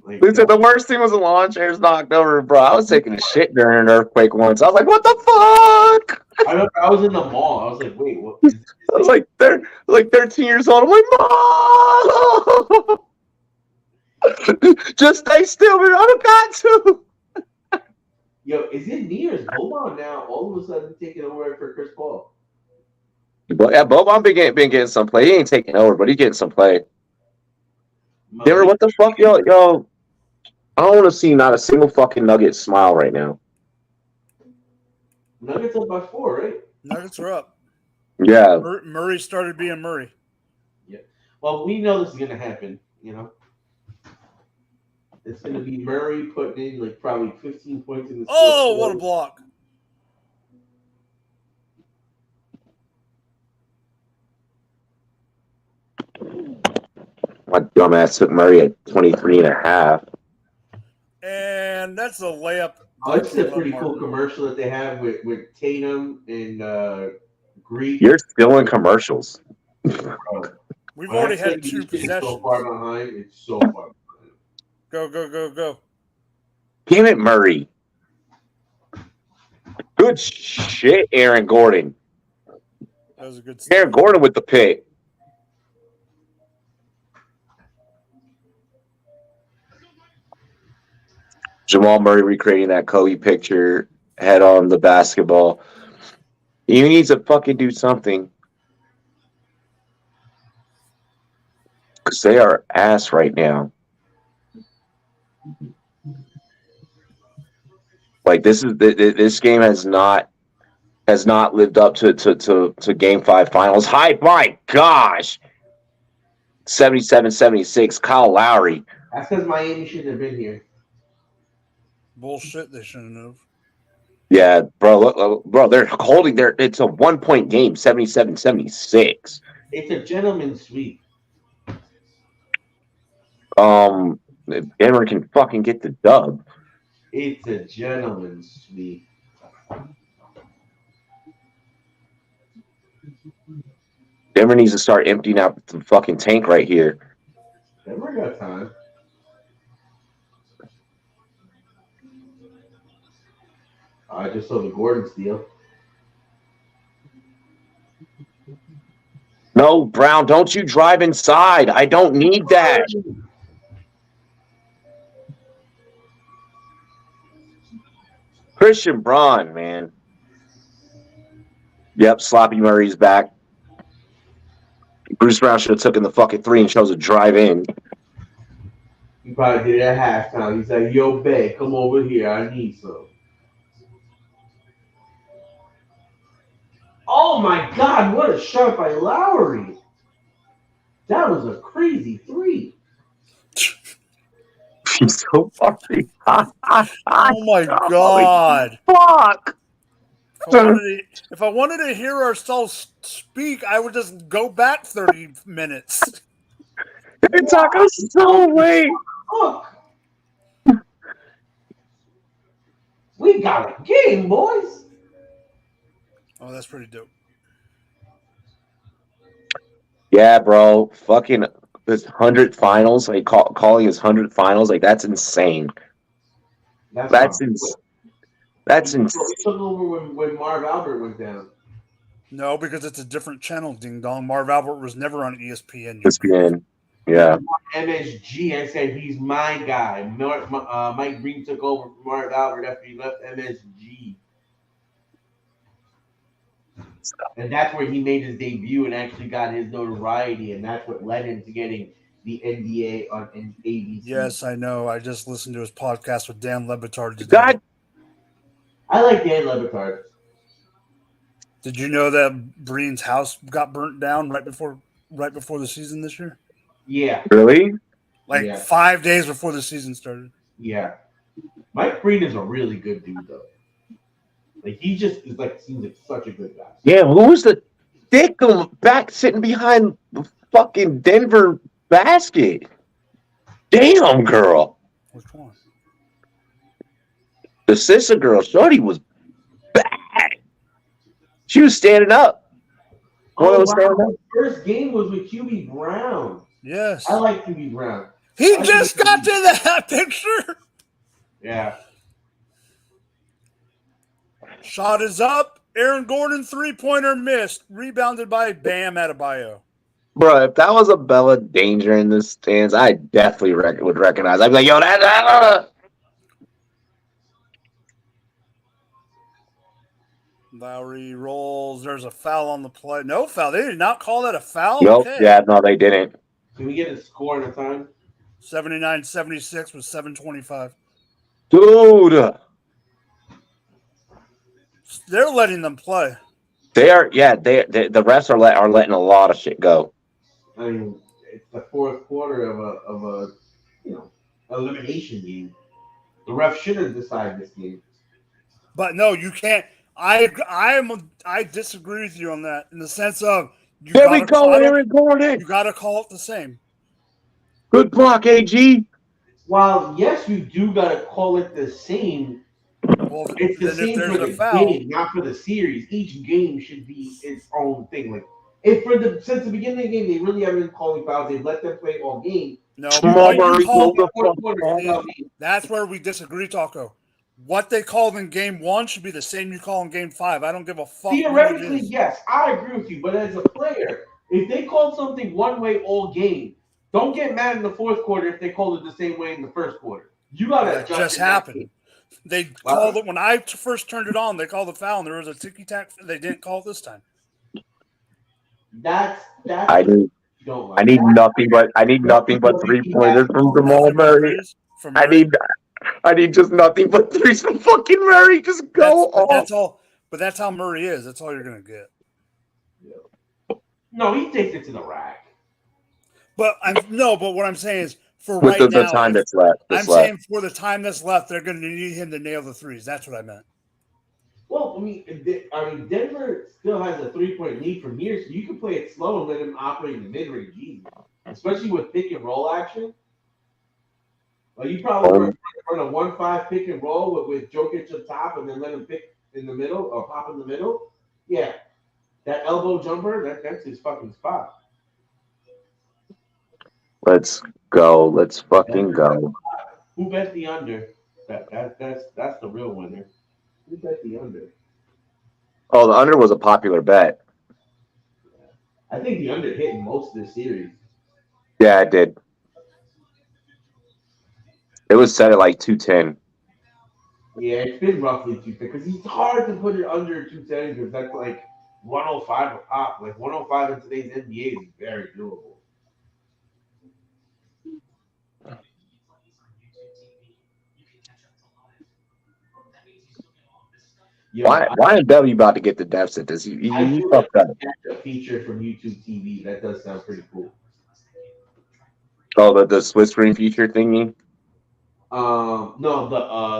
Like, They said the worst thing was the lawn chairs knocked over, bro. I was taking a shit during an earthquake once. I was like, what the fuck? I remember I was in the mall. I was like, wait, what? I was like, they're like 13 years old. I'm like, Mom! Just stay still, man. I don't got to. Yo, is it me or is Boban now all of a sudden taking over for Chris Paul? But yeah, Boban been getting some play. He ain't taking over, but he getting some play. Denver, what the fuck, yo? I don't want to see not a single fucking Nugget smile right now. Nuggets up by 4, right? Nuggets are up. Yeah. Murray started being Murray. Well, we know this is gonna happen. You know, it's gonna be Murray putting in like probably 15 points in the. Oh, what a block! My dumbass took Murray at 23 and a half. And that's a layup Oh, this is a pretty cool commercial that they have with Tatum and Greek. You're still in commercials. Bro, We've when I already tell had you two this shit is possessions. so far behind. It's so far behind. Go. Damn it, Murray. Good shit, Aaron Gordon. That was a good Aaron Gordon with the pick. Jamal Murray recreating that Kobe picture, head on the basketball. He needs to fucking do something. Because they are ass right now. Like this game has not lived up to Game 5 finals. Hi, my gosh. 77-76, Kyle Lowry. That's because Miami shouldn't have been here. Bullshit, they shouldn't have. Yeah, bro, they're holding their. It's a 1-point game, 77-76. It's a gentleman's sweep. Denver can fucking get the dub. It's a gentleman's sweep. Denver needs to start emptying out the fucking tank right here. Denver got time. I just saw the Gordon steal. No, Brown, don't you drive inside. I don't need that. Christian Braun, man. Yep, Sloppy Murray's back. Bruce Brown should have taken the fucking 3 and chose to drive in. He probably did it at halftime. He's like, yo, babe, come over here. I need some. Oh, my God. What a shot by Lowry. That was a crazy 3. He's so fucking. Oh, my God. Fuck. If I wanted to hear ourselves speak, I would just go back 30 minutes. Taco so late. Look. We got a game, boys. Oh, that's pretty dope. Yeah, bro. Fucking his 100th finals, like calling his 100th finals, like that's insane. That's insane. That's insane. He took over when Marv Albert went down. No, because it's a different channel, ding dong. Marv Albert was never on ESPN. ESPN, yeah. MSG, I said he's my guy. Mike Green took over from Marv Albert after he left MSG. And that's where he made his debut and actually got his notoriety, and that's what led him to getting the NBA on ABC. Yes, I know. I just listened to his podcast with Dan Le Batard today. God. I like Dan Le Batard. Did you know that Breen's house got burnt down right before the season this year? Yeah. Really? Like 5 days before the season started. Yeah. Mike Breen is a really good dude, though. Like, he just is seems like such a good guy. Yeah, who was the dick back sitting behind the fucking Denver basket? Damn, girl. Which one? The sister girl, Shorty, was bad. She was standing up. The first game was with QB Brown. Yes. I like QB Brown. He just got to that picture. Yeah. Shot is up. Aaron Gordon 3-pointer missed. Rebounded by Bam Adebayo. Bro, if that was a Bella Danger in the stands, I definitely would recognize. I'd be like, yo, that. Lowry rolls. There's a foul on the play. No foul. They did not call that a foul? Nope. Okay. Yeah, no, they didn't. Can we get a score in a time? 79-76 with 7:25. Dude. They're letting them play. They are, yeah. The refs are letting a lot of shit go. I mean, it's the fourth quarter of a elimination game. The ref should have decided this game. But no, you can't. I disagree with you on that in the sense of There we go, Aaron Gordon. You got to call it the same. Good block, AG. While yes, you do gotta call it the same. Well, It's the then if same there's for a the foul, game, not for the series. Each game should be its own thing. Like if since the beginning of the game, they really haven't been calling fouls. They've let them play all game. no, Jamal what you Murray, call hold the Fourth fuck quarter, on. tell me. that's where we disagree, Taco. What they called in game 1 should be the same you call in game 5. I don't give a fuck when it Theoretically, is. yes, I agree with you. But as a player, if they called something one way all game, don't get mad in the fourth quarter if they called it the same way in the first quarter. You Well, gotta that adjust just in that happened. game. They Wow. called it when I first turned it on. They called the foul, and there was a ticky tack. They didn't call it this time. That's I what need you don't I like. need nothing but three pointers from Jamal Nothing but Murray. threes from I Murray. need just nothing but threes from fucking Murray. Just go off. That's all. But that's how Murray is. That's all you're gonna get. No, he takes it to the rack. But But what I'm saying is, for With right the now, time that's left. I'm saying for the time that's left, they're gonna need him to nail the threes. That's what I meant. Well, Denver still has a 3-point lead from here, so you can play it slow and let him operate in the mid range easy, especially with pick and roll action. Like you probably run a 1-5 pick and roll with Jokic up top, and then let him pick in the middle or pop in the middle. Yeah, that elbow jumper, that's his fucking spot. Let's go. Let's fucking go. Who bet the under? That's the real winner. Who bet the under? Oh, the under was a popular bet. I think the under hit in most of the series. Yeah, it did. It was set at like 210. Yeah, it's been roughly 210 because it's hard to put it under 210 because that's like 105 a pop. Like 105 in today's NBA is very doable. Yo, Why am W about to get the deficit? Does I he feel like fucked up? that's a feature from YouTube TV. That does sound pretty cool. Oh, the split screen feature thingy. No, the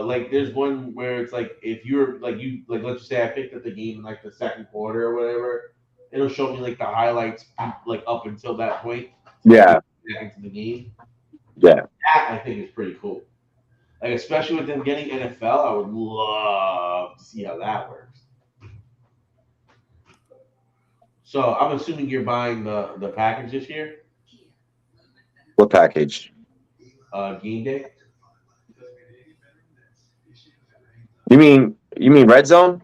like there's one where it's like if you're like let's just say I picked up the game in like the second quarter or whatever, it'll show me like the highlights like up until that point. Yeah, Into the game. yeah. That I think is pretty cool. Like especially with them getting NFL, I would love to see how that works. So I'm assuming you're buying the package this year, What package? game day. You mean Red Zone?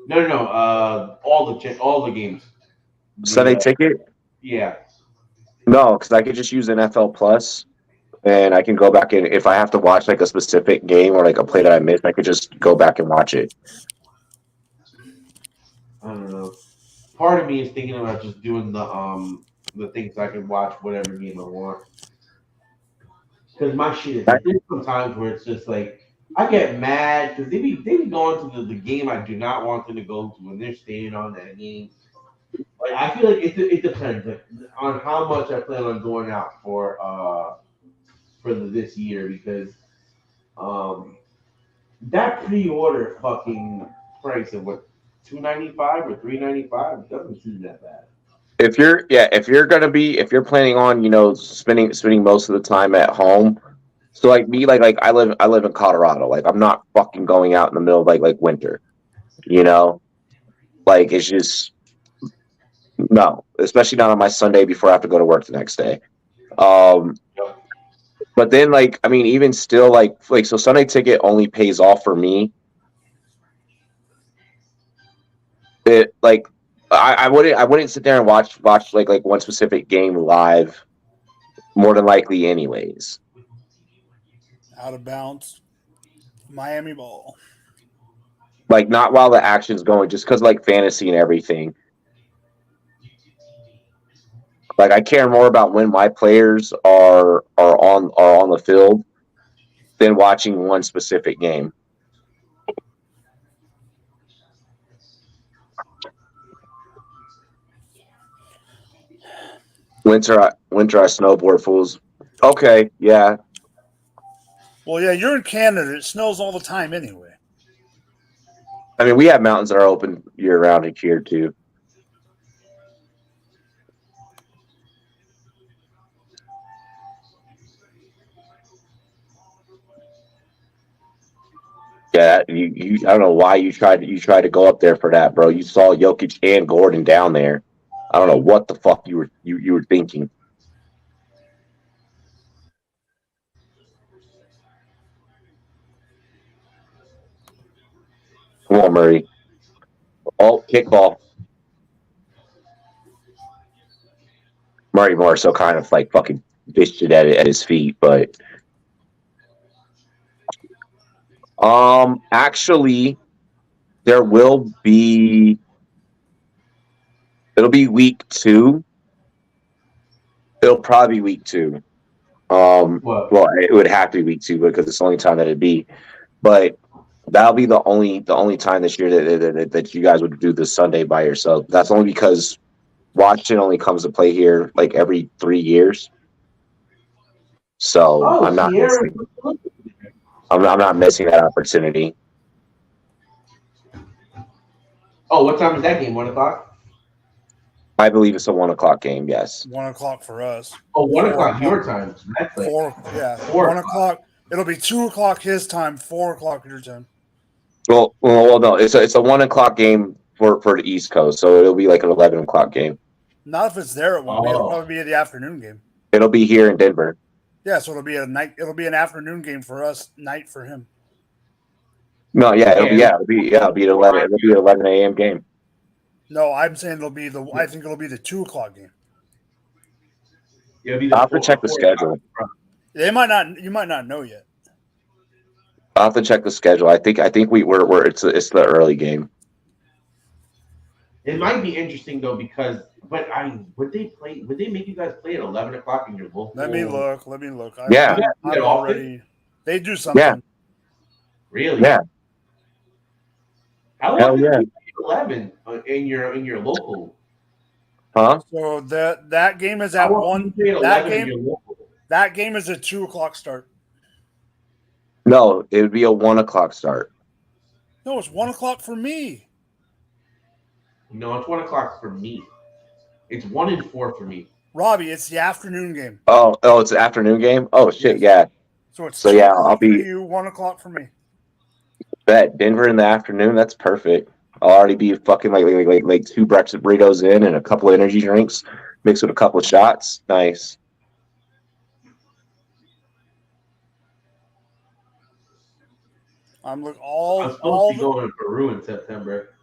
No. All the games. Sunday ticket? Yeah. No, because I could just use NFL Plus, and I can go back in if I have to watch like a specific game or like a play that I missed. I could just go back and watch it. I don't know. Part of me is thinking about just doing the things I can watch whatever game I want. Because my shit is like there's some times where it's just like I get mad because they be going to the game I do not want them to go to and they're staying on that game. Like I feel like it depends like on how much I plan on going out for this year because that pre-order fucking price of what $295 or $395 doesn't seem that bad. If you're planning on spending most of the time at home. So like me, like I live in Colorado. Like I'm not fucking going out in the middle of like winter. You know, like it's just no, especially not on my Sunday before I have to go to work the next day. Um, but then like I mean, even still like so Sunday ticket only pays off for me. It like I wouldn't sit there and watch like one specific game live more than likely anyways. Out of bounds. Miami ball. Like not while the action's going, just because like fantasy and everything. Like I care more about when my players are on the field than watching one specific game. Winter I snowboard fools. Okay, yeah. Well, yeah, you're in Canada. It snows all the time anyway. I mean, we have mountains that are open year round here too. Yeah, you I don't know why you tried to go up there for that, bro. You saw Jokic and Gordon down there. I don't know what the fuck you were thinking. Come on, Murray. Oh, kickball. Murray Moore so kind of like fucking bitched it at his feet, but actually there will be it'll be week 2. It'll probably be week 2. What? Well, it would have to be week 2 because it's the only time that it'd be. But that'll be the only time this year that you guys would do this Sunday by yourself. That's only because Washington only comes to play here like every 3 years. So Oh, Sierra. I'm not missing that opportunity. Oh, what time is that game? 1:00. I believe it's a 1 o'clock game. Yes. 1 o'clock for us. Oh, 1:00 o'clock. your time. So that's like 4 o'clock. It'll be 2 o'clock his time, 4 o'clock your time. Well, no, it's a 1 o'clock game for the East Coast, so it'll be like an 11 o'clock game. Not if it's there, it won't be. It'll probably be the afternoon game. It'll be here in Denver. Yeah, so it'll be a night. It'll be an afternoon game for us, night for him. No, it'll be an 11 a.m. game. No, I'm saying I think it'll be the 2 o'clock game. I'll have to check the schedule. You might not know yet. I'll have to check the schedule. I think it's the early game. It might be interesting though because would they make you guys play at 11 o'clock in your local? Let me look. Yeah. already. They do something. Yeah. Really? Yeah. How Hell long yeah. is 11 in your local? Huh? So that game is at How long 1. do you play at 11 in your local? That game is a 2 o'clock start. No, it would be a 1 o'clock start. No, it's 1 o'clock for me. No, it's 1 o'clock for me. It's 1 and 4 for me. Robbie, it's the afternoon game. Oh, it's an afternoon game. Oh shit, yeah. So it's 2 I'll be for you, 1 o'clock for me. bet Denver in the afternoon. That's perfect. I'll already be fucking like 2 breakfast burritos in and a couple of energy drinks mixed with a couple of shots. Nice. I'm supposed to be going to Peru in September.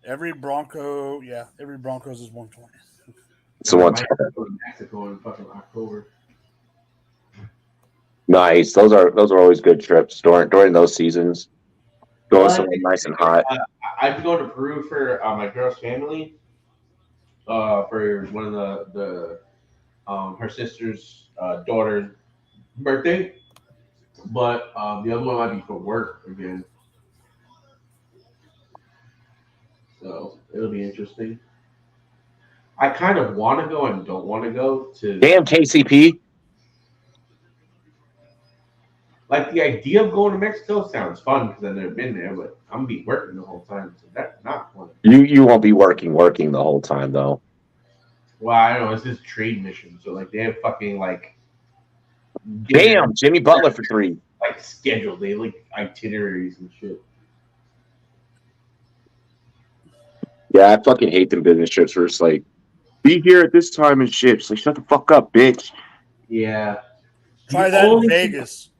Every Broncos is 120. It's the one. Go to Mexico in fucking October. Nice. Those are always good trips during those seasons. Going somewhere nice and hot. I've been going to Peru for my girl's family. For one of the her sister's daughter's birthday, but the other one might be for work again. So it'll be interesting. I kind of want to go and don't want to go to. Damn KCP. Like the idea of going to Mexico sounds fun because I've never been there, but I'm gonna be working the whole time, so that's not fun. You won't be working the whole time though. Well, I don't know. It's this trade mission, so like they have fucking like. Damn, Jimmy Butler for 3. Like scheduled, they like itineraries and shit. Yeah, I fucking hate them business trips where it's like, be here at this time and shit. It's like, shut the fuck up, bitch. Yeah. Try that in Vegas.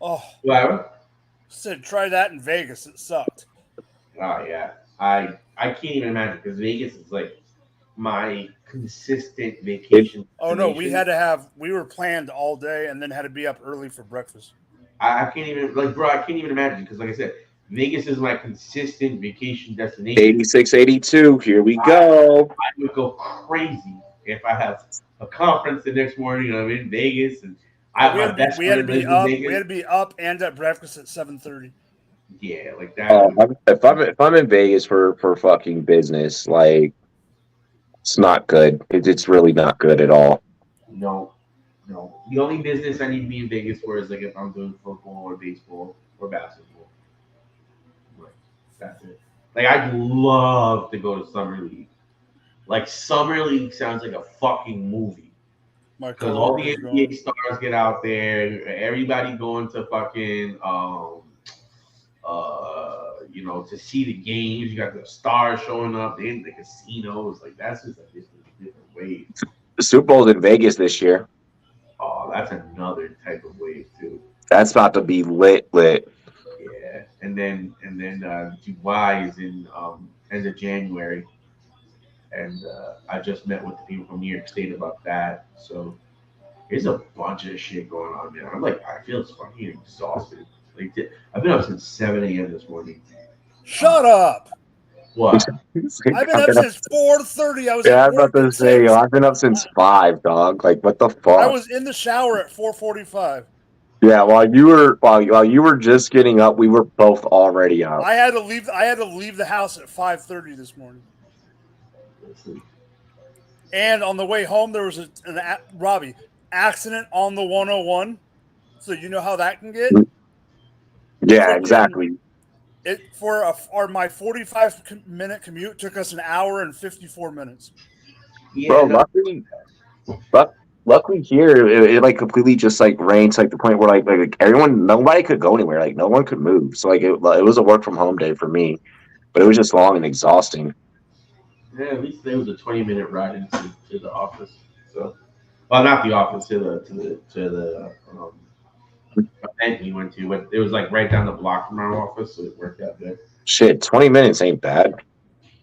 Oh, What? said try that in Vegas. It sucked. Oh yeah, I can't even imagine because Vegas is like my consistent vacation. Oh no, we were planned all day and then had to be up early for breakfast. I can't even I can't even imagine because like I said, Vegas is my consistent vacation destination. 86-82. Here we go. I would go crazy if I have a conference the next morning. I'm in Vegas and I have my best friend lives in Vegas. We had to be up and at breakfast at 7:30. Yeah, like that. If I'm in Vegas for fucking business, like it's not good. It's really not good at all. No. The only business I need to be in Vegas for is like if I'm doing football or baseball or basketball. Like, that's it. Like I'd love to go to Summer League. Like Summer League sounds like a fucking movie. Because all the NBA stars get out there, everybody going to fucking to see the games. You got the stars showing up in the casinos. Like that's just a different wave. The Super Bowl's in Vegas this year. Oh, that's another type of wave too. That's about to be lit. Yeah, and then Dubai is in end of January, and I just met with the people from New York State about that. So there's a bunch of shit going on, man. I feel fucking exhausted. Like I've been up since 7 a.m. this morning. Shut up. What? I've been up since 4:30. I was Yeah, at I'm about work to at say, 6. I've been up since 5, dog. Like, what the I fuck? was in the shower at 4:45. Yeah, while you were just getting up, we were both already up. I had to leave the house at 5:30 this morning. And on the way home, there was Robbie accident on the 101. So you know how that can get. Yeah, exactly. My 45-minute commute took us an hour and 54 minutes. Bro, luckily here, it like completely just like rained to like the point where like everyone, nobody could go anywhere. Like no one could move. So like it was a work from home day for me, but it was just long and exhausting. Yeah, at least there was a 20-minute ride into to the office. So, well, not the office to the event we went to, but it was like right down the block from our office, so it worked out good. Shit, 20 minutes ain't bad.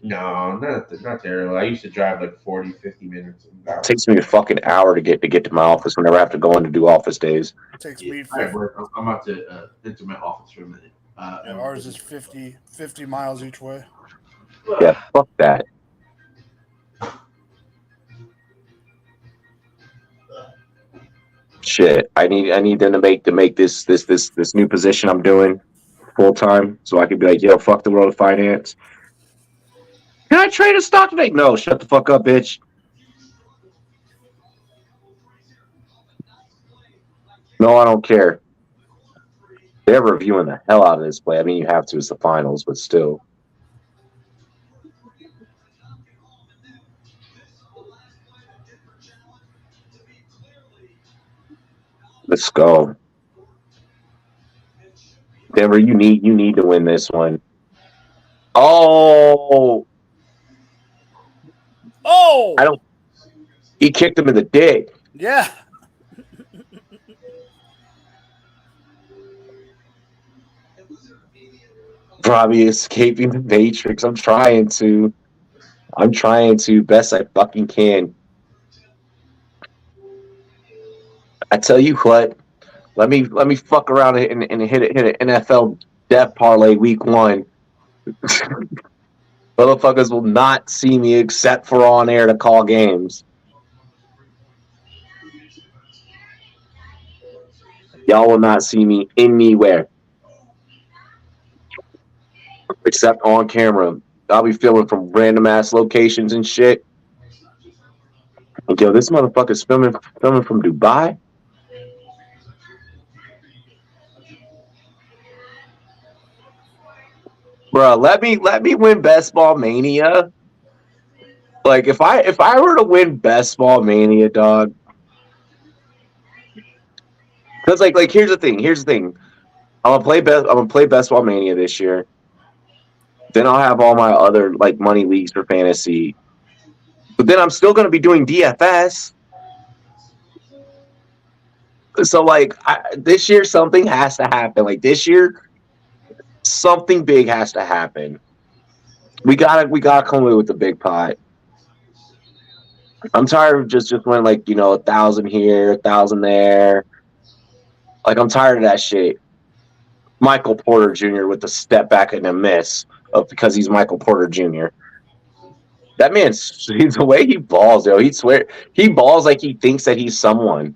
No, not terrible. I used to drive like 40, 50 minutes. It takes me a fucking hour to get to my office whenever I have to go in to do office days. It takes me. I'm about to enter my office for a minute. Ours is 50 miles each way. Yeah, fuck that. Shit, I need them to make this new position I'm doing full time, so I could be like, yo, fuck the world of finance. Can I trade a stock today? No, shut the fuck up, bitch. No, I don't care. They're reviewing the hell out of this play. I mean, you have to. It's the finals, but still. Let's go. Denver, you need to win this one. Oh, I don't. He kicked him in the dick. Yeah. Probably escaping the matrix. I'm trying to best I fucking can. I tell you what, let me fuck around and hit an NFL death parlay week 1. Motherfuckers will not see me except for on air to call games. Y'all will not see me anywhere except on camera. I'll be filming from random ass locations and shit. And yo, this motherfucker's filming from Dubai. Bro, let me win Best Ball Mania. Like if I were to win Best Ball Mania, dog. Because like here's the thing. I'm gonna play Best Ball Mania this year. Then I'll have all my other like money leagues for fantasy. But then I'm still gonna be doing DFS. So like this year something has to happen. Like this year, something big has to happen. We gotta come away with the big pot. I'm tired of just winning like 1,000 here, 1,000 there. Like I'm tired of that shit. Michael Porter Jr. with the step back and a miss because he's Michael Porter Jr. That man's the way he balls, yo. He balls like he thinks that he's someone.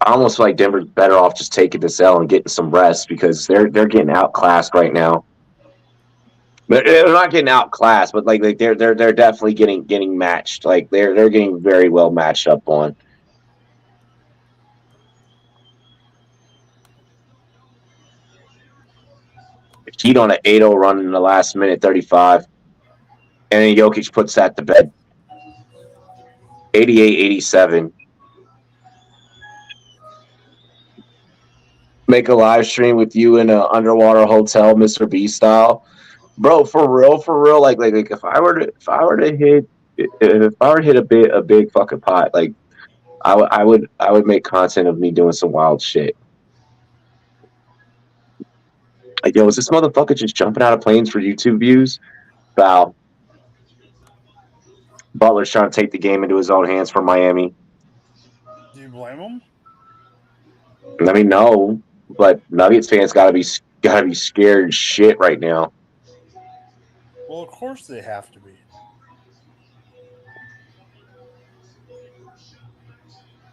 I almost feel like Denver's better off just taking this L and getting some rest because they're getting outclassed right now. They're not getting outclassed, but like they're definitely getting matched. Like they're getting very well matched up on. Heat on an 8-0 run in the last minute, 35. And then Jokic puts that to bed. 88-87. Make a live stream with you in an underwater hotel, Mr. B style, bro. For real. Like if I were to hit a big fucking pot, like I would make content of me doing some wild shit. Like, yo, is this motherfucker just jumping out of planes for YouTube views? Foul. Butler's trying to take the game into his own hands for Miami. Do you blame him? Let me know, but Nuggets fans gotta be scared as shit right now. Well, of course they have to be.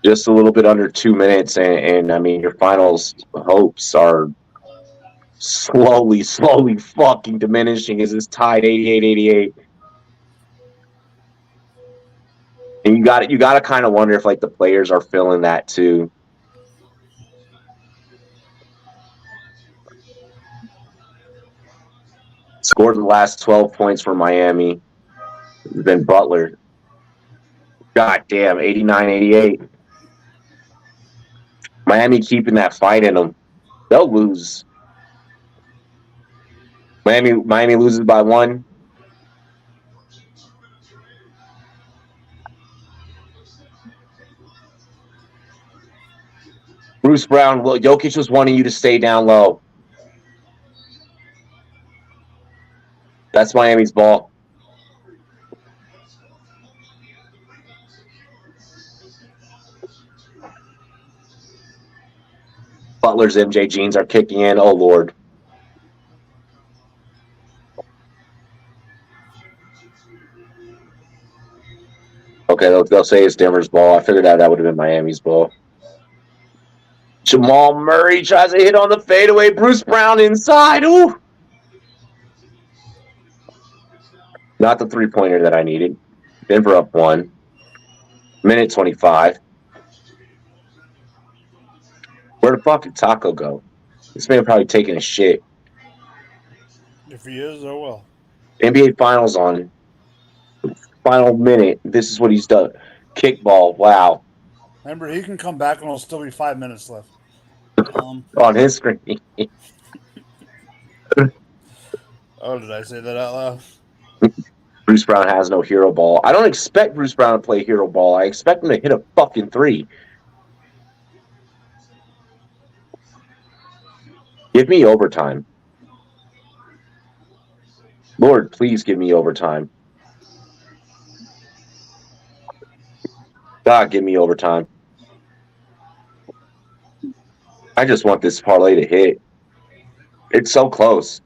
Just a little bit under 2 minutes, and I mean your finals hopes are slowly fucking diminishing as it's tied 88-88. And you got to kind of wonder if like the players are feeling that too. Scored the last 12 points for Miami. Then Butler. God damn, 89-88. Miami keeping that fight in them. They'll lose. Miami loses by 1. Bruce Brown, well, Jokic was wanting you to stay down low. That's Miami's ball. Butler's MJ jeans are kicking in. Oh, Lord. Okay, they'll say it's Denver's ball. I figured out that would have been Miami's ball. Jamal Murray tries to hit on the fadeaway. Bruce Brown inside. Ooh. Not the three-pointer that I needed. Denver up 1. Minute 25. Where the fuck did Taco go? This man probably taking a shit. If he is, oh well. NBA Finals on. Final minute. This is what he's done. Kickball. Wow. Remember, he can come back and there'll still be 5 minutes left. On his screen. Oh, did I say that out loud? Bruce Brown has no hero ball. I don't expect Bruce Brown to play hero ball. I expect him to hit a fucking 3. Give me overtime. Lord, please give me overtime. God, give me overtime. I just want this parlay to hit. It's so close.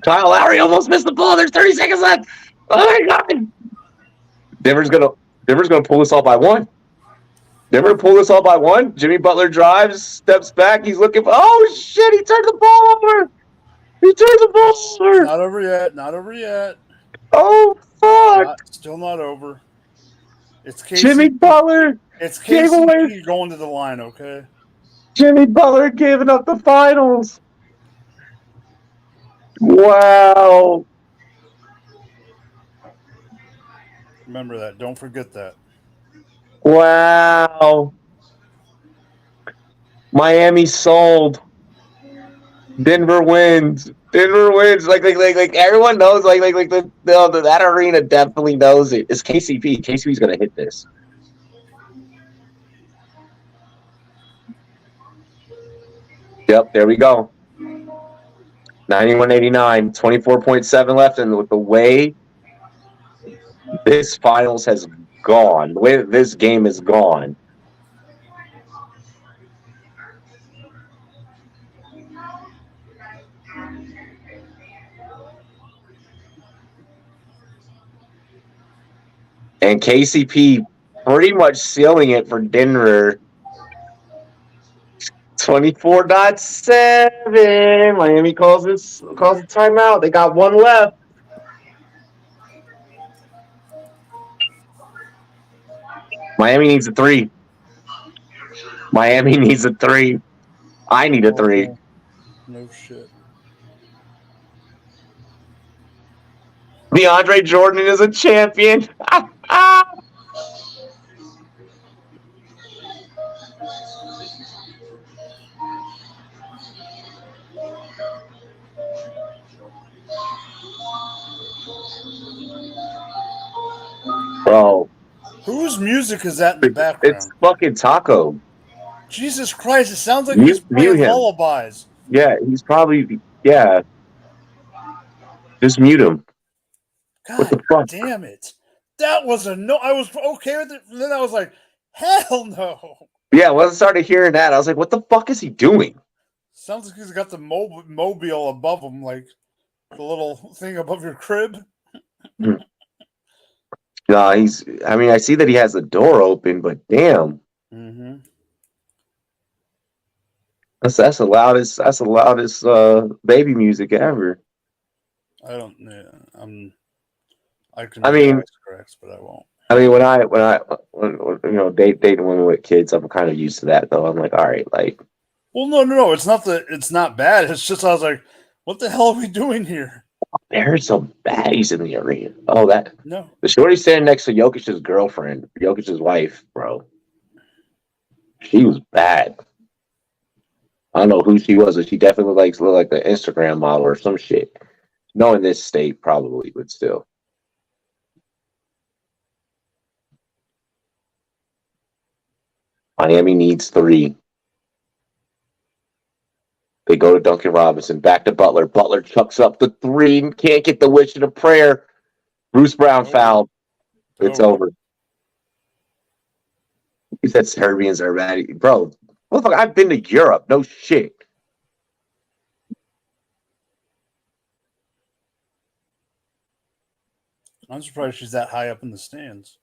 Kyle Lowry almost missed the ball. There's 30 seconds left. Oh my God. Denver's gonna pull this all by 1. Denver pull this all by 1. Jimmy Butler drives, steps back. He's looking for. Oh shit! He turned the ball over. He turned the ball over. Not over yet. Not over yet. Oh fuck! Still not over. It's KCP. Jimmy Butler. It's KCP going to the line. Okay. Jimmy Butler giving up the finals. Wow. Remember that. Don't forget that. Wow. Miami sold. Denver wins. Denver wins. Like everyone knows. Like that arena definitely knows it. It's KCP. KCP's gonna hit this. Yep. There we go. 91-89. 24.7 left, and with the way this finals has gone, the way that this game is gone. And KCP pretty much sealing it for Denver. 24.7. Miami calls a timeout. They got 1 left. Miami needs a 3. Miami needs a 3. I need a 3. No shit. DeAndre Jordan is a champion. Bro, Whose music is that in the it's background? fucking Taco. Jesus Christ! It sounds like he's Mute playing him. lullabies. Yeah, he's probably Just mute him. What the God fuck? damn it! That was a no. I was okay with it. And then I was like, hell no. Yeah, once I started hearing that, I was like, what the fuck is he doing? Sounds like he's got the mobile above him, like the little thing above your crib. No, I see that he has the door open, but damn. Mm-hmm. That's the loudest baby music ever. I don't. Yeah, I can. I mean, correct, but I won't. I mean, when dating women with kids, I'm kind of used to that though. I'm like, all right, like. Well, no. It's not bad. It's just I was like, what the hell are we doing here? There's some baddies in the arena. Oh, No. The shorty standing next to Jokic's girlfriend, Jokic's wife, bro. She was bad. I don't know who she was, but she definitely looked like an Instagram model or some shit. No, in this state, probably, but still. Miami needs 3. They go to Duncan Robinson, back to Butler. Butler chucks up the 3, can't get the wish and a prayer. Bruce Brown fouled. It's over. He said Serbians are ready. Bro, motherfucker, I've been to Europe. No shit. I'm surprised she's that high up in the stands.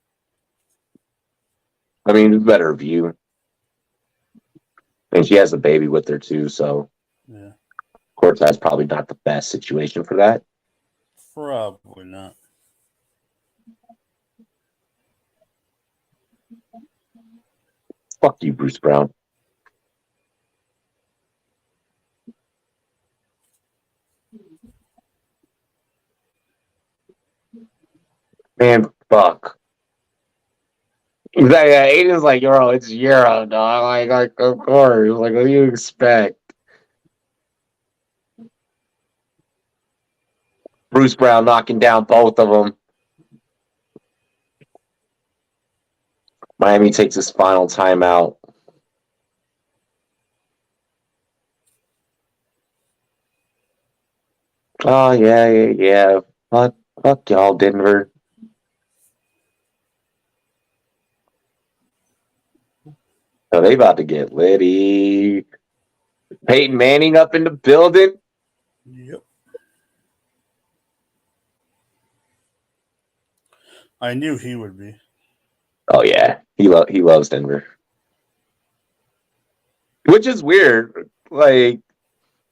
I mean, it's a better view. And she has a baby with her, too, so. Yeah. Of course, that's probably not the best situation for that. Probably not. Fuck you, Bruce Brown. Man, fuck. Yeah, Aiden's like, Euro, it's Euro, dog. Like, of course. Like, what do you expect? Bruce Brown knocking down both of them. Miami takes his final timeout. Oh, yeah. Fuck y'all, Denver. So they about to get litty. Peyton Manning up in the building. Yep. I knew he would be. Oh yeah, he loves Denver, which is weird. Like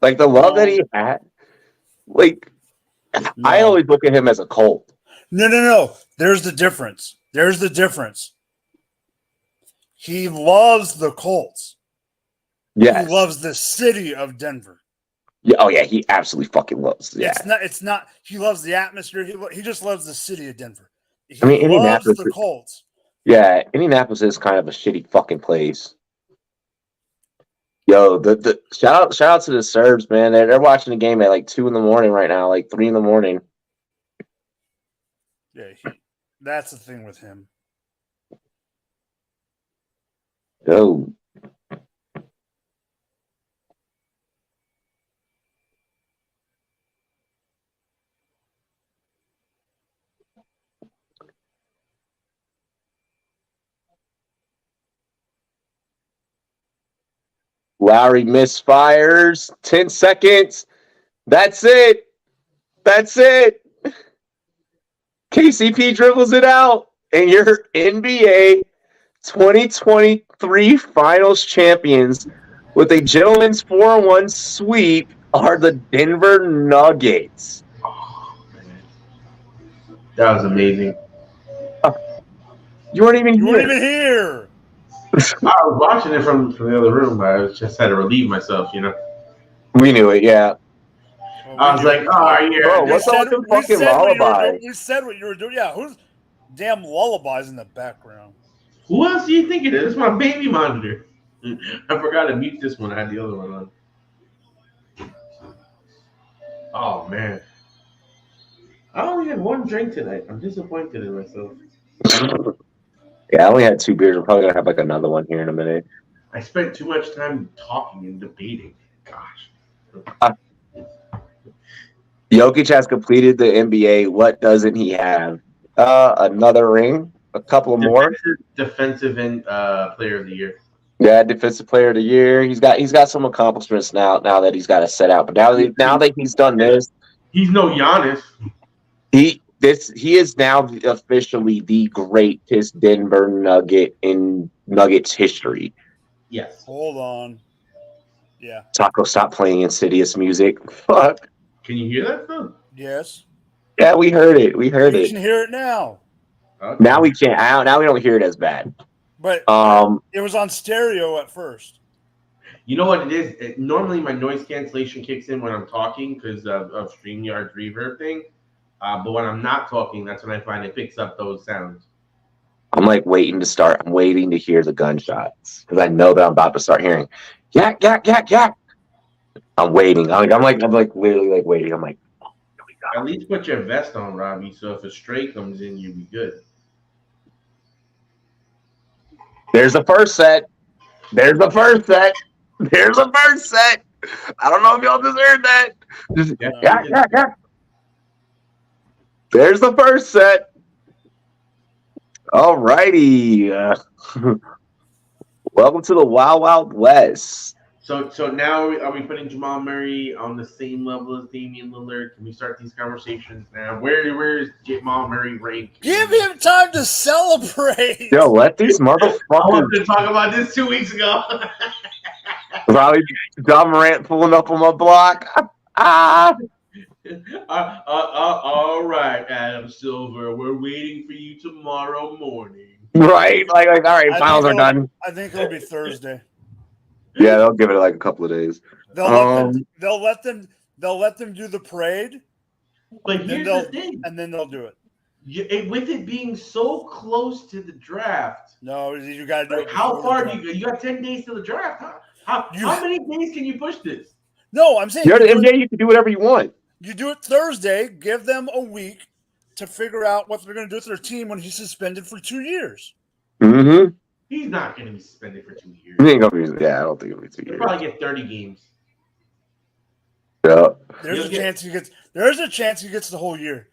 the love that he had. Like, no. I always look at him as a Colt. No. There's the difference. He loves the Colts. Yes. He loves the city of Denver. Yeah. Oh yeah, he absolutely fucking loves. Yeah. It's not. He loves the atmosphere. He just loves the city of Denver. He loves Indianapolis the Colts. Yeah, Indianapolis is kind of a shitty fucking place. Yo, the shout out to the Serbs, man. They're watching the game at like 2 a.m. right now, like 3 a.m. Yeah, that's the thing with him. Yo. Lowry misfires. 10 seconds. That's it. KCP dribbles it out. And your NBA 2023 Finals champions with a gentleman's 4-1 sweep are the Denver Nuggets. Oh, man. That was amazing. You weren't even here. I was watching it from the other room, but I just had to relieve myself, We knew it, yeah. I was like, oh, yeah. Bro, what's up with the fucking lullaby? We said what you were doing. Yeah, who's damn lullabies in the background? Who else do you think it is? It's my baby monitor. I forgot to mute this one. I had the other one on. Oh, man. I only had one drink tonight. I'm disappointed in myself. Yeah, I only had 2 beers. I'm probably going to have like another one here in a minute. I spent too much time talking and debating. Gosh. Jokic has completed the NBA. What doesn't he have? Another ring, a couple more. Defensive and player of the year. Yeah, defensive player of the year. He's got some accomplishments now that he's got to set out. But now that he's done this, he's no Giannis. He is now officially the greatest Denver Nugget in Nuggets history. Yes. Hold on. Yeah. Taco, stop playing insidious music. Fuck. Can you hear that though? Yes. Yeah, we heard it. We heard it. You can hear it now. Okay. Now we can't. Now we don't hear it as bad. But it was on stereo at first. You know what it is? Normally my noise cancellation kicks in when I'm talking because of StreamYard's reverb thing. But when I'm not talking, that's when I find it picks up those sounds. I'm like waiting to start. I'm waiting to hear the gunshots because I know that I'm about to start hearing yak yak yak yak. I'm waiting. I'm like literally like waiting. I'm like, oh, here we go. At least put your vest on, Robbie, so if a stray comes in, you'll be good. There's the first set. There's the first set. There's the first set. I don't know if y'all just heard that. Just yak yak yak. There's the first set. All righty. Welcome to the Wild Wild West. So now are we putting Jamal Murray on the same level as Damian Lillard? Can we start these conversations now? Where is Jamal Murray ranked? Give him time to celebrate. Yo, let these motherfuckers. I wanted to talk about this 2 weeks ago. Probably John Morant pulling up on my block. All right, Adam Silver. We're waiting for you tomorrow morning. Right, like all right, finals are done. I think it'll be Thursday. Yeah, they'll give it like a couple of days. They'll let them do the parade. But here's the thing, and then they'll do it. With it being so close to the draft. No, you got to do it. How far do you got 10 days to the draft? How many days can you push this? No, I'm saying you're the NBA. You can do whatever you want. You do it Thursday. Give them a week to figure out what they're going to do with their team when he's suspended for 2 years. Mm-hmm. He's not going to be suspended for 2 years. He ain't gonna be. Yeah, I don't think it'll be 2 years. He'll probably get 30 games. Yeah. There's a chance he gets the whole year.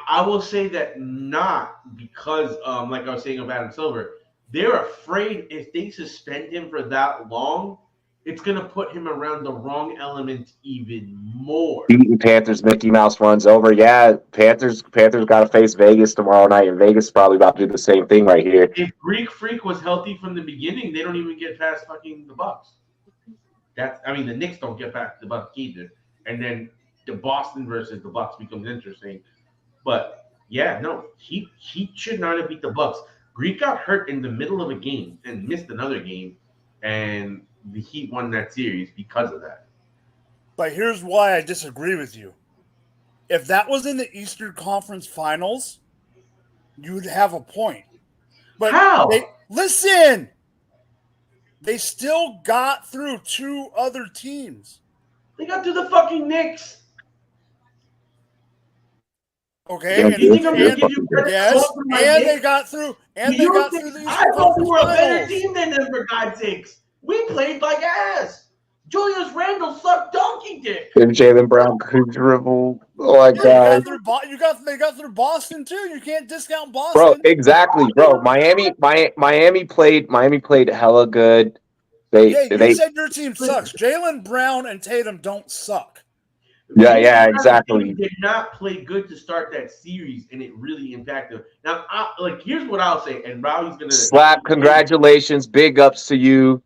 I will say that not because, like I was saying of Adam Silver, they're afraid if they suspend him for that long, it's going to put him around the wrong element even more. Beating Panthers, Mickey Mouse runs over. Yeah, Panthers got to face Vegas tomorrow night, and Vegas is probably about to do the same thing right here. If Greek Freak was healthy from the beginning, they don't even get past fucking the Bucks. The Knicks don't get past the Bucks either. And then the Boston versus the Bucks becomes interesting. But yeah, no, he should not have beat the Bucks. Greek got hurt in the middle of a game and missed another game, and the Heat won that series because of that. But here's why I disagree with you. If that was in the Eastern Conference Finals, you'd have a point. But how? Listen! They still got through 2 other teams. They got through the fucking Knicks. Okay, and they got through. And they got through the Eastern Conference Finals. I thought we were a better team than them, for God's sakes. We played like ass. Julius Randle sucked donkey dick. And Jaylen Brown could dribble. Oh my God! They got through Boston too. You can't discount Boston, bro. Exactly, bro. Miami played hella good. They said your team sucks. Jaylen Brown and Tatum don't suck. Yeah, exactly. Did not play good to start that series, and it really impacted. Now, here's what I'll say, and Rowdy's gonna slap. Congratulations, big ups to you.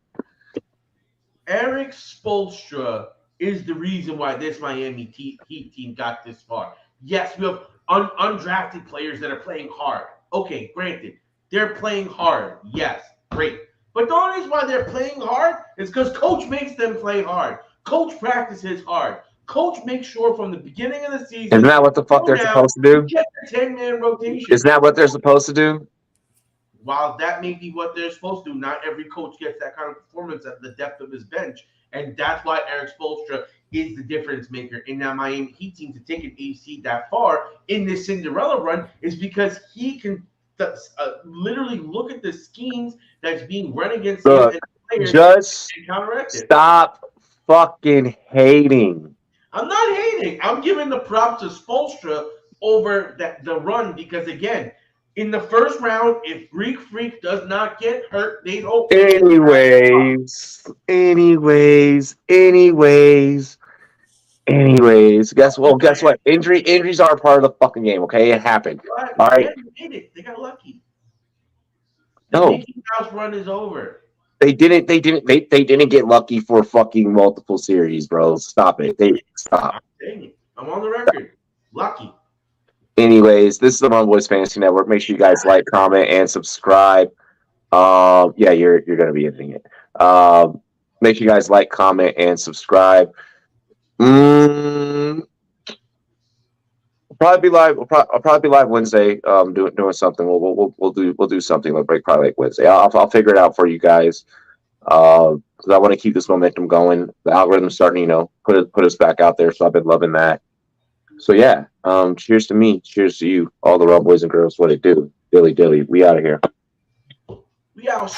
Eric Spoelstra is the reason why this Miami Heat team got this far. Yes, we have undrafted players that are playing hard. Okay, granted, they're playing hard. Yes, great. But the only reason why they're playing hard is because coach makes them play hard. Coach practices hard. Coach makes sure from the beginning of the season. Isn't that what the fuck they're supposed to do? Get the 10-man rotation. Isn't that what they're supposed to do? While that may be what they're supposed to do, not every coach gets that kind of performance at the depth of his bench. And that's why Eric Spoelstra is the difference maker in that Miami Heat team to take an AC that far in this Cinderella run is because he can literally look at the schemes that's being run against him and players just and counteract it. Stop fucking hating. I'm not hating. I'm giving the props to Spoelstra over the run because, again, in the first round, if Greek Freak does not get hurt, they don't. Anyways. Guess what? Injuries are a part of the fucking game. Okay, it happened. All right. They got lucky. No. The Mickey Mouse run is over. They didn't get lucky for fucking multiple series, bro. Stop it. Stop. Dang it. I'm on the record. Lucky. Anyways, this is the Run Boys Fantasy Network. Make sure you guys like, comment, and subscribe. Yeah, you're gonna be ending it. Make sure you guys like, comment, and subscribe. I'll probably be live. I'll probably be live Wednesday. Doing something. We'll do something. Probably like Wednesday. I'll figure it out for you guys. Because I want to keep this momentum going. The algorithm's starting, put us back out there. So I've been loving that. So yeah. Cheers to me. Cheers to you, all the Run Boys and girls. What it do? Dilly dilly. We out of here. We out.